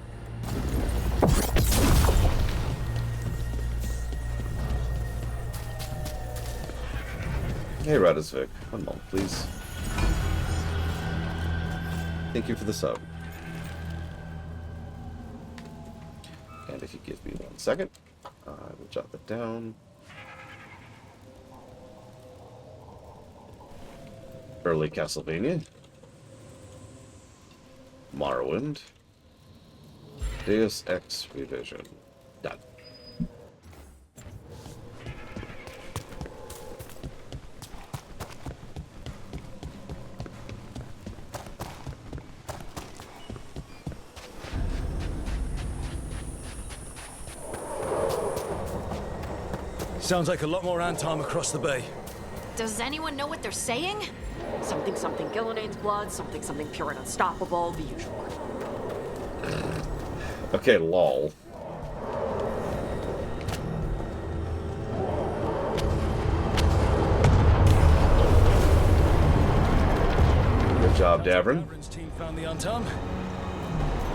Hey, Radisvik. One moment, please. Thank you for the sub. And if you give me 1 second, I will jot that down. Early Castlevania. Morrowind. Deus Ex Revision. Done. Sounds like a lot more Antom across the bay. Does anyone know what they're saying? Something something Gillinane's blood, something something pure and unstoppable, the usual. Okay, lol. Good job, Davrin. Davrin's team found the Antom.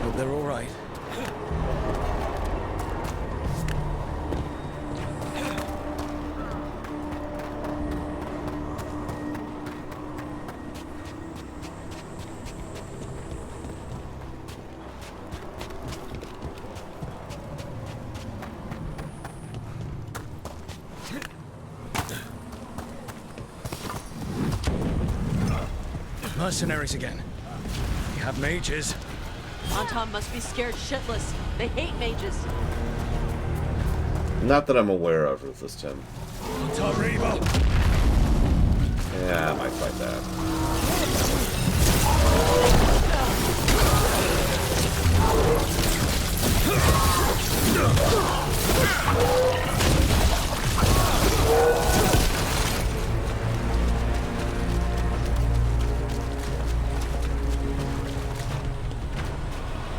Hope they're all right. Mercenaries again. We have mages. Antom must be scared shitless. They hate mages. Not that I'm aware of, Ruthless Tim. Tariba. Yeah, I might fight that.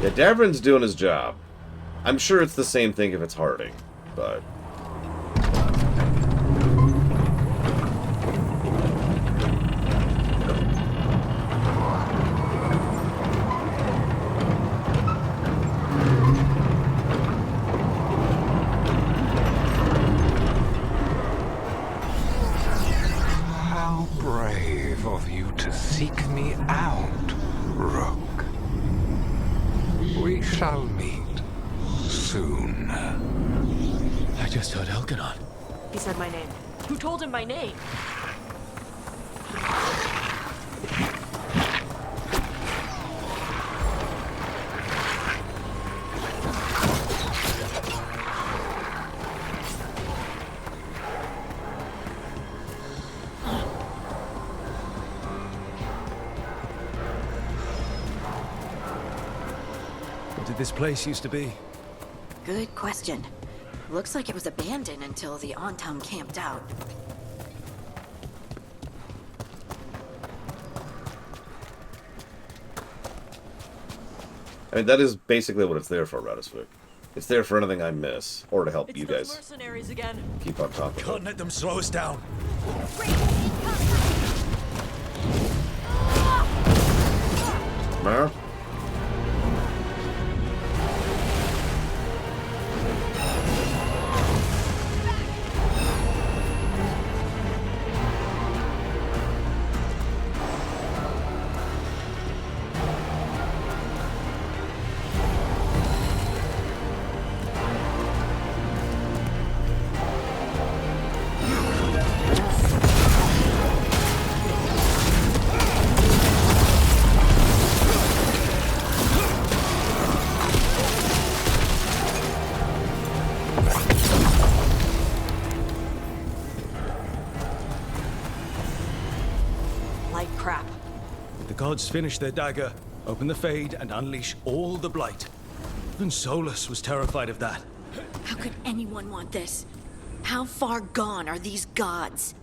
Yeah, Davrin's doing his job. I'm sure it's the same thing if it's Harding, but... How brave of soon. I just heard Elganon. He said my name. Who told him my name? What did this place used to be? Good question. Looks like it was abandoned until the Antam camped out. I mean, that is basically what it's there for, Radiswick. It's there for anything I miss, or to help It's you those guys mercenaries again. keep on top of Can't it. let them slow us down. Mar? Like crap. The gods finish their dagger, open the Fade, and unleash all the Blight. Even Solus was terrified of that. How could anyone want this? How far gone are these gods?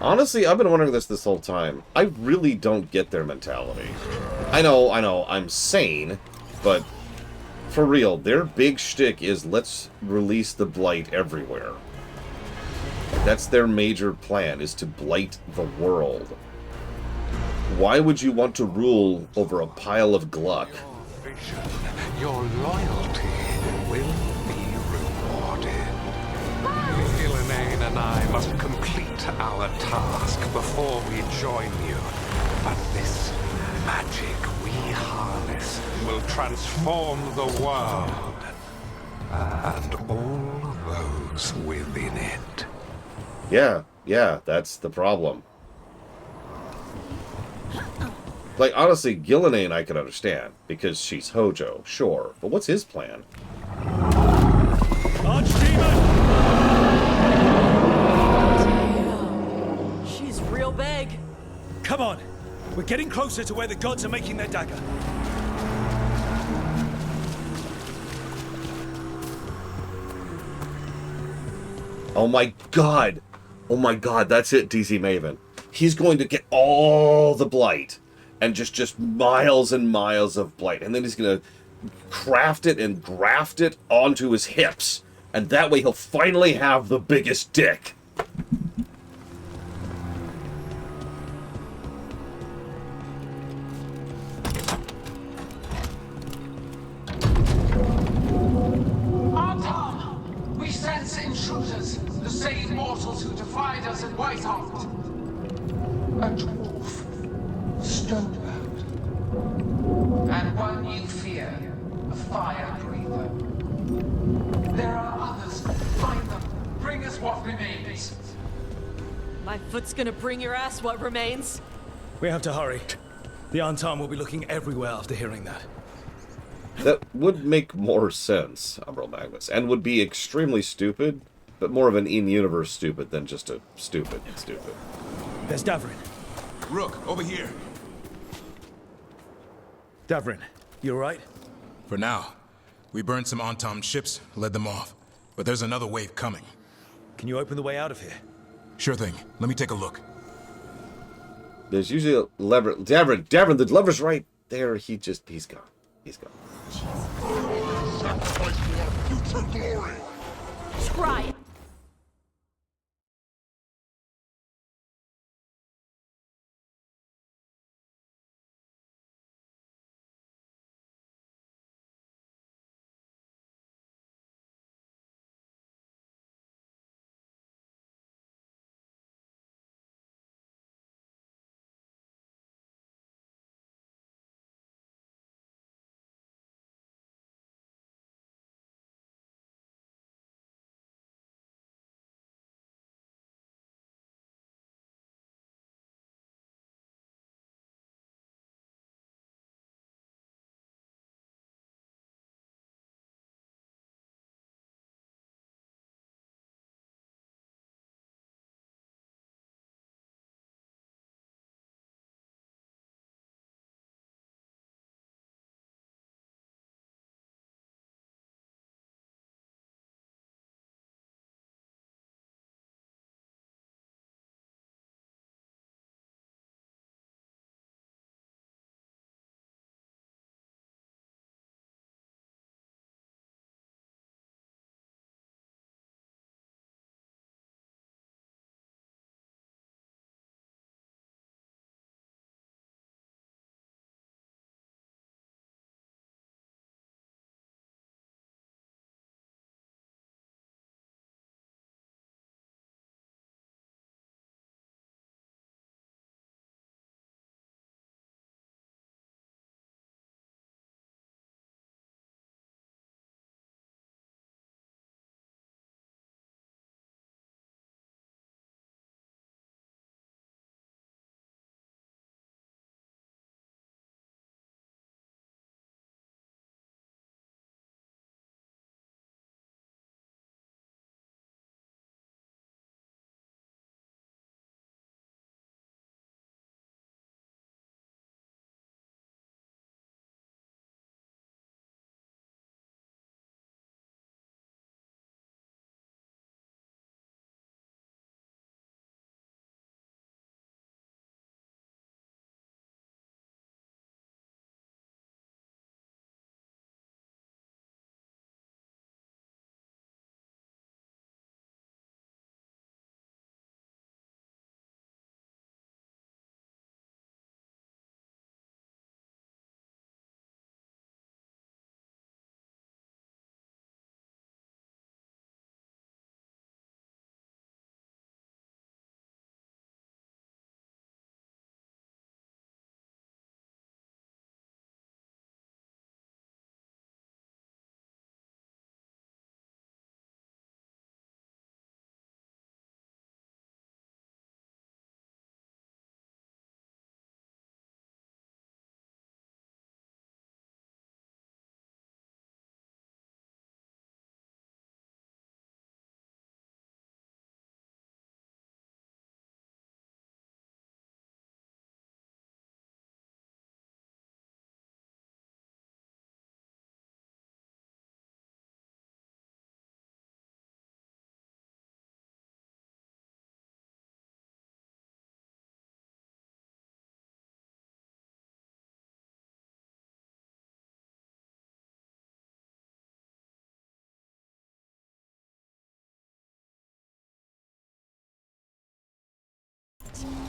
Honestly, I've been wondering this whole time. I really don't get their mentality. I know, I'm sane, but for real, their big shtick is let's release the Blight everywhere. That's their major plan, is to blight the world. Why would you want to rule over a pile of gluck? Your loyalty will be rewarded. Gillenane and I must complete our task before we join you. But this magic we harness will transform the world and all those within it. Yeah, that's the problem. Like, honestly, Gillenane I can understand, because she's Hojo, sure. But what's his plan? She's real big. Come on! We're getting closer to where the gods are making their dagger. Oh my god! Oh my god, that's it, DC Maven. He's going to get all the Blight. And just miles and miles of Blight. And then he's going to craft it and graft it onto his hips. And that way he'll finally have the biggest dick. Antam! We sense intruders, the same mortals who defied us at Whitehart. A dwarf, stonebound, and one you fear, a fire breather. There are others. Find them. Bring us what remains. My foot's gonna bring your ass what remains. We have to hurry. The Antam will be looking everywhere after hearing that. That would make more sense, Umbral Magnus, and would be extremely stupid, but more of an in-universe stupid than just a stupid. There's Davrin. Rook, over here. Davrin, you alright? For now. We burned some Antam ships, led them off. But there's another wave coming. Can you open the way out of here? Sure thing. Let me take a look. There's usually a lever. Davrin, the lever's right there. He's gone. He's gone. Sacrifice for our future glory! Scry!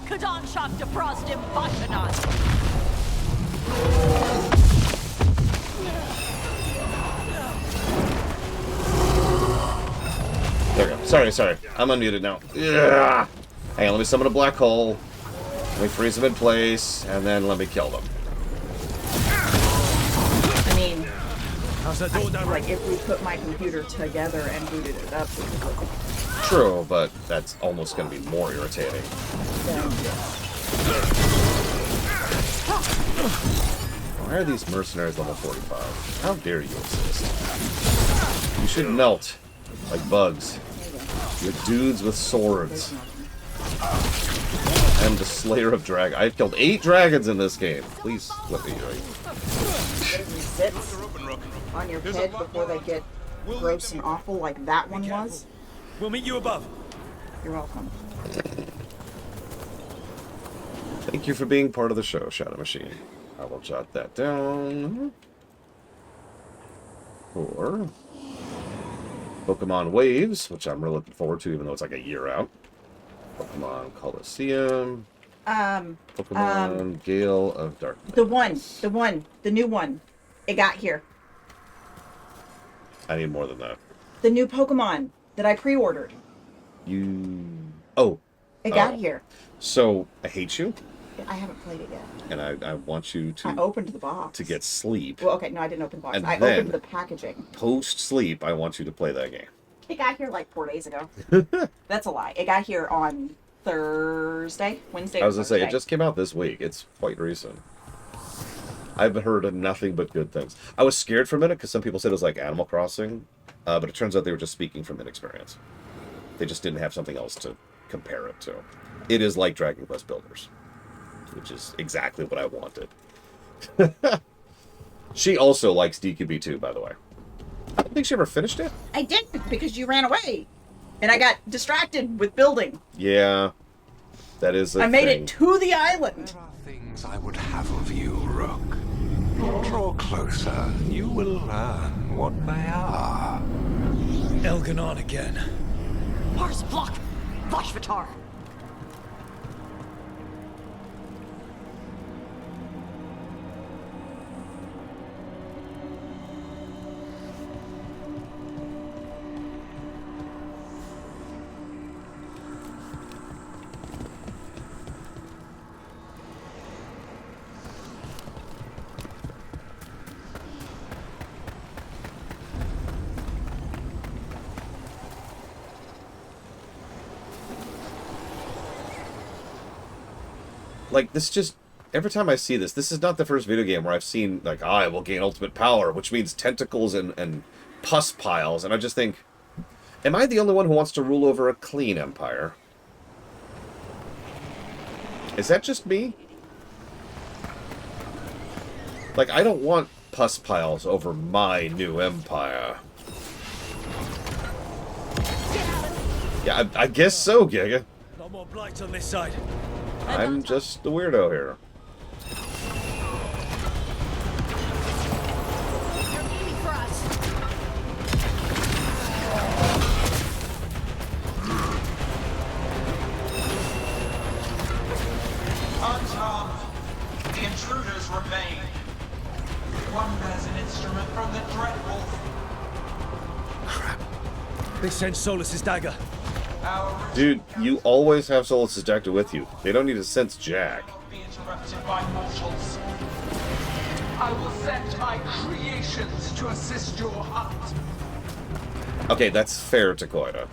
Kadan Shak Deprostim Bashanan. There we go. Sorry. I'm unmuted now. Yeah. Hang on, let me summon a black hole. Let me freeze them in place, and then let me kill them. I mean, how's that door down? Like, if we put my computer together and booted it up, we could go. True, but that's almost going to be more irritating. Why are these mercenaries level 45? How dare you exist? You should melt like bugs. You're dudes with swords. I'm the slayer of dragons. I've killed 8 dragons in this game. Please let me do it. Sit on your head before they get gross and awful like that one was. We'll meet you above. You're welcome. Thank you for being part of the show, Shadow Machine. I will jot that down. For Pokemon Waves, which I'm really looking forward to, even though it's like a year out. Pokemon Coliseum. Pokemon Gale of Darkness. The new one. It got here. I need more than that. The new Pokemon that I pre-ordered. Oh. It got here. So, I hate you. I haven't played it yet. And I want you to... I opened the box. To get sleep. Well, okay, no, I didn't open the box. And I then, opened the packaging. Post-sleep, I want you to play that game. It got here like 4 days ago. That's a lie. It got here on Wednesday. I was going to say, it just came out this week. It's quite recent. I've heard of nothing but good things. I was scared for a minute because some people said it was like Animal Crossing, but it turns out they were just speaking from inexperience. They just didn't have something else to compare it to. It is like Dragon Quest Builders, which is exactly what I wanted. She also likes DQB 2, by the way. I don't think she ever finished it. I didn't because you ran away. And I got distracted with building. Yeah, that is a I made thing. it to the island. There are things I would have of you, Rook. Draw closer. You will learn what they are. Elganon again. Mars block! Vashvatar! Like, this just... Every time I see this, this is not the first video game where I've seen, like, I will gain ultimate power, which means tentacles and pus piles, and I just think, am I the only one who wants to rule over a clean empire? Is that just me? Like, I don't want pus piles over my new empire. Yeah, I guess so, Giga. No more blight on this side. I'm just the weirdo here. Unarmed, the intruders remain. One bears an instrument from the Dreadwolf. They sent Solus's dagger. Dude, you always have Solus's dagger with you. They don't need to sense Jack. Be interrupted by mortals. I will send my creations to assist your hunt. Okay, that's fair, Takoida.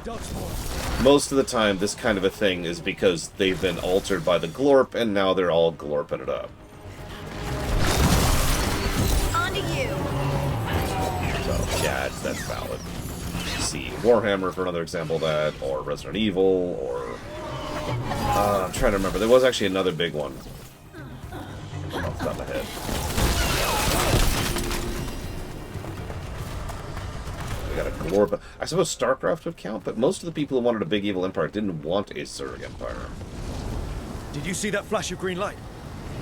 Most of the time, this kind of a thing is because they've been altered by the Glorp, and now they're all glorping it up. On to you. So, yeah, that's valid. See, Warhammer, for another example of that, or Resident Evil, or... I'm trying to remember. There was actually another big one. Off the top of my head. We got a Glorp. I suppose StarCraft would count, but most of the people who wanted a big evil empire didn't want a Zerg empire. Did you see that flash of green light?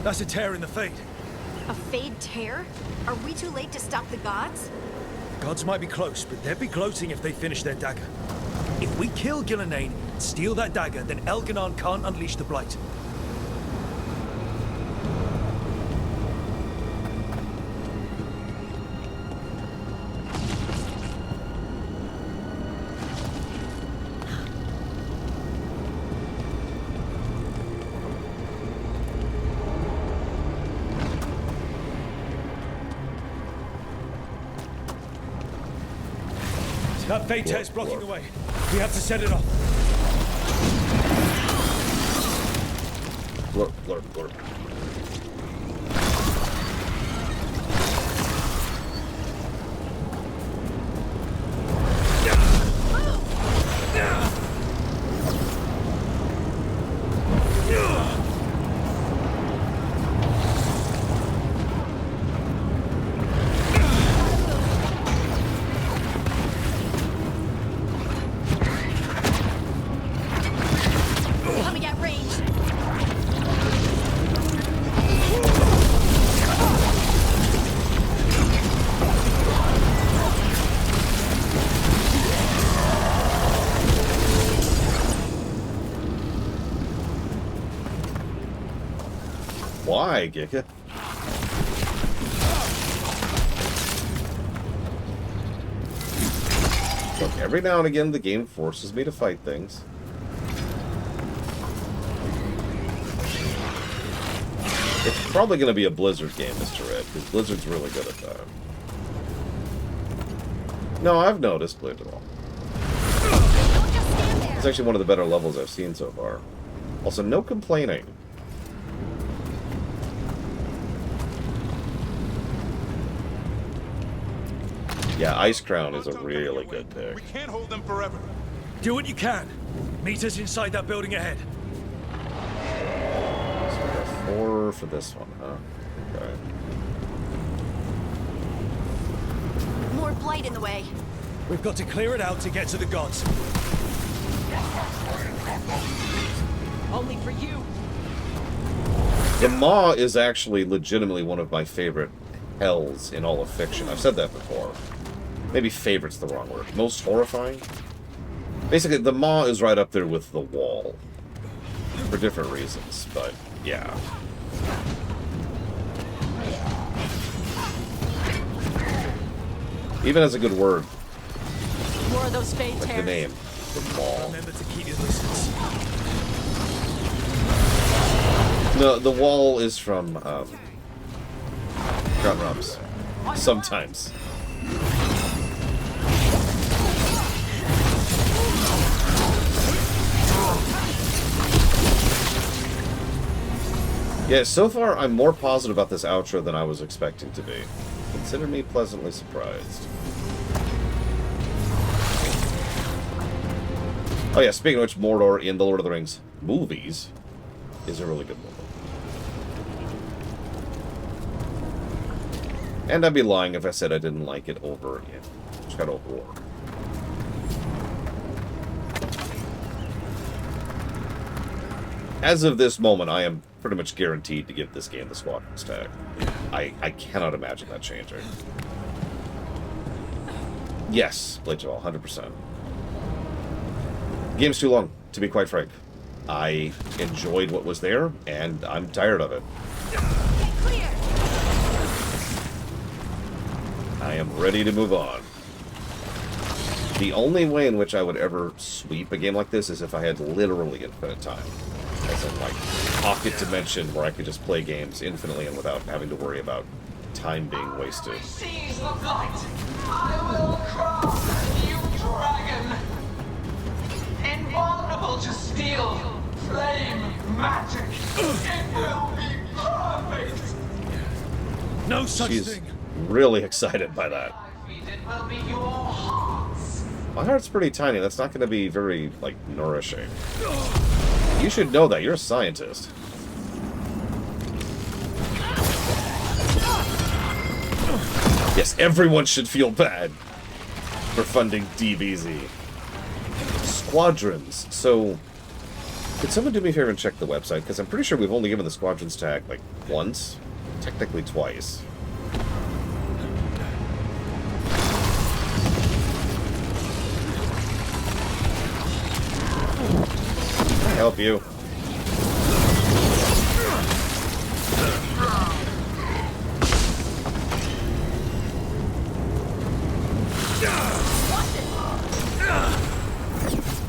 That's a tear in the Fade. A Fade tear? Are we too late to stop the gods? Gods might be close, but they'd be gloating if they finish their dagger. If we kill Gillenane and steal that dagger, then Elganon can't unleash the Blight. That fate is blocking the way. We have to set it off. Blurp, blurp, blurp. Coming at range. Why, Gika? Look, every now and again the game forces me to fight things. It's probably going to be a Blizzard game, Mr. Red, because Blizzard's really good at that. No, I've noticed, believe it or not. It's actually one of the better levels I've seen so far. Also, no complaining. Yeah, Ice Crown is a really good pick. We can't hold them forever. Do what you can. Meet us inside that building ahead. So we got 4 for this one, huh? Okay. More blight in the way. We've got to clear it out to get to the gods. Only for you. The Maw is actually legitimately one of my favorite hells in all of fiction. I've said that before. Maybe favorite's the wrong word. Most horrifying? Basically, the Maw is right up there with the Wall. For different reasons, but yeah. Even as a good word. More of those fade Like tears. the name. The Maw. Remember to keep your distance. No, the Wall is from, Gun Rums. Sometimes. Yeah, so far I'm more positive about this outro than I was expecting to be. Consider me pleasantly surprised. Oh yeah, speaking of which, Mordor in the Lord of the Rings movies is a really good movie. And I'd be lying if I said I didn't like it over in Shadow of War. As of this moment, I am pretty much guaranteed to give this game the Squadrons tag. I cannot imagine that changing. Yes, Blade Jamal, 100%. Game's too long, to be quite frank. I enjoyed what was there, and I'm tired of it. I am ready to move on. The only way in which I would ever sweep a game like this is if I had literally infinite time. As in, like, pocket dimension where I could just play games infinitely and without having to worry about time being wasted. Seize the light! I will craft a new dragon! Invulnerable to steel, flame, magic! It will be perfect! No such She's thing! really excited by that. It will be your hearts! My heart's pretty tiny. That's not going to be very, like, nourishing. You should know that. You're a scientist. Yes, everyone should feel bad for funding DBZ. Squadrons. So, could someone do me a favor and check the website? Because I'm pretty sure we've only given the Squadrons tag, like, once. Technically twice. Can I help you?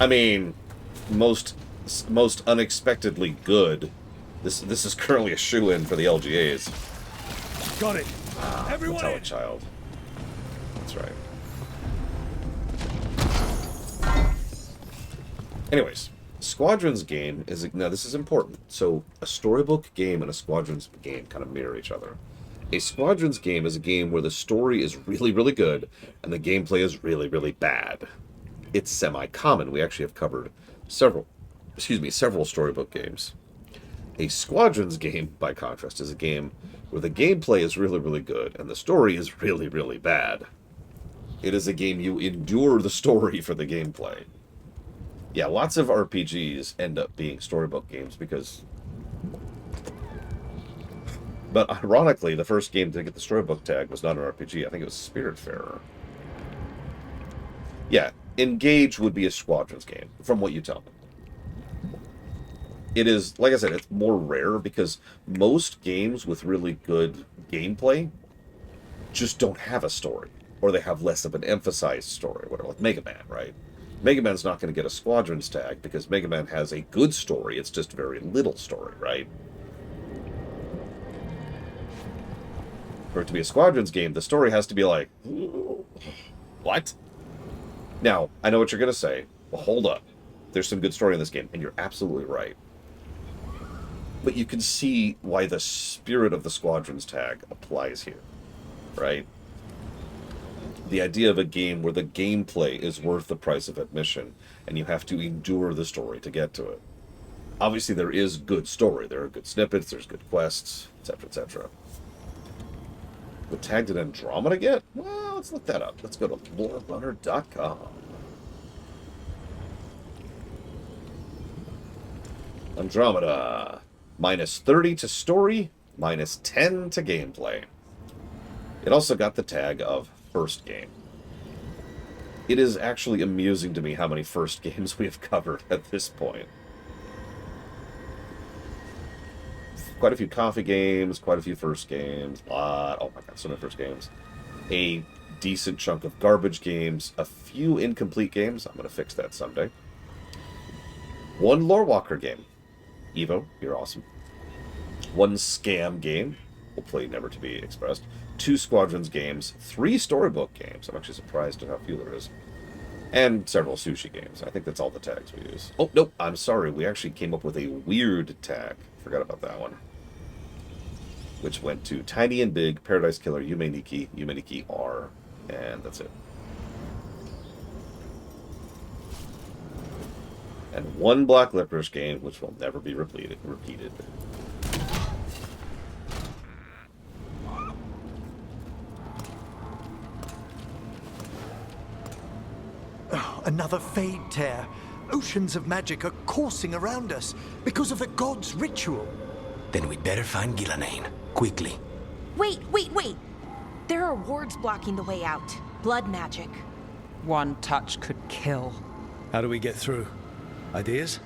I mean, most unexpectedly good. This is currently a shoe-in for the LGAs. Got it. Everyone, Metallic Child. That's right. Anyways, Squadrons game is... Now, this is important. So, a storybook game and a Squadrons game kind of mirror each other. A Squadrons game is a game where the story is really, really good, and the gameplay is really, really bad. It's semi-common. We actually have covered several storybook games. A Squadrons game, by contrast, is a game where the gameplay is really, really good, and the story is really, really bad. It is a game you endure the story for the gameplay. Yeah, lots of RPGs end up being storybook games because... But ironically, the first game to get the storybook tag was not an RPG. I think it was Spiritfarer. Yeah, Engage would be a Squadrons game, from what you tell me. It is, like I said, it's more rare because most games with really good gameplay just don't have a story. Or they have less of an emphasized story, whatever, like Mega Man, right? Mega Man's not going to get a Squadrons tag because Mega Man has a good story, it's just very little story, right? For it to be a Squadrons game, the story has to be like, what? Now, I know what you're going to say. Well, hold up. There's some good story in this game, and you're absolutely right. But you can see why the spirit of the Squadrons tag applies here, right? The idea of a game where the gameplay is worth the price of admission, and you have to endure the story to get to it. Obviously, there is good story. There are good snippets, there's good quests, etc., etc. But tagged in Andromeda yet? Well, let's look that up. Let's go to lorerunner.com. Andromeda. -30 to story, -10 to gameplay. It also got the tag of first game. It is actually amusing to me how many first games we have covered at this point. Quite a few coffee games, quite a few first games, oh my god, so many first games. A decent chunk of garbage games, a few incomplete games, I'm going to fix that someday. One Lore Walker game. Evo, you're awesome. One scam game, hopefully never to be expressed. 2 Squadrons games, 3 storybook games. I'm actually surprised at how few there is. And several sushi games. I think that's all the tags we use. Oh, nope, I'm sorry. We actually came up with a weird tag. Forgot about that one. Which went to Tiny and Big, Paradise Killer, Yume Nikki R, and that's it. And 1 Black Licorice game, which will never be repeated. Oh, another Fade tear. Oceans of magic are coursing around us because of the god's ritual. Then we'd better find Gillenane, quickly. Wait! There are wards blocking the way out. Blood magic. One touch could kill. How do we get through? Ideas?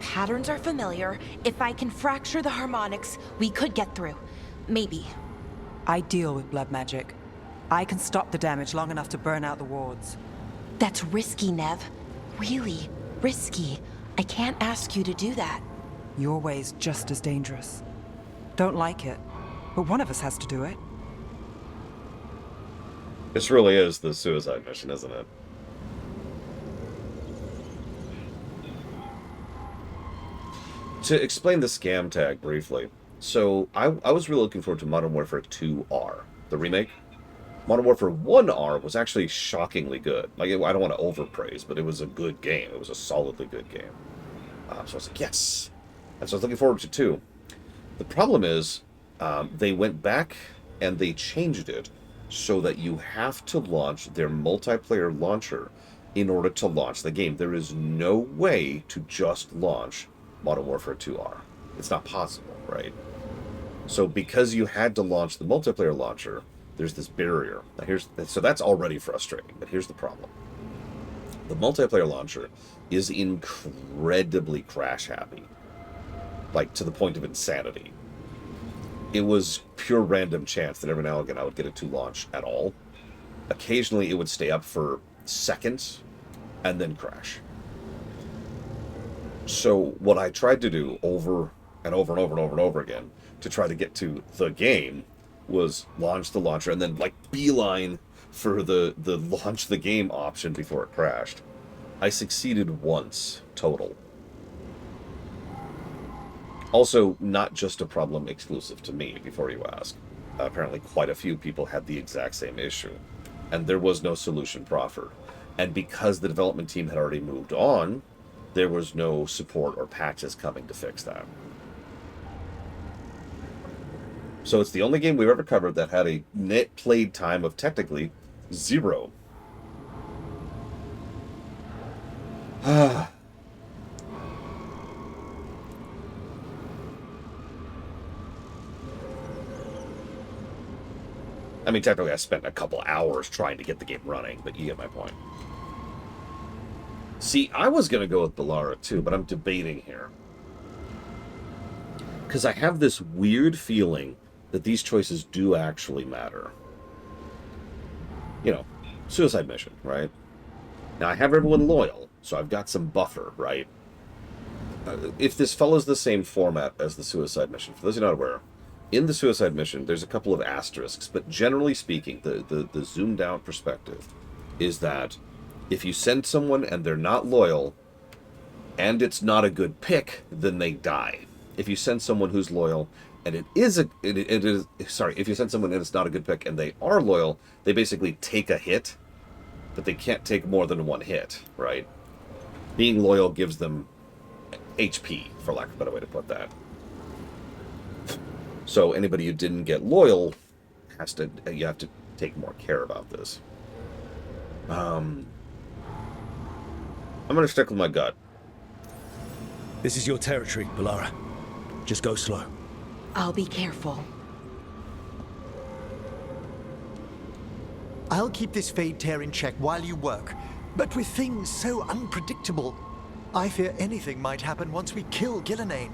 Patterns are familiar. If I can fracture the harmonics, we could get through. Maybe. I deal with blood magic. I can stop the damage long enough to burn out the wards. That's risky, Nev. Really risky. I can't ask you to do that. Your way's just as dangerous. Don't like it, but one of us has to do it. This really is the suicide mission, isn't it? To explain the scam tag briefly, so I was really looking forward to Modern Warfare 2R, the remake. Modern Warfare 1R was actually shockingly good. Like, I don't want to overpraise, but it was a good game. It was a solidly good game. So I was like, yes! And so I was looking forward to 2. The problem is, they went back and they changed it so that you have to launch their multiplayer launcher in order to launch the game. There is no way to just launch Modern Warfare 2R. It's not possible, right? So because you had to launch the multiplayer launcher, there's this barrier. Now so that's already frustrating, but here's the problem. The multiplayer launcher is incredibly crash happy. Like, to the point of insanity. It was pure random chance that every now and again I would get it to launch at all. Occasionally it would stay up for seconds and then crash. So what I tried to do over and over again to try to get to the game was launch the launcher and then, like, beeline for the launch the game option before it crashed. I succeeded once total. Also, not just a problem exclusive to me, before you ask. Apparently quite a few people had the exact same issue, and there was no solution proffered. And because the development team had already moved on, there was no support or patches coming to fix that. So it's the only game we've ever covered that had a net played time of technically 0. I mean, technically I spent a couple hours trying to get the game running, but you get my point. See, I was going to go with Bellara too, but I'm debating here. Because I have this weird feeling that these choices do actually matter. You know, suicide mission, right? Now, I have everyone loyal, so I've got some buffer, right? If this follows the same format as the suicide mission, for those who are not aware, in the suicide mission, there's a couple of asterisks, but generally speaking, the zoomed out perspective is that if you send someone and they're not loyal, and it's not a good pick, then they die. If you send someone who's loyal, and if you send someone and it's not a good pick, and they are loyal, they basically take a hit, but they can't take more than one hit, right? Being loyal gives them HP, for lack of a better way to put that. So anybody who didn't get loyal you have to take more care about this. I'm gonna stick with my gut. This is your territory, Bellara. Just go slow. I'll be careful. I'll keep this Fade Tear in check while you work. But with things so unpredictable, I fear anything might happen once we kill Gillenane.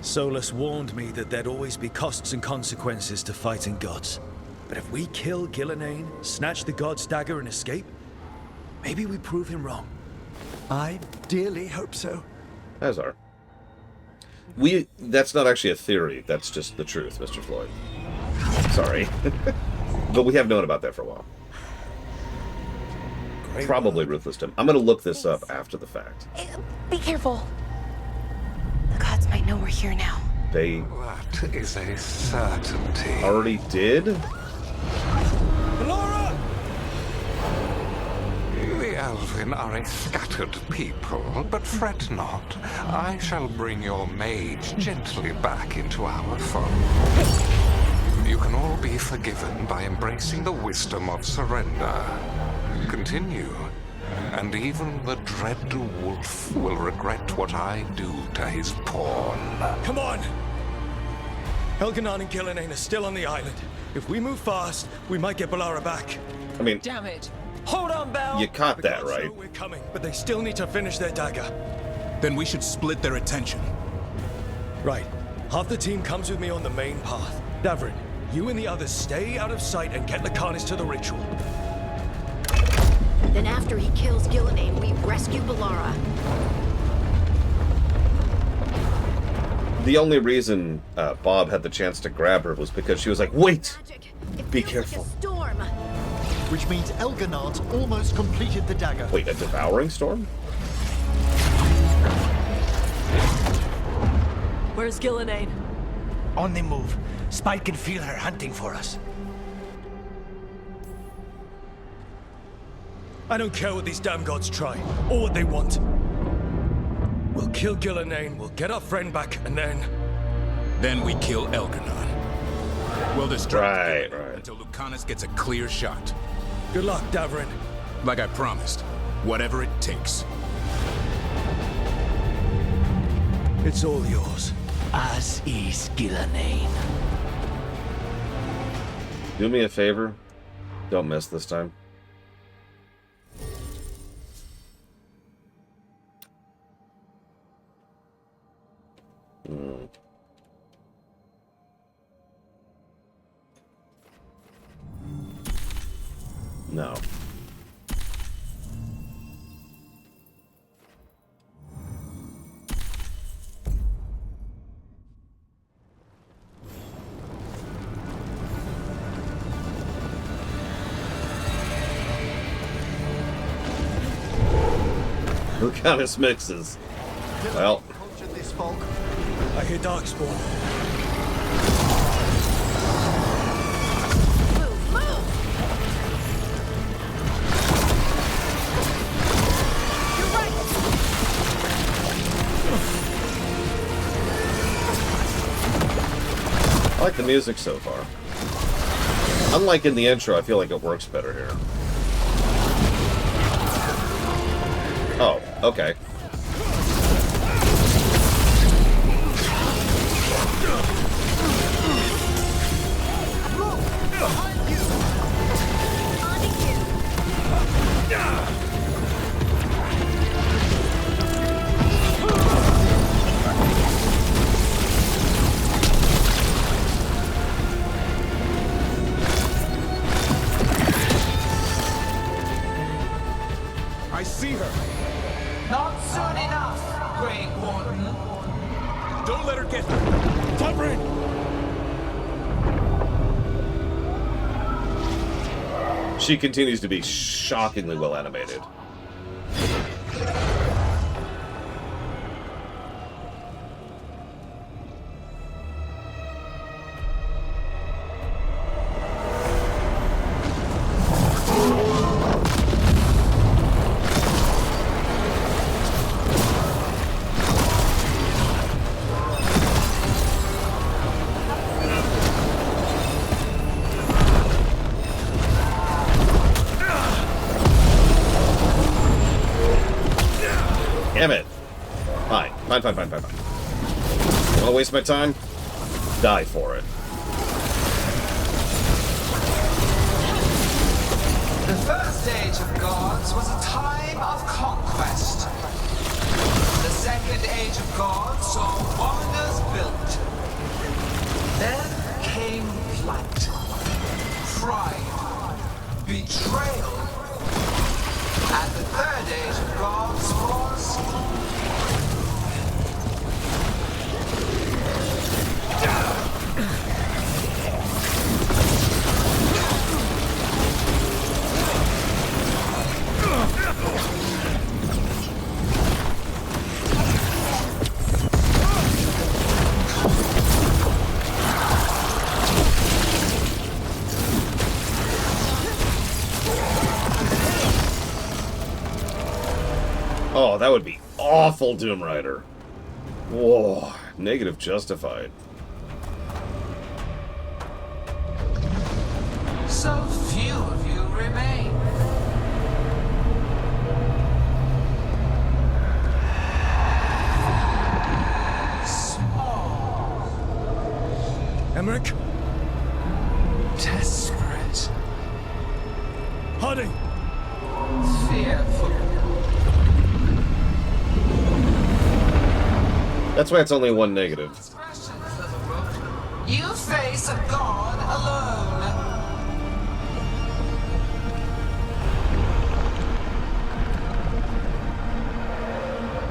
Solus warned me that there'd always be costs and consequences to fighting gods. But if we kill Gillenane, snatch the god's dagger and escape, maybe we prove him wrong. I dearly hope so. Azar. That's not actually a theory, that's just the truth, Mr. Floyd. Sorry. But we have known about that for a while. Great. Probably Ruthless Tim. I'm going to look this up after the fact. Be careful. The gods might know we're here now. They... That is a certainty. Already did? Bellara! The Elven are a scattered people, but fret not. I shall bring your mage gently back into our fold. You can all be forgiven by embracing the wisdom of surrender. Continue, and even the dread wolf will regret what I do to his pawn. Come on! Elganon and Gillenane are still on the island. If we move fast, we might get Bellara back. I mean... Damn it! Hold on, Bell! You caught that, right? We're coming, but they still need to finish their dagger. Then we should split their attention. Right. Half the team comes with me on the main path. Davrin, you and the others stay out of sight and get Lakanis to the ritual. Then after he kills Gillenane, we rescue Bellara. The only reason Bob had the chance to grab her was because she was like, wait! Be careful. Storm. Which means Elganard's almost completed the dagger. Wait, a devouring storm? Where's Gillenane? On the move. Spike can feel her hunting for us. I don't care what these damn gods try, or what they want. We'll kill Gillenane, we'll get our friend back, and then... Then we kill Elganon. We'll distract until Lucanus gets a clear shot. Good luck, Davrin. Like I promised, whatever it takes. It's all yours. As is Gillenane. Do me a favor. Don't miss this time. No. Who kind of mixes? Well, I hear darkspawn. I like the music so far. Unlike in the intro, I feel like it works better here. Oh, okay. I see her. Not soon enough, Great Warden. Don't let her get her. Tubrin! She continues to be shockingly well animated. Damn it. Fine. Fine. Wanna waste my time? Die for it. The first age of gods was a time of conquest. The second age of gods saw wonders built. Then came plight, pride, betrayal. And the third age of gods was... Oh, that would be awful, Doom Rider. Whoa, negative justified. So few of you remain. Small. Emmerich? Desperate. Harding! Fearful. That's why it's only one negative. You face a god alone.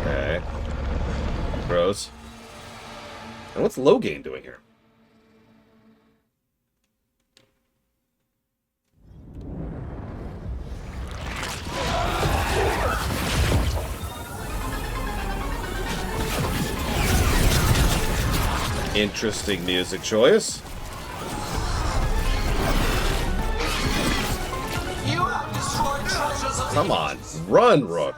Okay. Gross. And what's Logain doing here? Interesting music choice. You have destroyed treasures of Come on, run, Rook.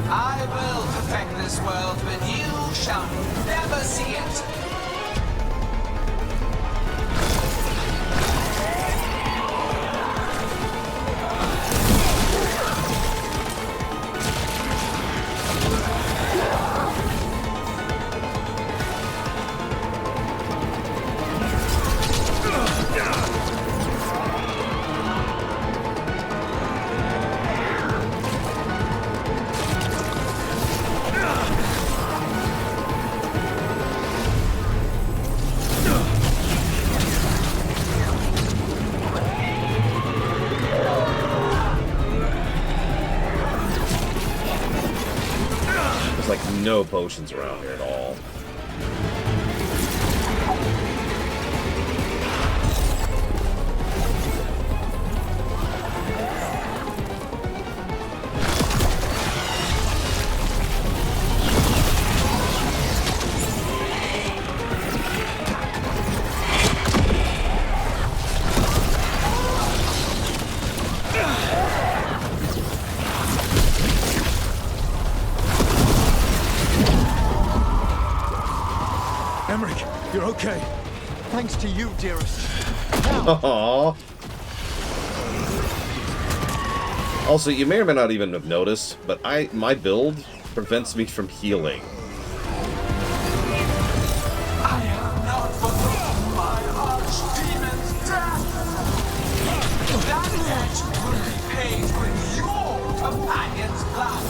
I will perfect this world, but you shall never see it. There's like no potions around here at all. Emmerich, you're okay. Thanks to you, dearest. Aww. Also, you may or may not even have noticed, but my build prevents me from healing. I have not forgotten my archdemon's death. That debt will be paid with your companion's blood.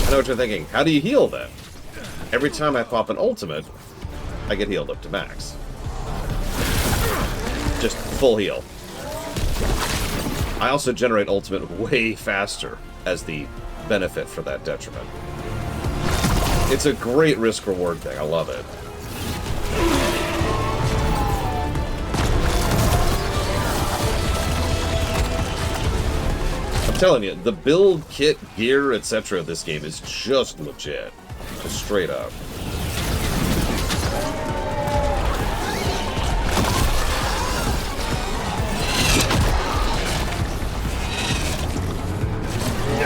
I know what you're thinking. How do you heal then? Every time I pop an ultimate, I get healed up to max. Just full heal. I also generate ultimate way faster as the benefit for that detriment. It's a great risk-reward thing. I love it. I'm telling you, the build, kit, gear, etc. of this game is just legit. Just straight up.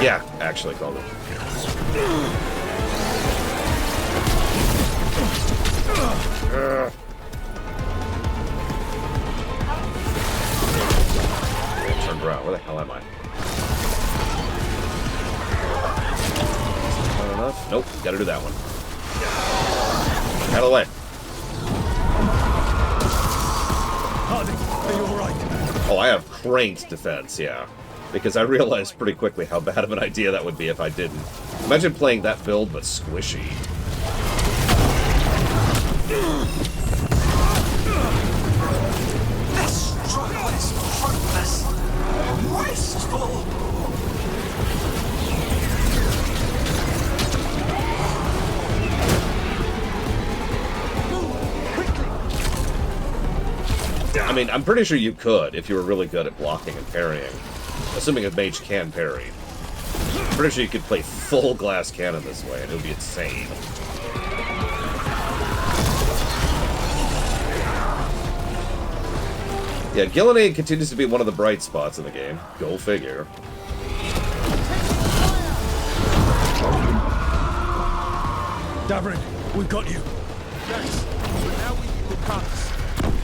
Yeah, actually called it. Turned around. Where the hell am I? Not enough? Nope. Gotta do that one. Out of the way. Harding, are you alright? Oh, I have cranked defense, yeah. Because I realized pretty quickly how bad of an idea that would be if I didn't. Imagine playing that build, but squishy. This struggle is fruitless, wasteful. I mean, I'm pretty sure you could if you were really good at blocking and parrying. Assuming a mage can parry. I'm pretty sure you could play full glass cannon this way, and it would be insane. Yeah, Gillenade continues to be one of the bright spots in the game. Go figure. Davrin, we've got you. Thanks. But now we need Lucanus.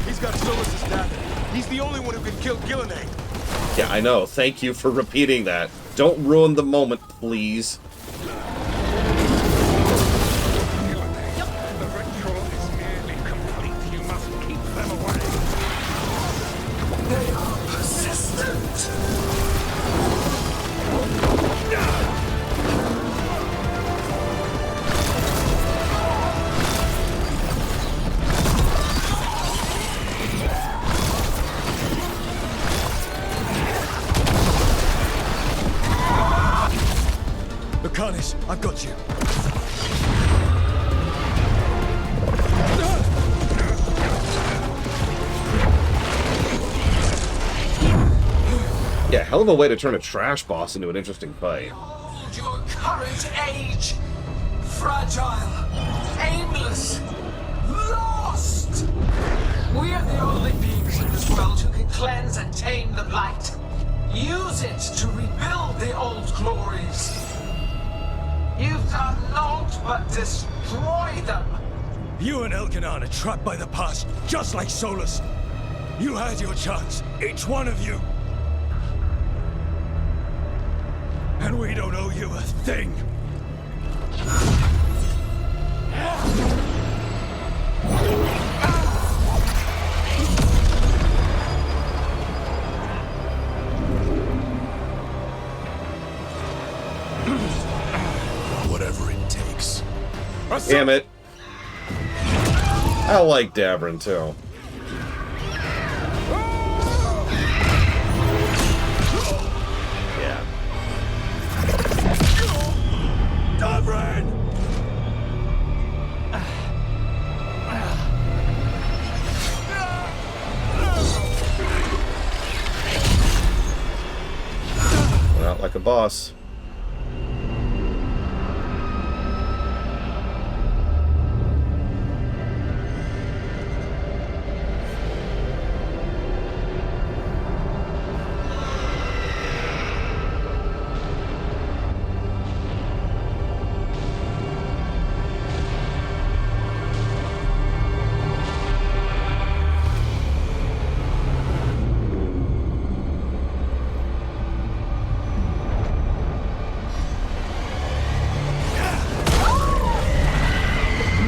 He's got Solus's dagger. He's the only one who can kill Gillenade. Yeah, I know. Thank you for repeating that. Don't ruin the moment, please. They are persistent. Lucanus, I've got you. Yeah, hell of a way to turn a trash boss into an interesting fight. Behold your current age. Fragile, aimless, lost. We are the only beings in this world who can cleanse and tame the blight. Use it to rebuild the old glories. You've done naught but destroy them. You and Elkanan are trapped by the past, just like Solus. You had your chance, each one of you. And we don't owe you a thing. Whatever it takes. Damn it. I like Davrin, too. Yeah. Davrin! Not like a boss.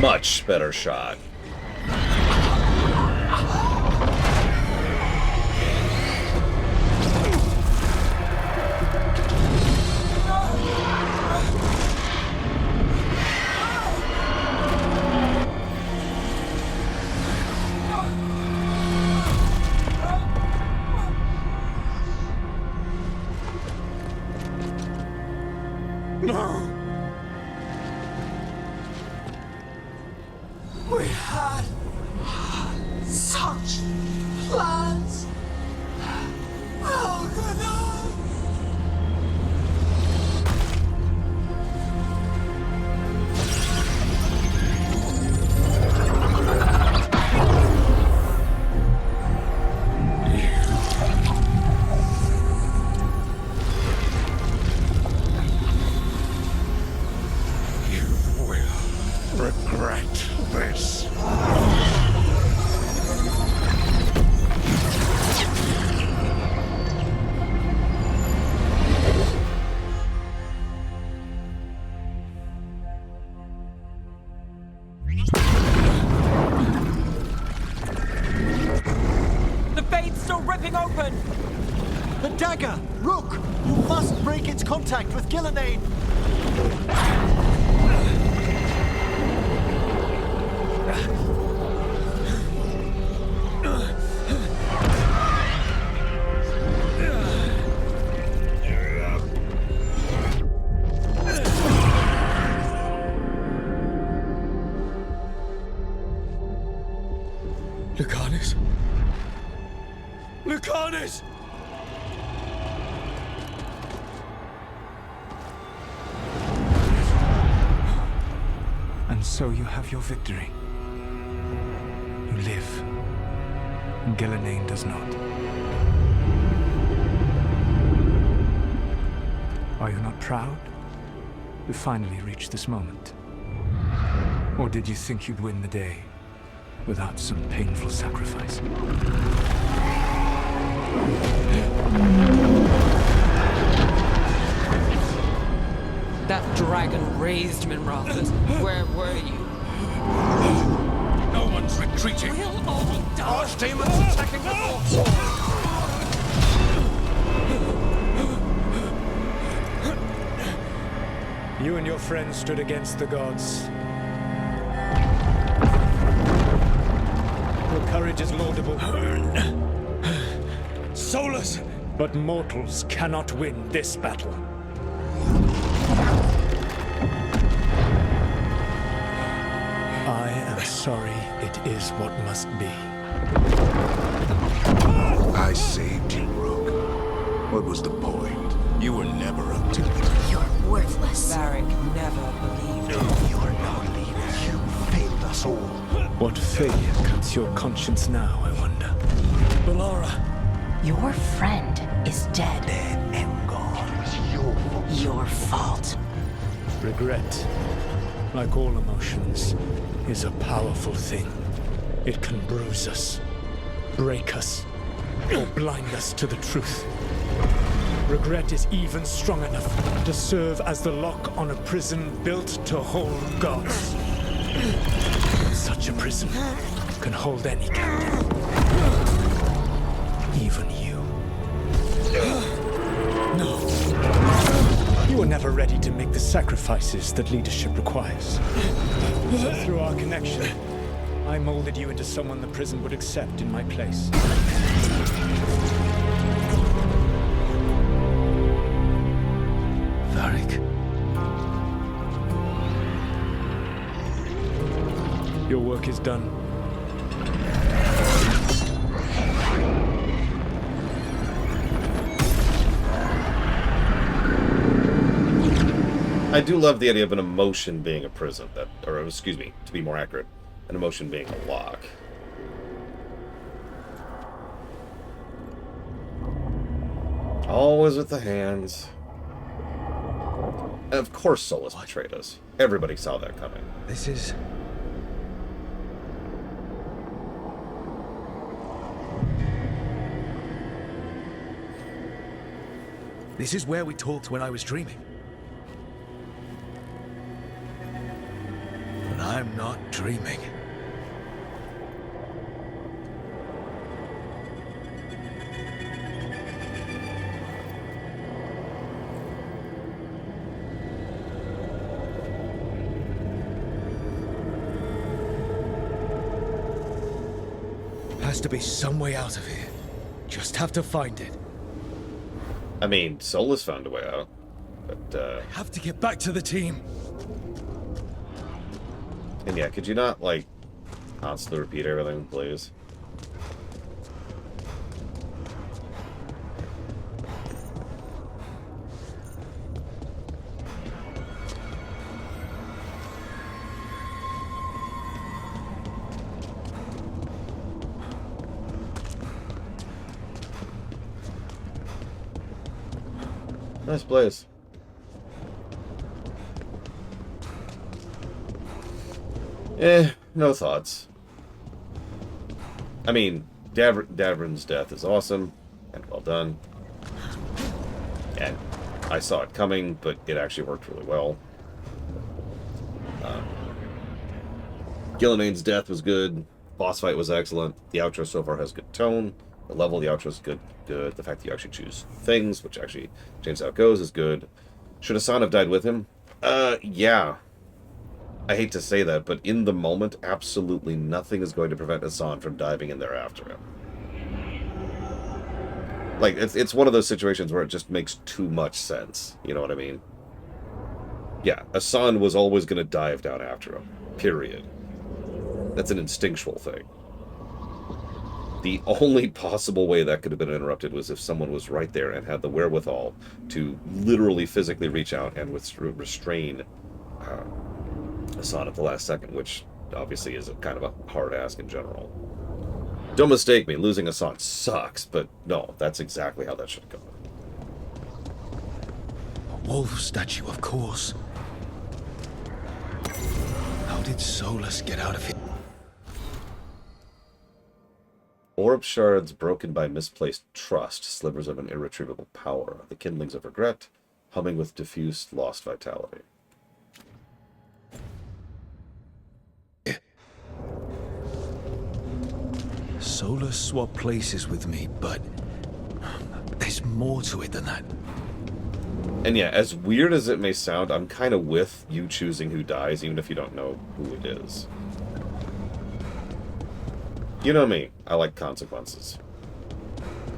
much better shot. We had such plans. Oh, good night. You will regret this. The fade's still ripping open! The dagger! Rook! You must break its contact with Gillenane! Lucanus? Lucanus! And so you have your victory. You live. And Gillenane does not. Are you not proud to finally reach this moment? Or did you think you'd win the day without some painful sacrifice? That dragon raised Minrathus. Where were you? No one's retreating. We'll all die. Archdemons attacking the fort. You and your friends stood against the gods. Your courage is laudable. Solus! But mortals cannot win this battle. I am sorry it is what must be. I saved you, Rook. What was the point? You were never up to it. You're worthless. Varric never believed you. You're not leaving. You failed us all. What failure cuts your conscience now, I wonder? Balara! Your friend is dead. Dead and gone. It was your fault. Your fault. Regret, like all emotions, is a powerful thing. It can bruise us, break us, or blind us to the truth. Regret is even strong enough to serve as the lock on a prison built to hold gods. Such a prison can hold any captive. Even you. No. You were never ready to make the sacrifices that leadership requires. So through our connection, I molded you into someone the prison would accept in my place. Varric. Your work is done. I do love the idea of an emotion being a prison, or excuse me, to be more accurate, an emotion being a lock. Always with the hands. And of course Solus betrayed us. Everybody saw that coming. This is... This is where we talked when I was dreaming. But I'm not dreaming. Has to be some way out of here. Just have to find it. I mean, Solus found a way out, but Have to get back to the team. and yeah, could you not like constantly repeat everything, please? Nice place. No thoughts. I mean, Davrin's death is awesome, and well done. And I saw it coming, but it actually worked really well. Gilnenane's death was good. Boss fight was excellent. The outro so far has good tone. The level of the outro is good. The fact that you actually choose things, which actually changes how it goes, is good. Should Hassan have died with him? Yeah. I hate to say that, but in the moment, absolutely nothing is going to prevent Hassan from diving in there after him. Like, it's one of those situations where it just makes too much sense. You know what I mean? Yeah, Hassan was always going to dive down after him. Period. That's an instinctual thing. The only possible way that could have been interrupted was if someone was right there and had the wherewithal to literally physically reach out and restrain Hassan at the last second, which obviously is kind of a hard ask in general. Don't mistake me, losing Hassan sucks, but no, that's exactly how that should go. A wolf statue, of course. How did Solus get out of here? Orb shards broken by misplaced trust, slivers of an irretrievable power, the kindlings of regret, humming with diffused lost vitality. Solus swapped places with me, but there's more to it than that. And yeah, as weird as it may sound, I'm kind of with you choosing who dies, even if you don't know who it is. You know me, I like consequences.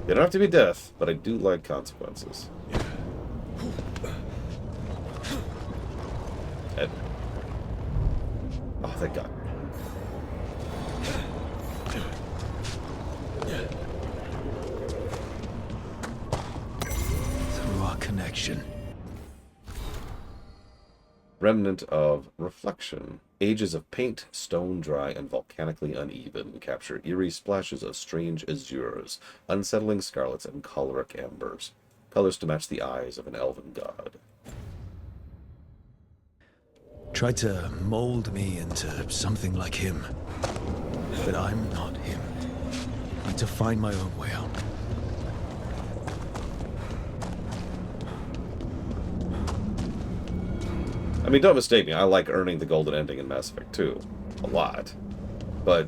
They don't have to be death, but I do like consequences. Ed. Oh, thank God. Through our connection. Remnant of reflection. Ages of paint, stone dry and volcanically uneven, capture eerie splashes of strange azures, unsettling scarlets and choleric ambers, colors to match the eyes of an elven god. Tried to mold me into something like him, but I'm not him. Need to find my own way out. I mean, don't mistake me, I like earning the golden ending in Mass Effect 2. A lot. But,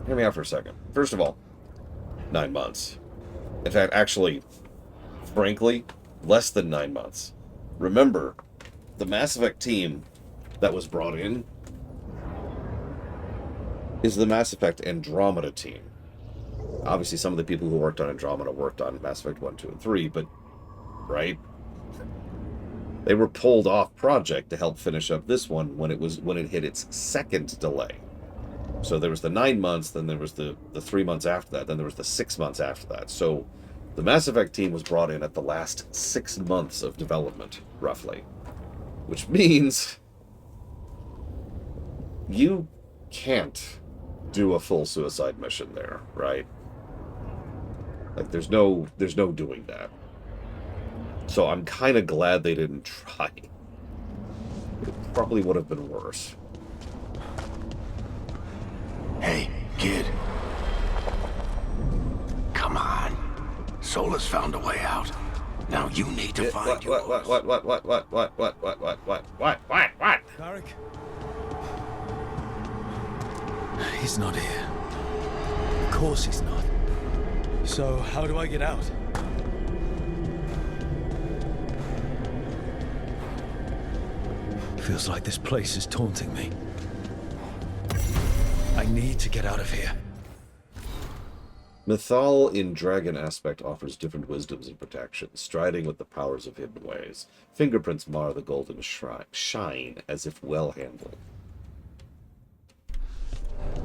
hear me out for a second. First of all, 9 months. In fact, actually, frankly, less than 9 months. Remember, the Mass Effect team that was brought in is the Mass Effect Andromeda team. Obviously, some of the people who worked on Andromeda worked on Mass Effect 1, 2, and 3, but, right? They were pulled off project to help finish up this one when it hit its second delay. So there was the 9 months, then there was the 3 months after that, then there was the 6 months after that. So the Mass Effect team was brought in at the last 6 months of development, roughly. Which means you can't do a full suicide mission there, right? Like there's no doing that. So I'm kind of glad they didn't try. It probably would have been worse. Hey, kid. Come on. Solus found a way out. Now you need to find what? Tarek? He's not here. Of course he's not. So, how do I get out? Feels like this place is taunting me. I need to get out of here. Mythal in Dragon Aspect offers different wisdoms and protections, striding with the powers of hidden ways. Fingerprints mar the golden shine as if well handled.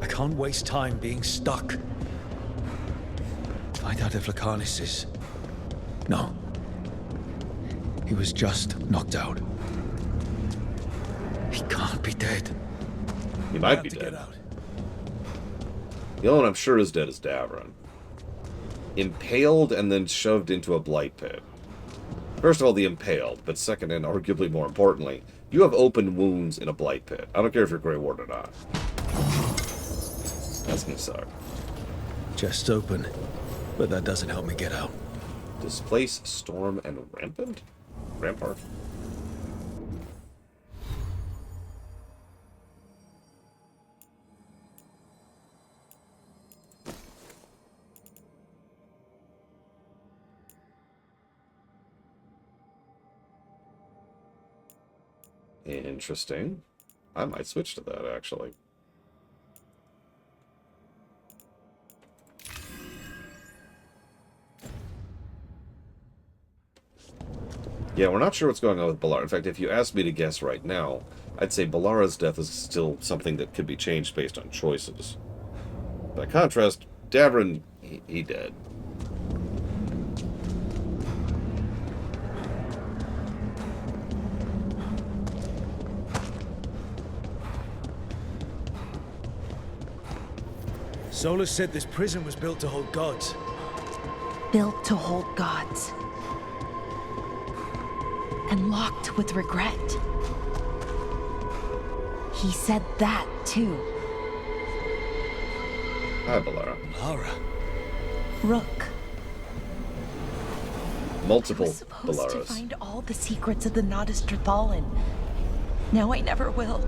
I can't waste time being stuck. Find out if Lacanis is... No. He was just knocked out. He can't be dead. He might be dead. The only one I'm sure is dead is Davron. Impaled and then shoved into a blight pit. First of all, the impaled, but second and arguably more importantly, you have open wounds in a blight pit. I don't care if you're Grey Ward or not. That's gonna suck. Chest's open, but that doesn't help me get out. Displace Storm and Rampant? Rampart? Interesting. I might switch to that, actually. Yeah, we're not sure what's going on with Balara. In fact, if you asked me to guess right now, I'd say Balara's death is still something that could be changed based on choices. By contrast, Davron, he dead. Solus said this prison was built to hold gods. Built to hold gods. And locked with regret. He said that, too. Hi, Balara. Balara? Rook. Multiple I was supposed to Balaras. find all the secrets of the Nodus Trithalin. Now I never will.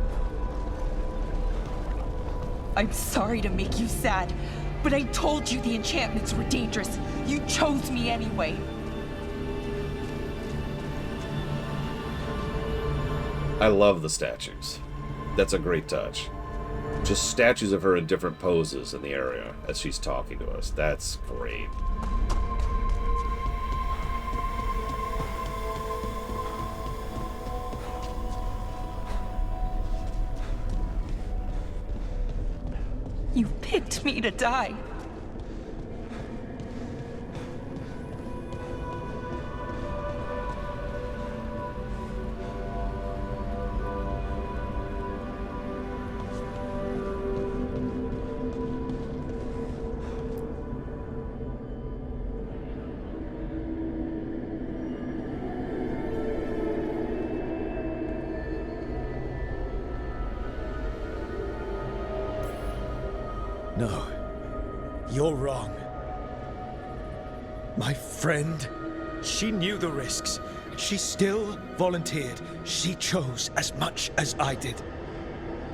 I'm sorry to make you sad, but I told you the enchantments were dangerous. You chose me anyway. I love the statues. That's a great touch. Just statues of her in different poses in the area as she's talking to us. That's great. You picked me to die. No. You're wrong. My friend, she knew the risks. She still volunteered. She chose as much as I did.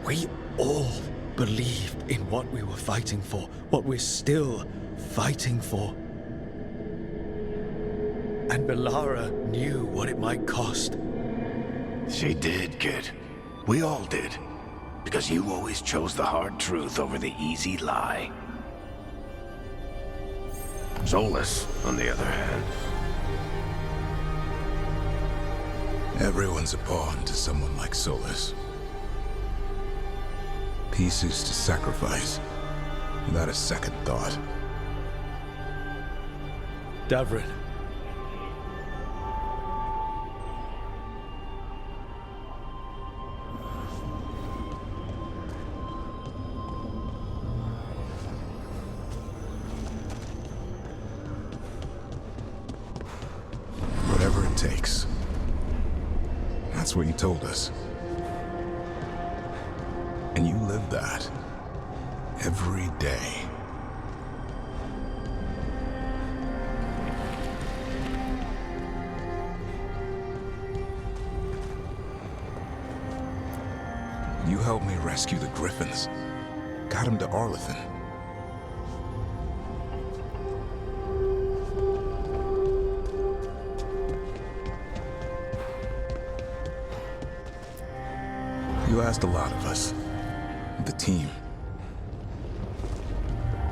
We all believed in what we were fighting for, what we're still fighting for. And Balara knew what it might cost. She did, kid. We all did. Because you always chose the hard truth over the easy lie. Solus, on the other hand. Everyone's a pawn to someone like Solus. Pieces to sacrifice, without a second thought. Davron. Whatever it takes. That's what you told us. And you live that. Every day. You helped me rescue the Griffins. got him to Arlethan. You asked a lot of us, the team.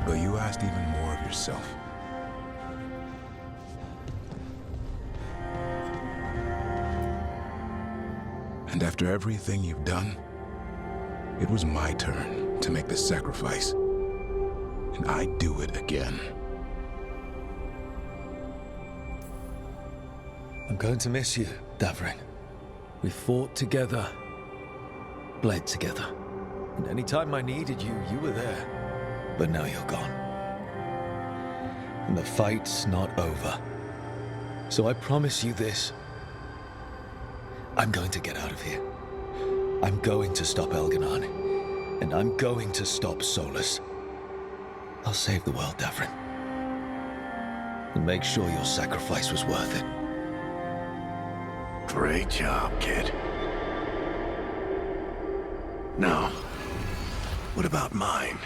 But you asked even more of yourself. And after everything you've done, it was my turn to make the sacrifice. And I'd do it again. I'm going to miss you, Davrin. We fought together, bled together. And any time I needed you, you were there. But now you're gone. And the fight's not over. So I promise you this. I'm going to get out of here. I'm going to stop Elganon. And I'm going to stop Solus. I'll save the world, Davrin. And make sure your sacrifice was worth it. Great job, kid. Now, what about mine?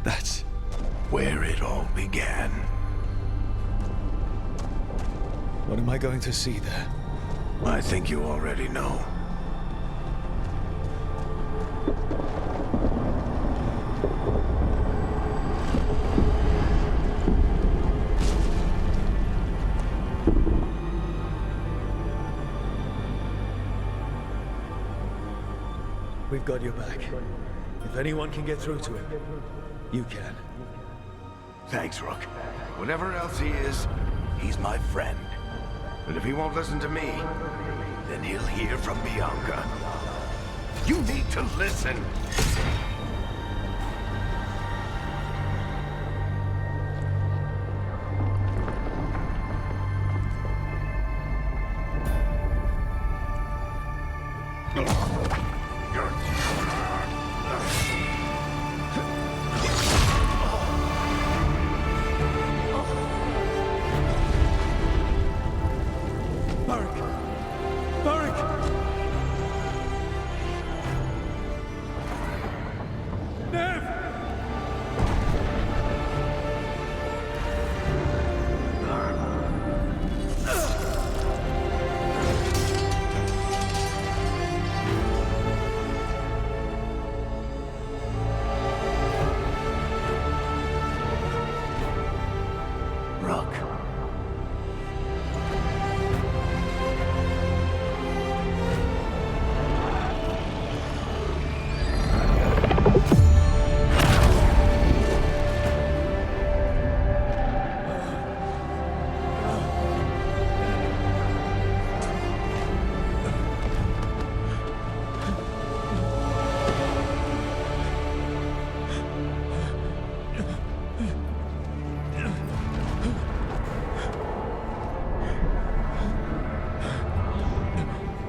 That's where it all began. What am I going to see there? I think you already know. We've got your back. If anyone can get through to him, you can. Thanks, Rook. Whatever else he is, he's my friend. But if he won't listen to me, then he'll hear from Bianca. You need to listen!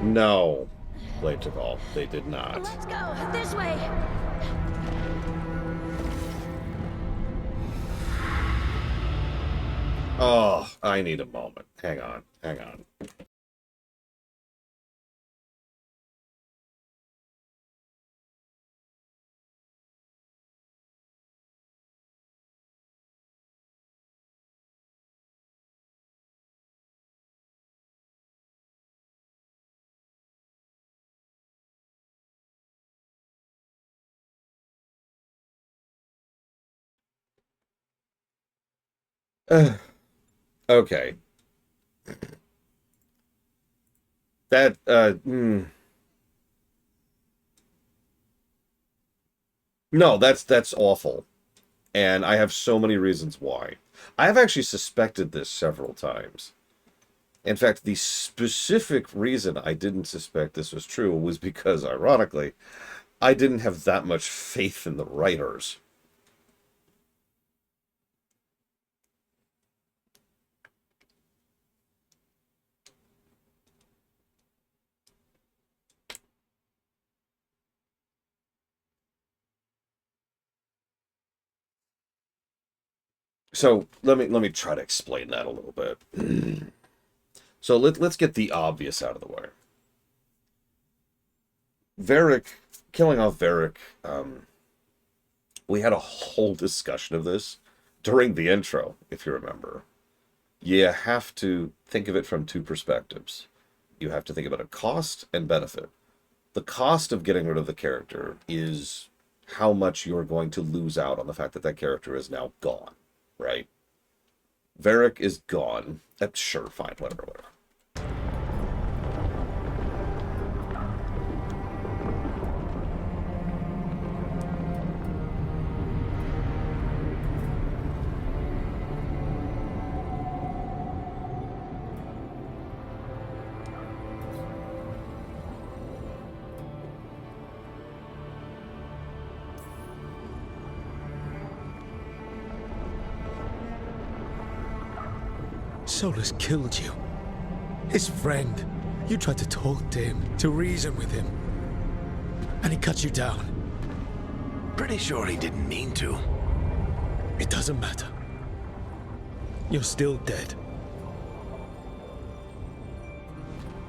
No, Leitagol, they did not. Let's go this way. Oh, I need a moment. Hang on, hang on. Okay. That, No, that's awful. And I have so many reasons why. I have actually suspected this several times. In fact, the specific reason I didn't suspect this was true was because, ironically, I didn't have that much faith in the writers. So let me try to explain that a little bit. So let's get the obvious out of the way. Varric, killing off Varric, we had a whole discussion of this during the intro, if you remember. You have to think of it from two perspectives. You have to think about a cost and benefit. The cost of getting rid of the character is how much you're going to lose out on the fact that that character is now gone, right? Varric is gone. Sure, fine, whatever. Solus killed you. His friend. You tried to talk to him, to reason with him. And he cut you down. Pretty sure he didn't mean to. It doesn't matter. You're still dead.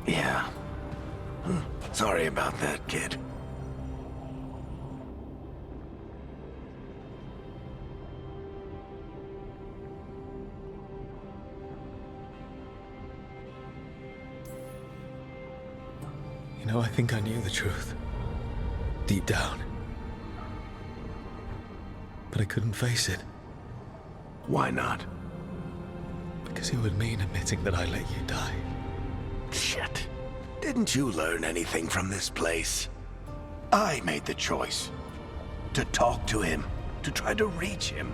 Yeah. Sorry about that, kid. You know, I think I knew the truth. Deep down. But I couldn't face it. Why not? Because it would mean admitting that I let you die. Shit. Didn't you learn anything from this place? I made the choice. To talk to him. To try to reach him.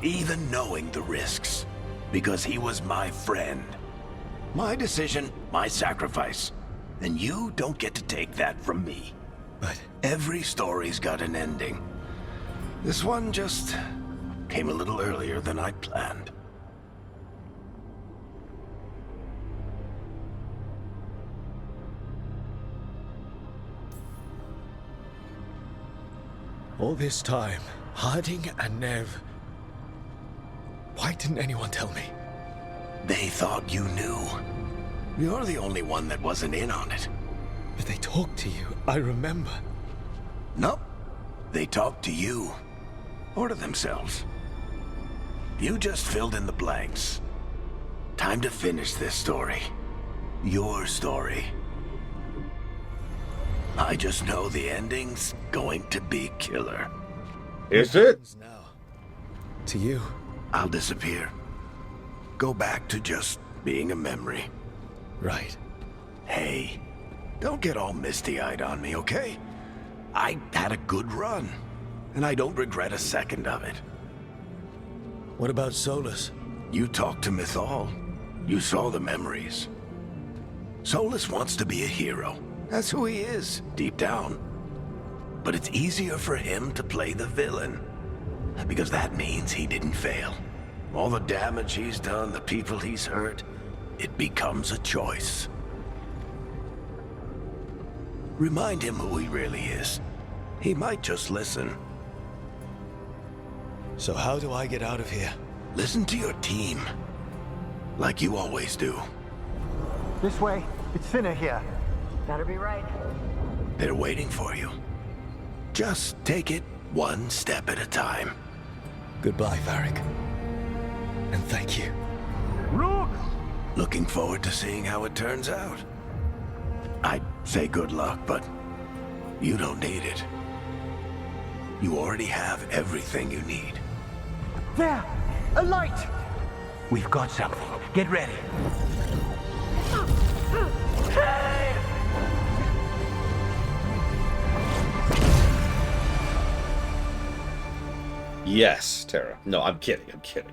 Even knowing the risks. Because he was my friend. My decision, my sacrifice. And you don't get to take that from me. But every story's got an ending. This one just came a little earlier than I'd planned. all this time, Harding and Nev, why didn't anyone tell me? They thought you knew. You're the only one that wasn't in on it. But they talked to you, I remember. Nope. They talked to you. Or to themselves. You just filled in the blanks. Time to finish this story. Your story. I just know the ending's going to be killer. Is it? Now. To you. I'll disappear. Go back to just being a memory. Right. Hey, don't get all misty-eyed on me, okay? I had a good run, and I don't regret a second of it. What about Solus? You talked to Mythal. You saw the memories. Solus wants to be a hero. That's who he is, deep down. But it's easier for him to play the villain. Because that means he didn't fail. All the damage he's done, the people he's hurt, it becomes a choice. Remind him who he really is. He might just listen. So how do I get out of here? Listen to your team. Like you always do. This way. It's thinner here. Better be right. They're waiting for you. Just take it one step at a time. Goodbye, Varric. And thank you. Rook! Looking forward to seeing how it turns out. I'd say good luck, but you don't need it. You already have everything you need. There! A light! We've got something. Get ready. Yes, Tara. No, I'm kidding. I'm kidding.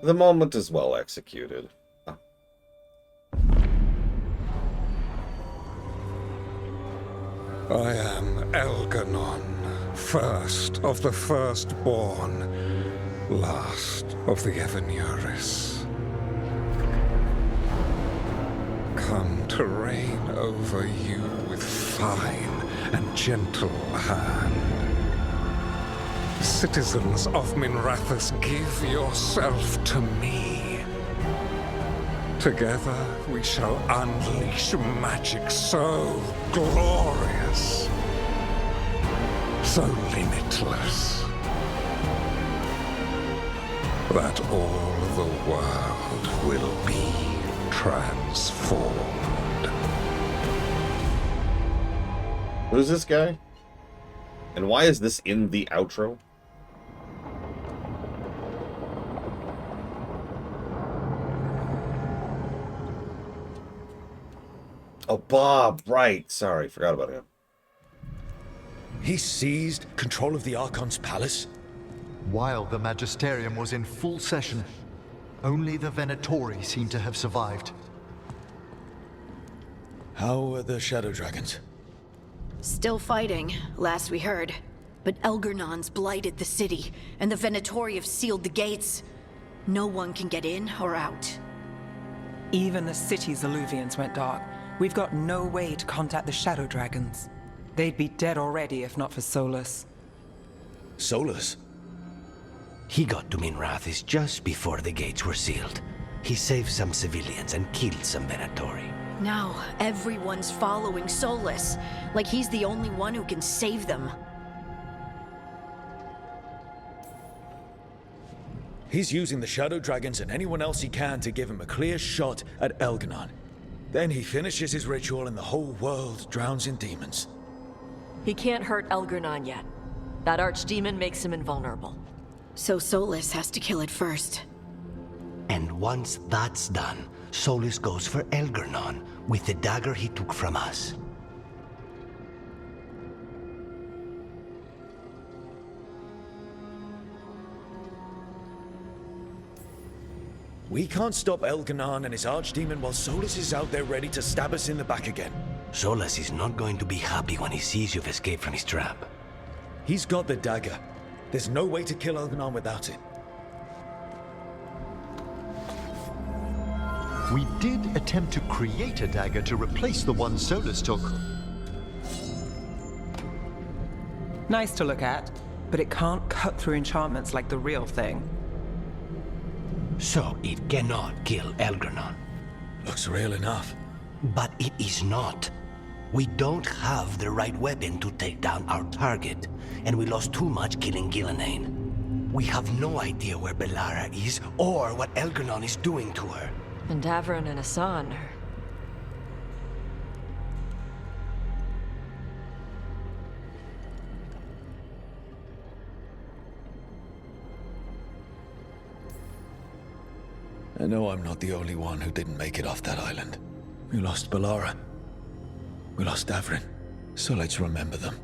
The moment is well executed. I am Elganon, first of the firstborn, last of the Evenuris. Come to reign over you with fine and gentle hand. Citizens of Minrathous, give yourself to me. Together we shall unleash magic so glorious, so limitless, that all the world will be transformed. Who's this guy? And why is this in the outro? Oh, Bob, right. Sorry, forgot about him. He seized control of the Archon's palace? While the Magisterium was in full session, only the Venatori seem to have survived. How are the Shadow Dragons? Still fighting, last we heard. But Elgernon's blighted the city, and the Venatori have sealed the gates. No one can get in or out. Even the city's Illuvians went dark. We've got no way to contact the Shadow Dragons. They'd be dead already if not for Solus. Solus? He got to Minrathous just before the gates were sealed. He saved some civilians and killed some Venatori. Now, everyone's following Solus, like he's the only one who can save them. He's using the Shadow Dragons and anyone else he can to give him a clear shot at Elganon. Then he finishes his ritual and the whole world drowns in demons. He can't hurt Elgernon yet. That archdemon makes him invulnerable. So Solus has to kill it first. And once that's done, Solus goes for Elgernon with the dagger he took from us. We can't stop Elganon and his archdemon while Solus is out there ready to stab us in the back again. Solus is not going to be happy when he sees you've escaped from his trap. He's got the dagger. There's no way to kill Elganon without it. We did attempt to create a dagger to replace the one Solus took. Nice to look at, but it can't cut through enchantments like the real thing. So it cannot kill Elgernon. Looks real enough. But it is not. We don't have the right weapon to take down our target, and we lost too much killing Gillenane. We have no idea where Bellara is, or what Elgernon is doing to her. And Davron and Asan are... I know I'm not the only one who didn't make it off that island. We lost Bellara. We lost Davrin. So let's remember them.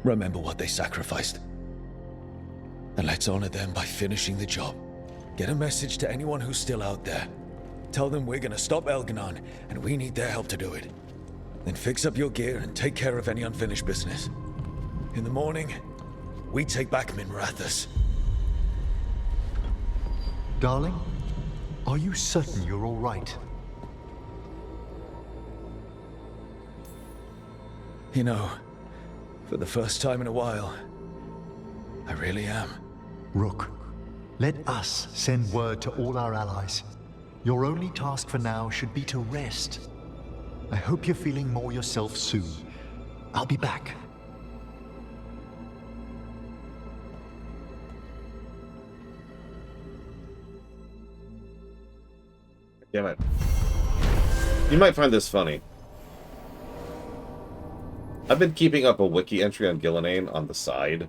Remember what they sacrificed. And let's honor them by finishing the job. Get a message to anyone who's still out there. Tell them we're gonna stop Elganon, and we need their help to do it. Then fix up your gear and take care of any unfinished business. In the morning, we take back Minrathous. Darling, are you certain you're all right? You know, for the first time in a while, I really am. Rook, let us send word to all our allies. Your only task for now should be to rest. I hope you're feeling more yourself soon. I'll be back. Damn it. You might find this funny. I've been keeping up a wiki entry on Gillenane on the side.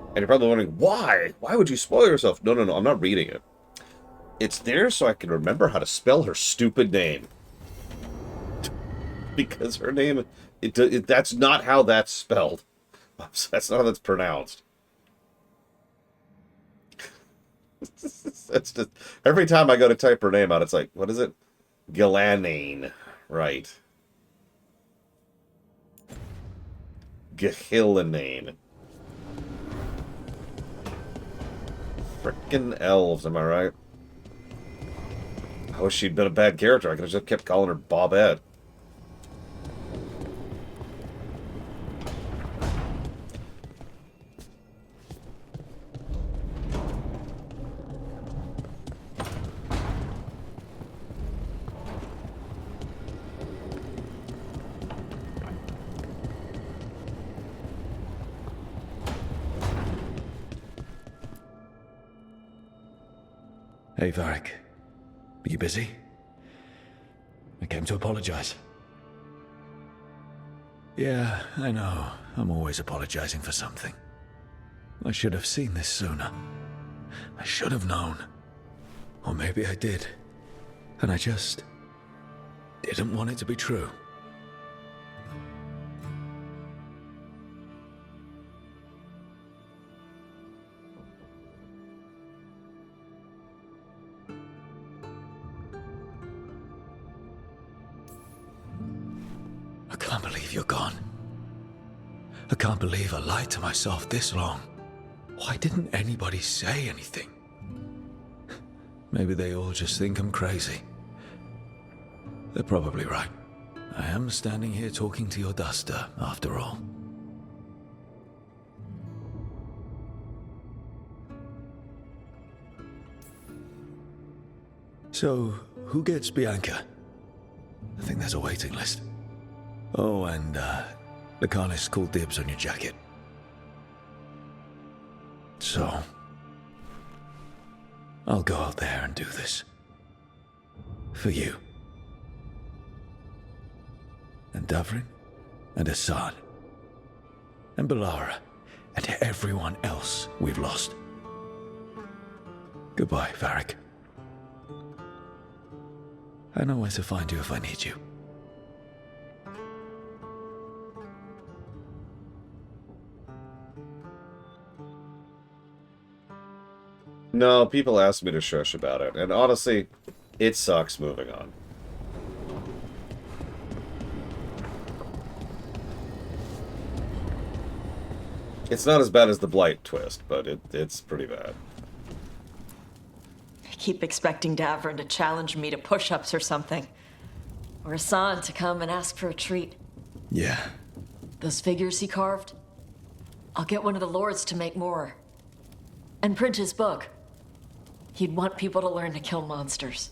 And you're probably wondering, why? Why would you spoil yourself? No, I'm not reading it. It's there so I can remember how to spell her stupid name. Because her name, that's not how that's spelled. That's not how that's pronounced. That's just, every time I go to type her name out, it's like, what is it? Gillenane. Right. Gillenane. Frickin' elves, am I right? I wish she'd been a bad character. I could have just kept calling her Bobette. Hey, Varric. Are you busy? I came to apologize. Yeah, I know. I'm always apologizing for something. I should have seen this sooner. I should have known. Or maybe I did. And I just didn't want it to be true. I can't believe you're gone. I can't believe I lied to myself this long. Why didn't anybody say anything? Maybe they all just think I'm crazy. They're probably right. I am standing here talking to your duster, after all. So, who gets Bianca? I think there's a waiting list. Oh, and, the Carnists called dibs on your jacket. So, I'll go out there and do this. For you. And Davrin, and Assad, and Belara, and everyone else we've lost. Goodbye, Varric. I know where to find you if I need you. No, people ask me to shush about it, and honestly, it sucks moving on. It's not as bad as the Blight twist, but it's pretty bad. I keep expecting Davrin to challenge me to push-ups or something. Or Hassan to come and ask for a treat. Yeah. Those figures he carved? I'll get one of the lords to make more. And print his book. He'd want people to learn to kill monsters.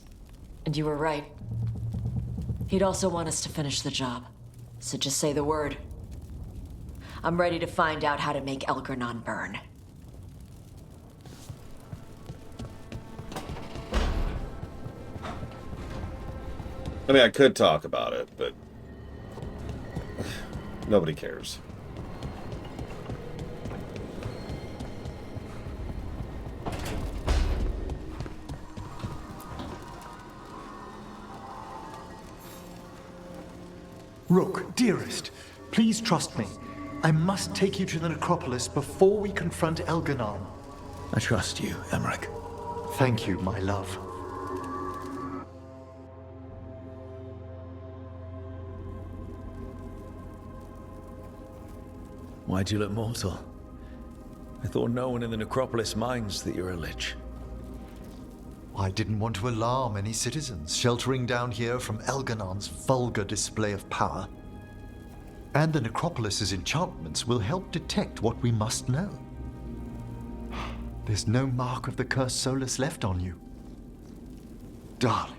And you were right. He'd also want us to finish the job. So just say the word. I'm ready to find out how to make Elgar'nan burn. I mean, I could talk about it, but nobody cares. Rook, dearest, please trust me. I must take you to the necropolis before we confront Elgar'nan. I trust you, Emmerich. Thank you, my love. Why'd you look mortal? I thought no one in the necropolis minds that you're a lich. I didn't want to alarm any citizens sheltering down here from Elgar'nan's vulgar display of power. And the necropolis's enchantments will help detect what we must know. There's no mark of the cursed Solus left on you. Darling,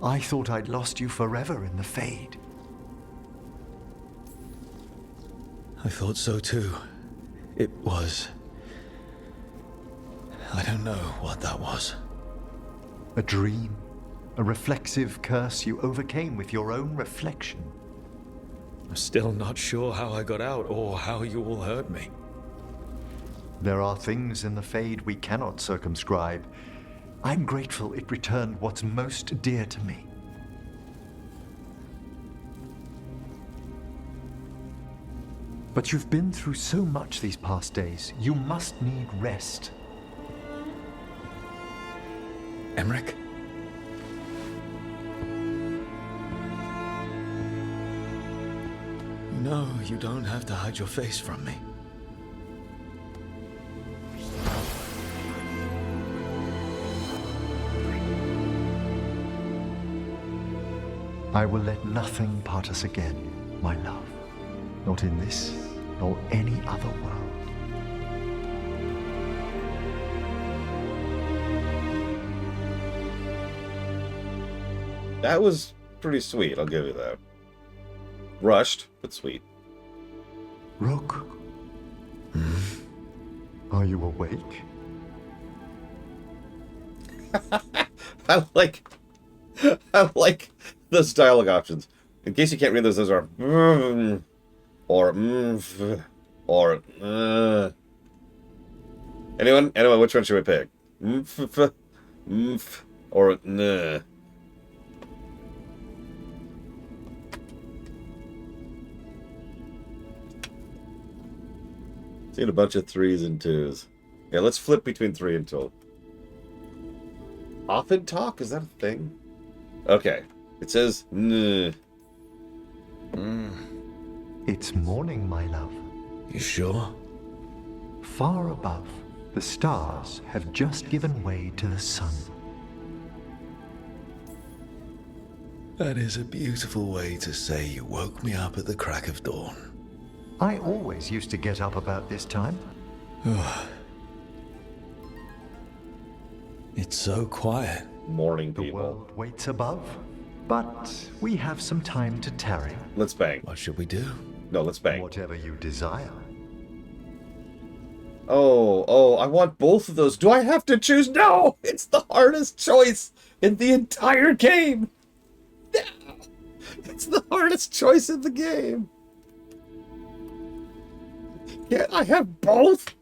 I thought I'd lost you forever in the Fade. I thought so too. It was... I don't know what that was. A dream, a reflexive curse you overcame with your own reflection. I'm still not sure how I got out or how you all heard me. There are things in the Fade we cannot circumscribe. I'm grateful it returned what's most dear to me. But you've been through so much these past days. You must need rest. Emmerich? No, you don't have to hide your face from me. I will let nothing part us again, my love. Not in this, nor any other world. That was pretty sweet, I'll give you that. Rushed, but sweet. Rook, are you awake? I like those dialogue options. In case you can't read those are or or anyone? Which one should we pick? Or nah? Seeing a bunch of 3s and 2s. Yeah, let's flip between 3 and 2. Often talk? Is that a thing? Okay. It says nah. It's morning, my love. You sure? Far above, the stars have just given way to the sun. That is a beautiful way to say you woke me up at the crack of dawn. I always used to get up about this time. It's so quiet. Morning, The people. world waits above, but we have some time to tarry. Let's bang. What should we do? No, let's bang. Whatever you desire. Oh, I want both of those. Do I have to choose? No! It's the hardest choice in the entire game. No! It's the hardest choice in the game. Can't I have both?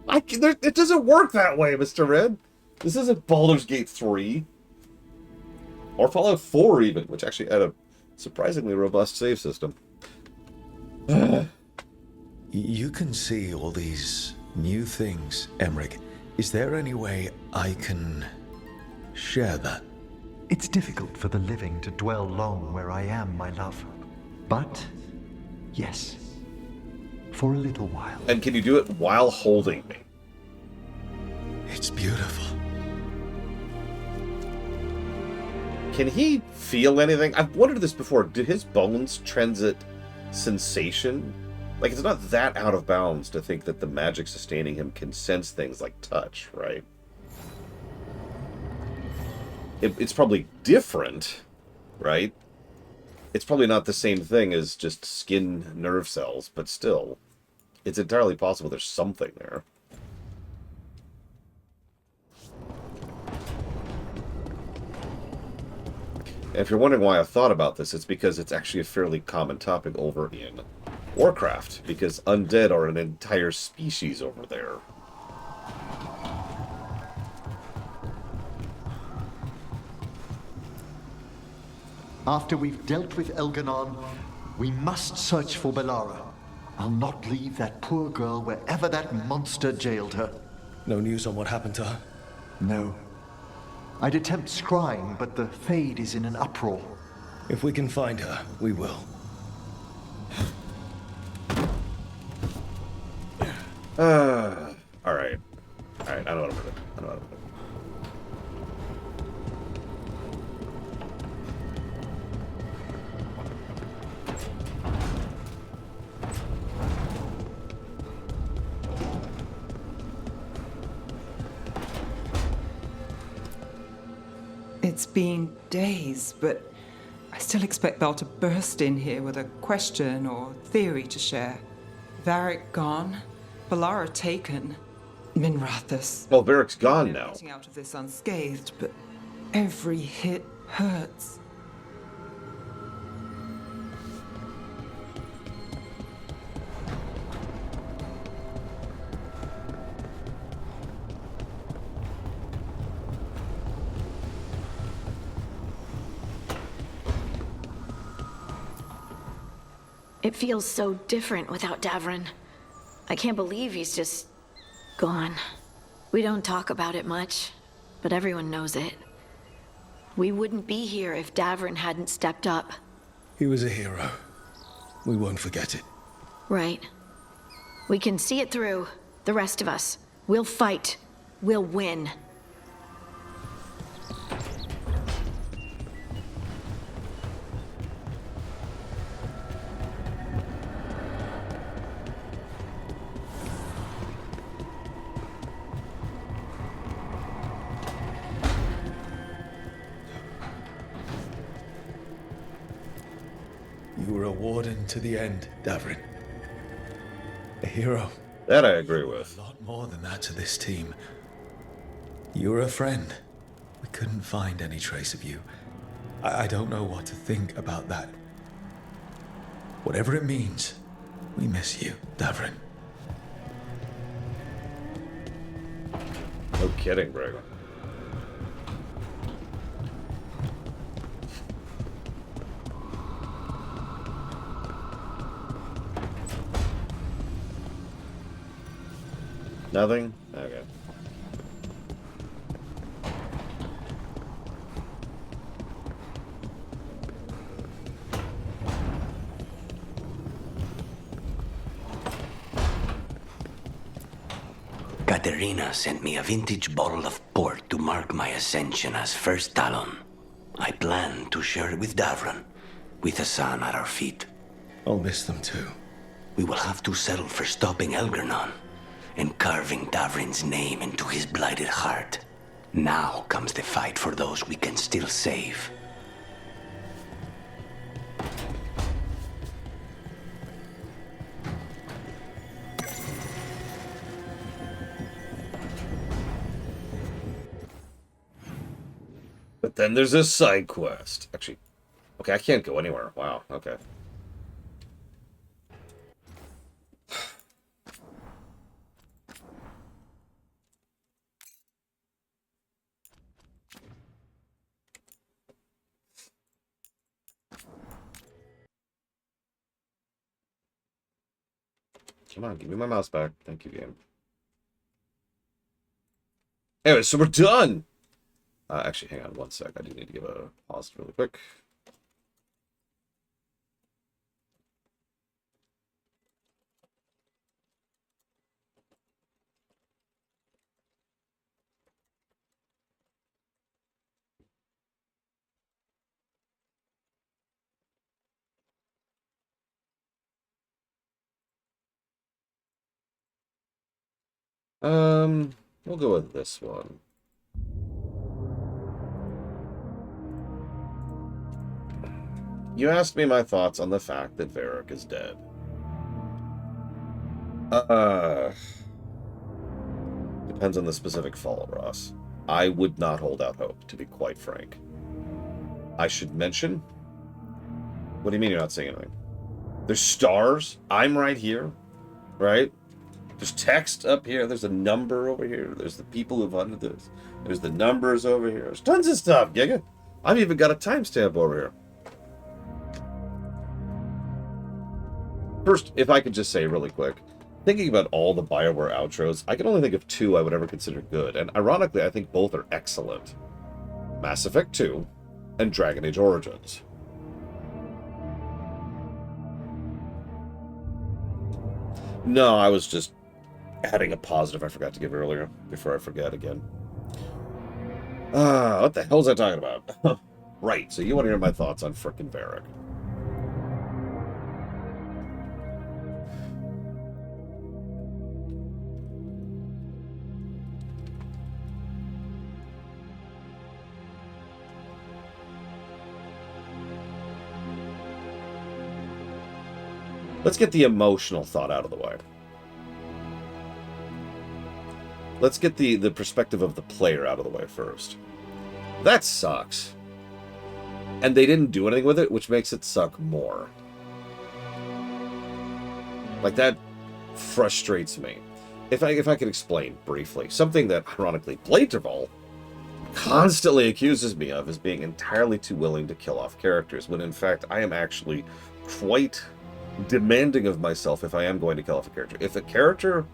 It doesn't work that way, Mr. Red. This isn't Baldur's Gate 3. Or Fallout 4 even, which actually had a surprisingly robust save system. You can see all these new things, Emmerich. Is there any way I can share that? It's difficult for the living to dwell long where I am, my love. But, yes, for a little while. And can you do it while holding me? It's beautiful. Can he feel anything? I've wondered this before. Do his bones transit sensation? Like, it's not that out of bounds to think that the magic sustaining him can sense things like touch, right? It's probably different, right? It's probably not the same thing as just skin nerve cells, but still, it's entirely possible there's something there. And if you're wondering why I thought about this, it's because it's actually a fairly common topic over in Warcraft, because undead are an entire species over there. After we've dealt with Elganon, we must search for Belara. I'll not leave that poor girl wherever that monster jailed her. No news on what happened to her? No. I'd attempt scrying, but the Fade is in an uproar. If we can find her, we will. Alright. Alright, I know what I'm gonna do. I know what I'm gonna do. It's been days, but I still expect Belle to burst in here with a question or theory to share. Varric gone, Belara taken, Minrathous. Well, Varric's gone now. Getting out of this unscathed, but every hit hurts. It feels so different without Davrin. I can't believe he's just gone. We don't talk about it much, but everyone knows it. We wouldn't be here if Davrin hadn't stepped up. He was a hero. We won't forget it. Right. We can see it through, the rest of us. We'll fight. We'll win. You were a warden to the end, Davrin. A hero. That I agree with. A lot more than that to this team. You were a friend. We couldn't find any trace of you. I don't know what to think about that. Whatever it means, we miss you, Davrin. No kidding, Brig. Nothing? Okay. Katerina sent me a vintage bottle of port to mark my ascension as First Talon. I plan to share it with Davron, with Hassan at our feet. I'll miss them too. We will have to settle for stopping Elgernon and carving Davrin's name into his blighted heart. Now comes the fight for those we can still save. But then there's a side quest. Actually, okay, I can't go anywhere. Wow, okay. Come on, give me my mouse back. Thank you, game. Anyway, so we're done! Actually, hang on one sec. I do need to give a pause really quick. We'll go with this one. You asked me my thoughts on the fact that Varric is dead. Depends on the specific fall, Ross. I would not hold out hope, to be quite frank. I should mention... What do you mean you're not seeing anything? There's stars. I'm right here. Right? There's text up here. There's a number over here. There's the people who've hunted this. There's the numbers over here. There's tons of stuff, Giga. I've even got a timestamp over here. First, if I could just say really quick, thinking about all the BioWare outros, I can only think of two I would ever consider good, and ironically, I think both are excellent. Mass Effect 2 and Dragon Age Origins. No, I was just adding a positive I forgot to give earlier, before I forget again. What the hell was I talking about? Right, so you want to hear my thoughts on frickin' Varric. Let's get the emotional thought out of the way. Let's get the perspective of the player out of the way first. That sucks. And they didn't do anything with it, which makes it suck more. Like, that frustrates me. If I could explain briefly, something that, ironically, Blaterval constantly accuses me of is being entirely too willing to kill off characters, when in fact I am actually quite demanding of myself if I am going to kill off a character.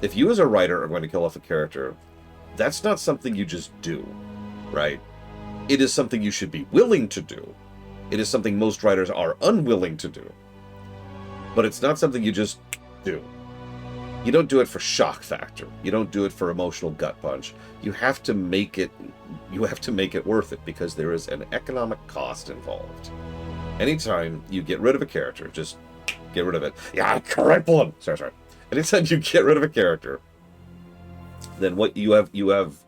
If you as a writer are going to kill off a character, that's not something you just do, right? It is something you should be willing to do. It is something most writers are unwilling to do. But it's not something you just do. You don't do it for shock factor. You don't do it for emotional gut punch. You have to make it worth it, because there is an economic cost involved. Anytime you get rid of a character, just get rid of it. Yeah, cripple him. Sorry. Anytime you get rid of a character, then what you have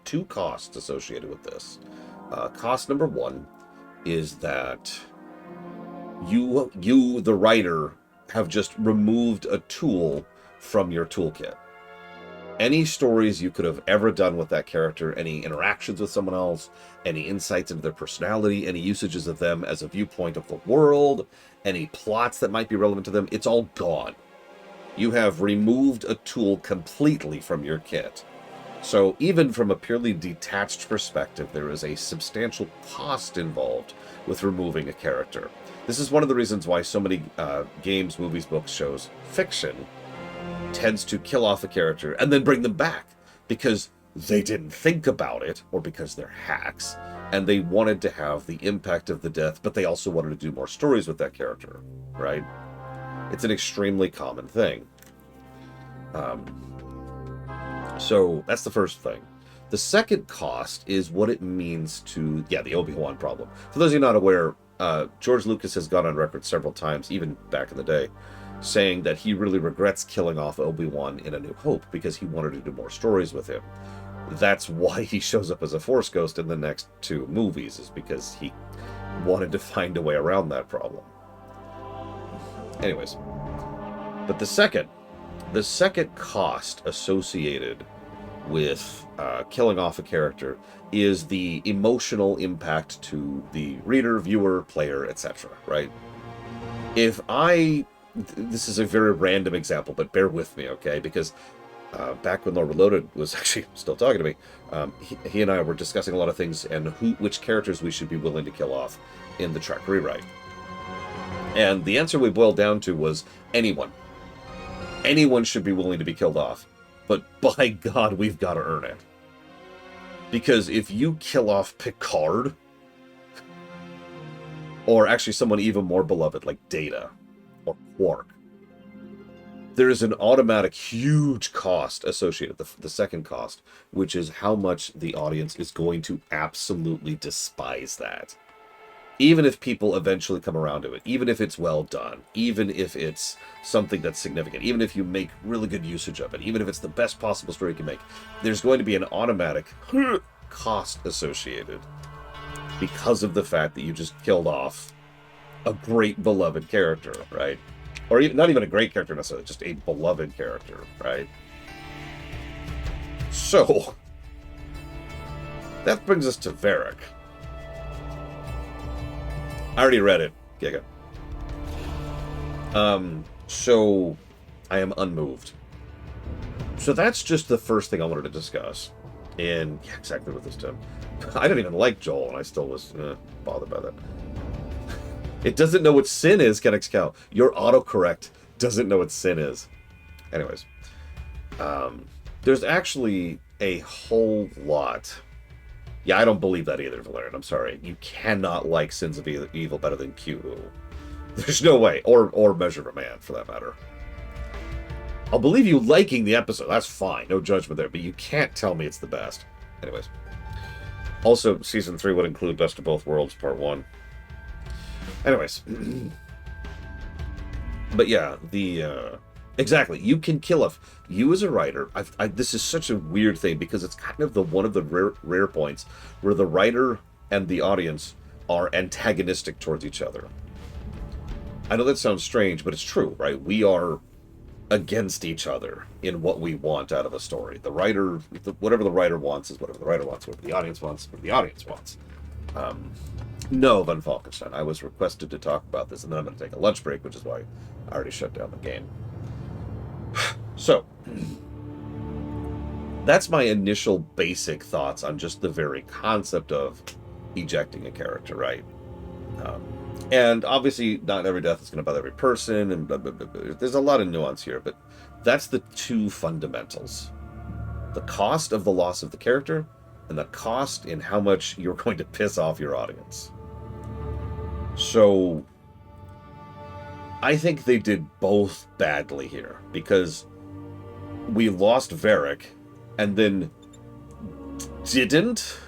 two costs associated with this. Cost number one is that you, the writer, have just removed a tool from your toolkit. Any stories you could have ever done with that character, any interactions with someone else, any insights into their personality, any usages of them as a viewpoint of the world, any plots that might be relevant to them, it's all gone. You have removed a tool completely from your kit. So even from a purely detached perspective, there is a substantial cost involved with removing a character. This is one of the reasons why so many games, movies, books, shows, fiction tends to kill off a character and then bring them back because they didn't think about it, or because they're hacks and they wanted to have the impact of the death, but they also wanted to do more stories with that character, right? It's an extremely common thing. So that's the first thing. The second cost is what it means to, the Obi-Wan problem. For those of you not aware, George Lucas has gone on record several times, even back in the day, saying that he really regrets killing off Obi-Wan in A New Hope because he wanted to do more stories with him. That's why he shows up as a Force ghost in the next 2 movies, is because he wanted to find a way around that problem. Anyways, but the second cost associated with killing off a character is the emotional impact to the reader, viewer, player, etc., right? This is a very random example, but bear with me, okay? Because back when Lore Reloaded was actually still talking to me, he and I were discussing a lot of things and which characters we should be willing to kill off in the Trek rewrite. And the answer we boiled down to was anyone. Anyone should be willing to be killed off. But by God, we've got to earn it. Because if you kill off Picard, or actually someone even more beloved like Data, or Quark, there is an automatic huge cost associated with the second cost, which is how much the audience is going to absolutely despise that. Even if people eventually come around to it, even if it's well done, even if it's something that's significant, even if you make really good usage of it, even if it's the best possible story you can make, there's going to be an automatic cost associated because of the fact that you just killed off a great beloved character, right? Or even, not even a great character necessarily, just a beloved character, right? So, that brings us to Varric. I already read it, Giga. So, I am unmoved. So that's just the first thing I wanted to discuss. And, yeah, exactly what this time. I didn't even like Joel, and I still was bothered by that. It doesn't know what sin is, Kenix Cow. Your autocorrect doesn't know what sin is. Anyways. There's actually a whole lot. Yeah, I don't believe that either, Valerian. I'm sorry. You cannot like Sins of Evil better than Q. There's no way. Or Measure of a Man, for that matter. I'll believe you liking the episode. That's fine. No judgment there. But you can't tell me it's the best. Anyways. Also, Season 3 would include Best of Both Worlds, Part 1. Anyways. But yeah, exactly. You can kill off. You as a writer, this is such a weird thing because it's kind of one of the rare points where the writer and the audience are antagonistic towards each other. I know that sounds strange, but it's true, right? We are against each other in what we want out of a story. The writer, whatever the writer wants is whatever the writer wants, whatever the audience wants, whatever the audience wants. No, Van Falkenstein, I was requested to talk about this, and then I'm going to take a lunch break, which is why I already shut down the game. So, that's my initial basic thoughts on just the very concept of ejecting a character, right? And obviously, not every death is going to bother every person, and blah, blah, blah, blah. There's a lot of nuance here, but that's the two fundamentals. The cost of the loss of the character, and the cost in how much you're going to piss off your audience. So, I think they did both badly here, because we lost Varric, and then didn't?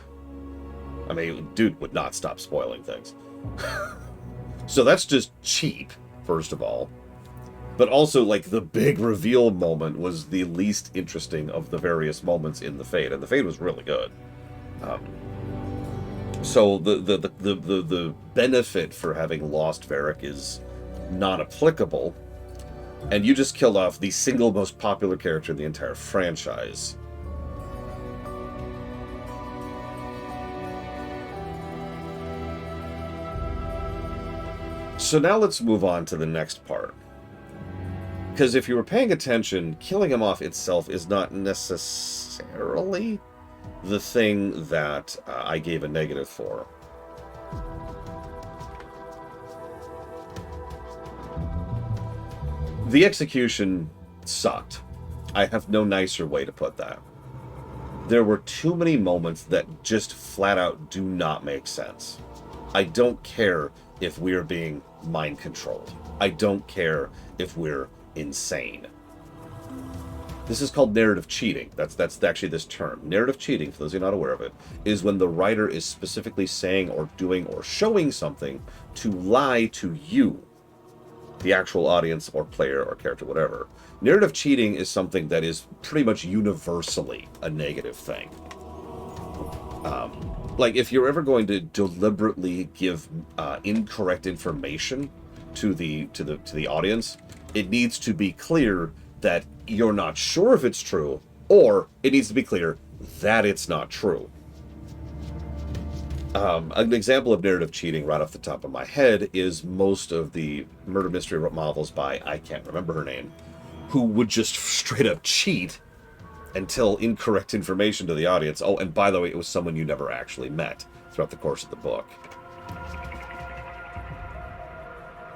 I mean, dude would not stop spoiling things. So that's just cheap, first of all. But also, like, the big reveal moment was the least interesting of the various moments in the Fade, and the Fade was really good. So the benefit for having lost Varric is not applicable. And you just killed off the single most popular character in the entire franchise. So now let's move on to the next part. Because if you were paying attention, killing him off itself is not necessarily the thing that I gave a negative for. The execution sucked. I have no nicer way to put that. There were too many moments that just flat out do not make sense. I don't care if we're being mind controlled. I don't care if we're insane. This is called narrative cheating. That's actually this term. Narrative cheating, for those who are not aware of it, is when the writer is specifically saying or doing or showing something to lie to you, the actual audience or player or character, whatever. Narrative cheating is something that is pretty much universally a negative thing. Like, if you're ever going to deliberately give incorrect information to the audience, it needs to be clear that you're not sure if it's true, or it needs to be clear that it's not true. An example of narrative cheating right off the top of my head is most of the murder mystery novels by, I can't remember her name, who would just straight up cheat and tell incorrect information to the audience. Oh, and by the way, it was someone you never actually met throughout the course of the book.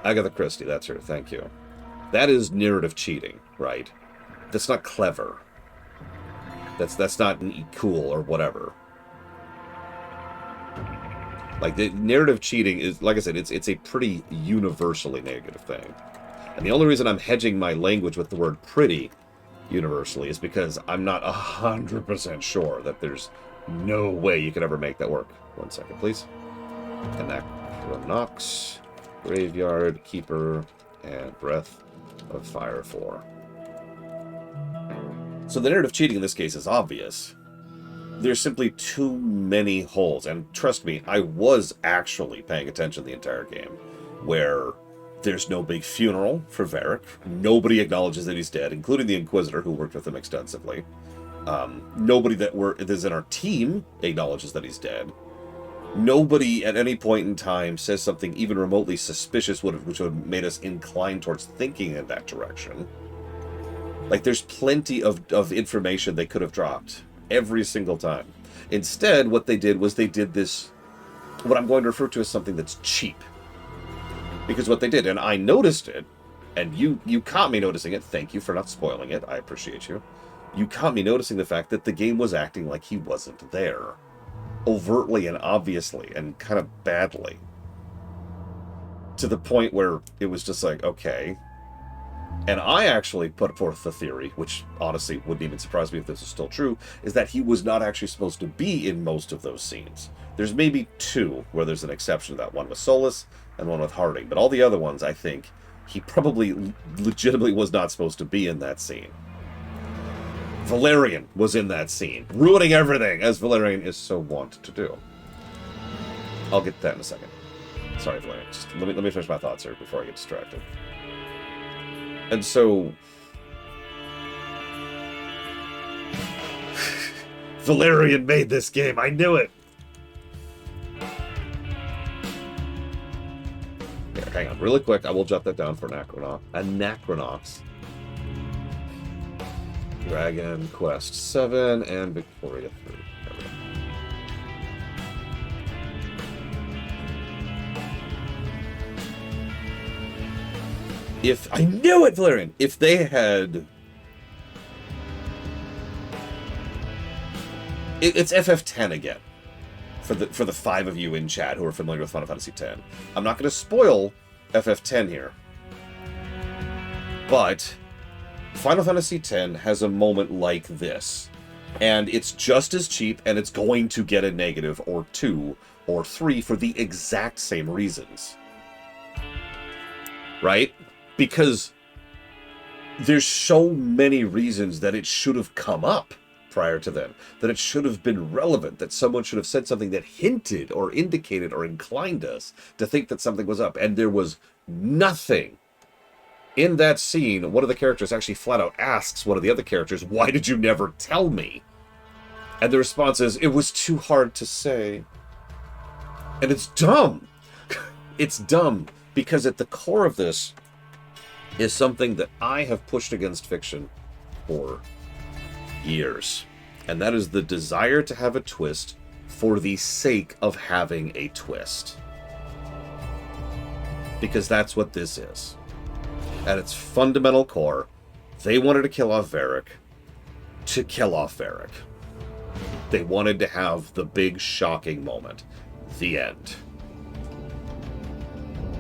Agatha Christie, that's her, thank you. That is narrative cheating, right? That's not clever. That's not cool or whatever. Like, the narrative cheating is, like I said, it's a pretty universally negative thing. And the only reason I'm hedging my language with the word pretty universally is because I'm not 100% sure that there's no way you could ever make that work. 1 second, please. Anachronox, Graveyard, Keeper, and Breath of Fire 4. So the narrative cheating in this case is obvious. There's simply too many holes, and trust me, I was actually paying attention the entire game, where there's no big funeral for Varric. Nobody acknowledges that he's dead, including the Inquisitor, who worked with him extensively. Nobody that is in our team acknowledges that he's dead. Nobody at any point in time says something even remotely suspicious, which would have made us inclined towards thinking in that direction. Like, there's plenty of information they could have dropped every single time. Instead, what they did was they did this, what I'm going to refer to as something that's cheap. Because what they did, and I noticed it, and you caught me noticing it, thank you for not spoiling it, I appreciate you. You caught me noticing the fact that the game was acting like he wasn't there. Overtly and obviously, and kind of badly. To the point where it was just like, okay. And I actually put forth the theory, which honestly wouldn't even surprise me if this is still true, is that he was not actually supposed to be in most of those scenes. There's maybe two where there's an exception to that, one with Solus and one with Harding, but all the other ones, I think, he probably legitimately was not supposed to be in that scene. Valerian was in that scene, ruining everything, as Valerian is so wont to do. I'll get to that in a second. Sorry, Valerian. Just let me finish my thoughts here before I get distracted. And so, Valerian made this game. I knew it. Here, hang on, really quick. I will jot that down for Anachronox. Dragon Quest 7 and Victoria 3. If I knew it, Valerian. If they had, it's FF10 again. For the 5 of you in chat who are familiar with Final Fantasy X, I'm not going to spoil FF10 here, but Final Fantasy X has a moment like this, and it's just as cheap, and it's going to get a negative or 2 or 3 for the exact same reasons, right? Because there's so many reasons that it should have come up prior to then, that it should have been relevant, that someone should have said something that hinted or indicated or inclined us to think that something was up, and there was nothing In that scene, one of the characters actually flat out asks one of the other characters, "Why did you never tell me?" And the response is, "It was too hard to say." And it's dumb. It's dumb because at the core of this is something that I have pushed against fiction for years. And that is the desire to have a twist for the sake of having a twist. Because that's what this is. At its fundamental core, they wanted to kill off Varric to kill off Varric. They wanted to have the big shocking moment. The end.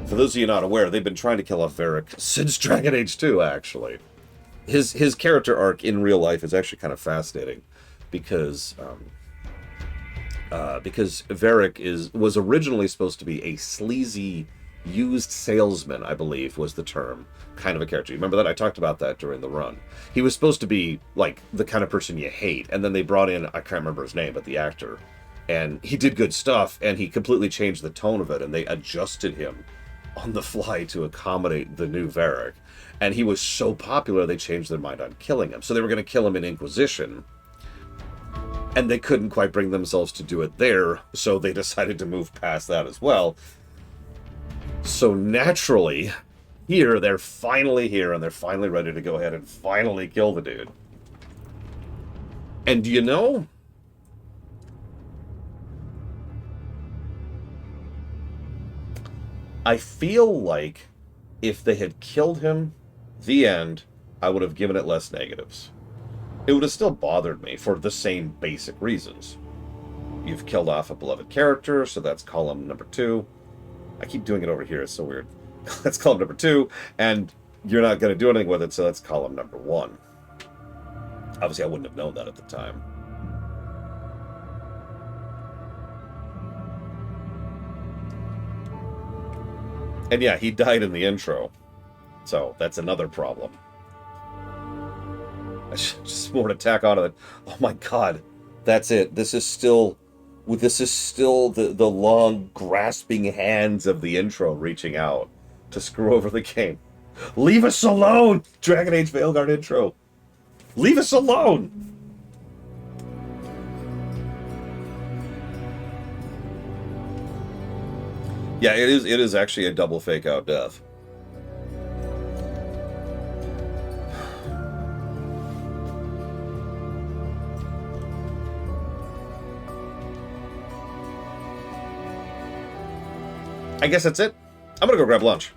For those of you not aware, they've been trying to kill off Varric since Dragon Age 2, actually. His character arc in real life is actually kind of fascinating because Varric was originally supposed to be a sleazy used salesman, I believe was the term, kind of a character. You remember that? I talked about that during the run. He was supposed to be like the kind of person you hate, and then they brought in, I can't remember his name, but the actor, and he did good stuff, and he completely changed the tone of it, and they adjusted him on the fly to accommodate the new Varric. And he was so popular, they changed their mind on killing him. So they were going to kill him in Inquisition, and they couldn't quite bring themselves to do it there, so they decided to move past that as well. So naturally, here, they're finally here, and they're finally ready to go ahead and finally kill the dude. And do you know? I feel like if they had killed him, the end, I would have given it less negatives. It would have still bothered me for the same basic reasons. You've killed off a beloved character, so that's column number 2. I keep doing it over here, it's so weird. That's column number 2, and you're not going to do anything with it, so that's column number 1. Obviously, I wouldn't have known that at the time. And yeah, he died in the intro, so that's another problem. Just more to tack on to it. Oh my god, that's it. This is still the long grasping hands of the intro reaching out to screw over the game. Leave us alone, Dragon Age Veilguard intro. Leave us alone. Yeah, it is actually a double fake out death. I guess that's it. I'm gonna go grab lunch.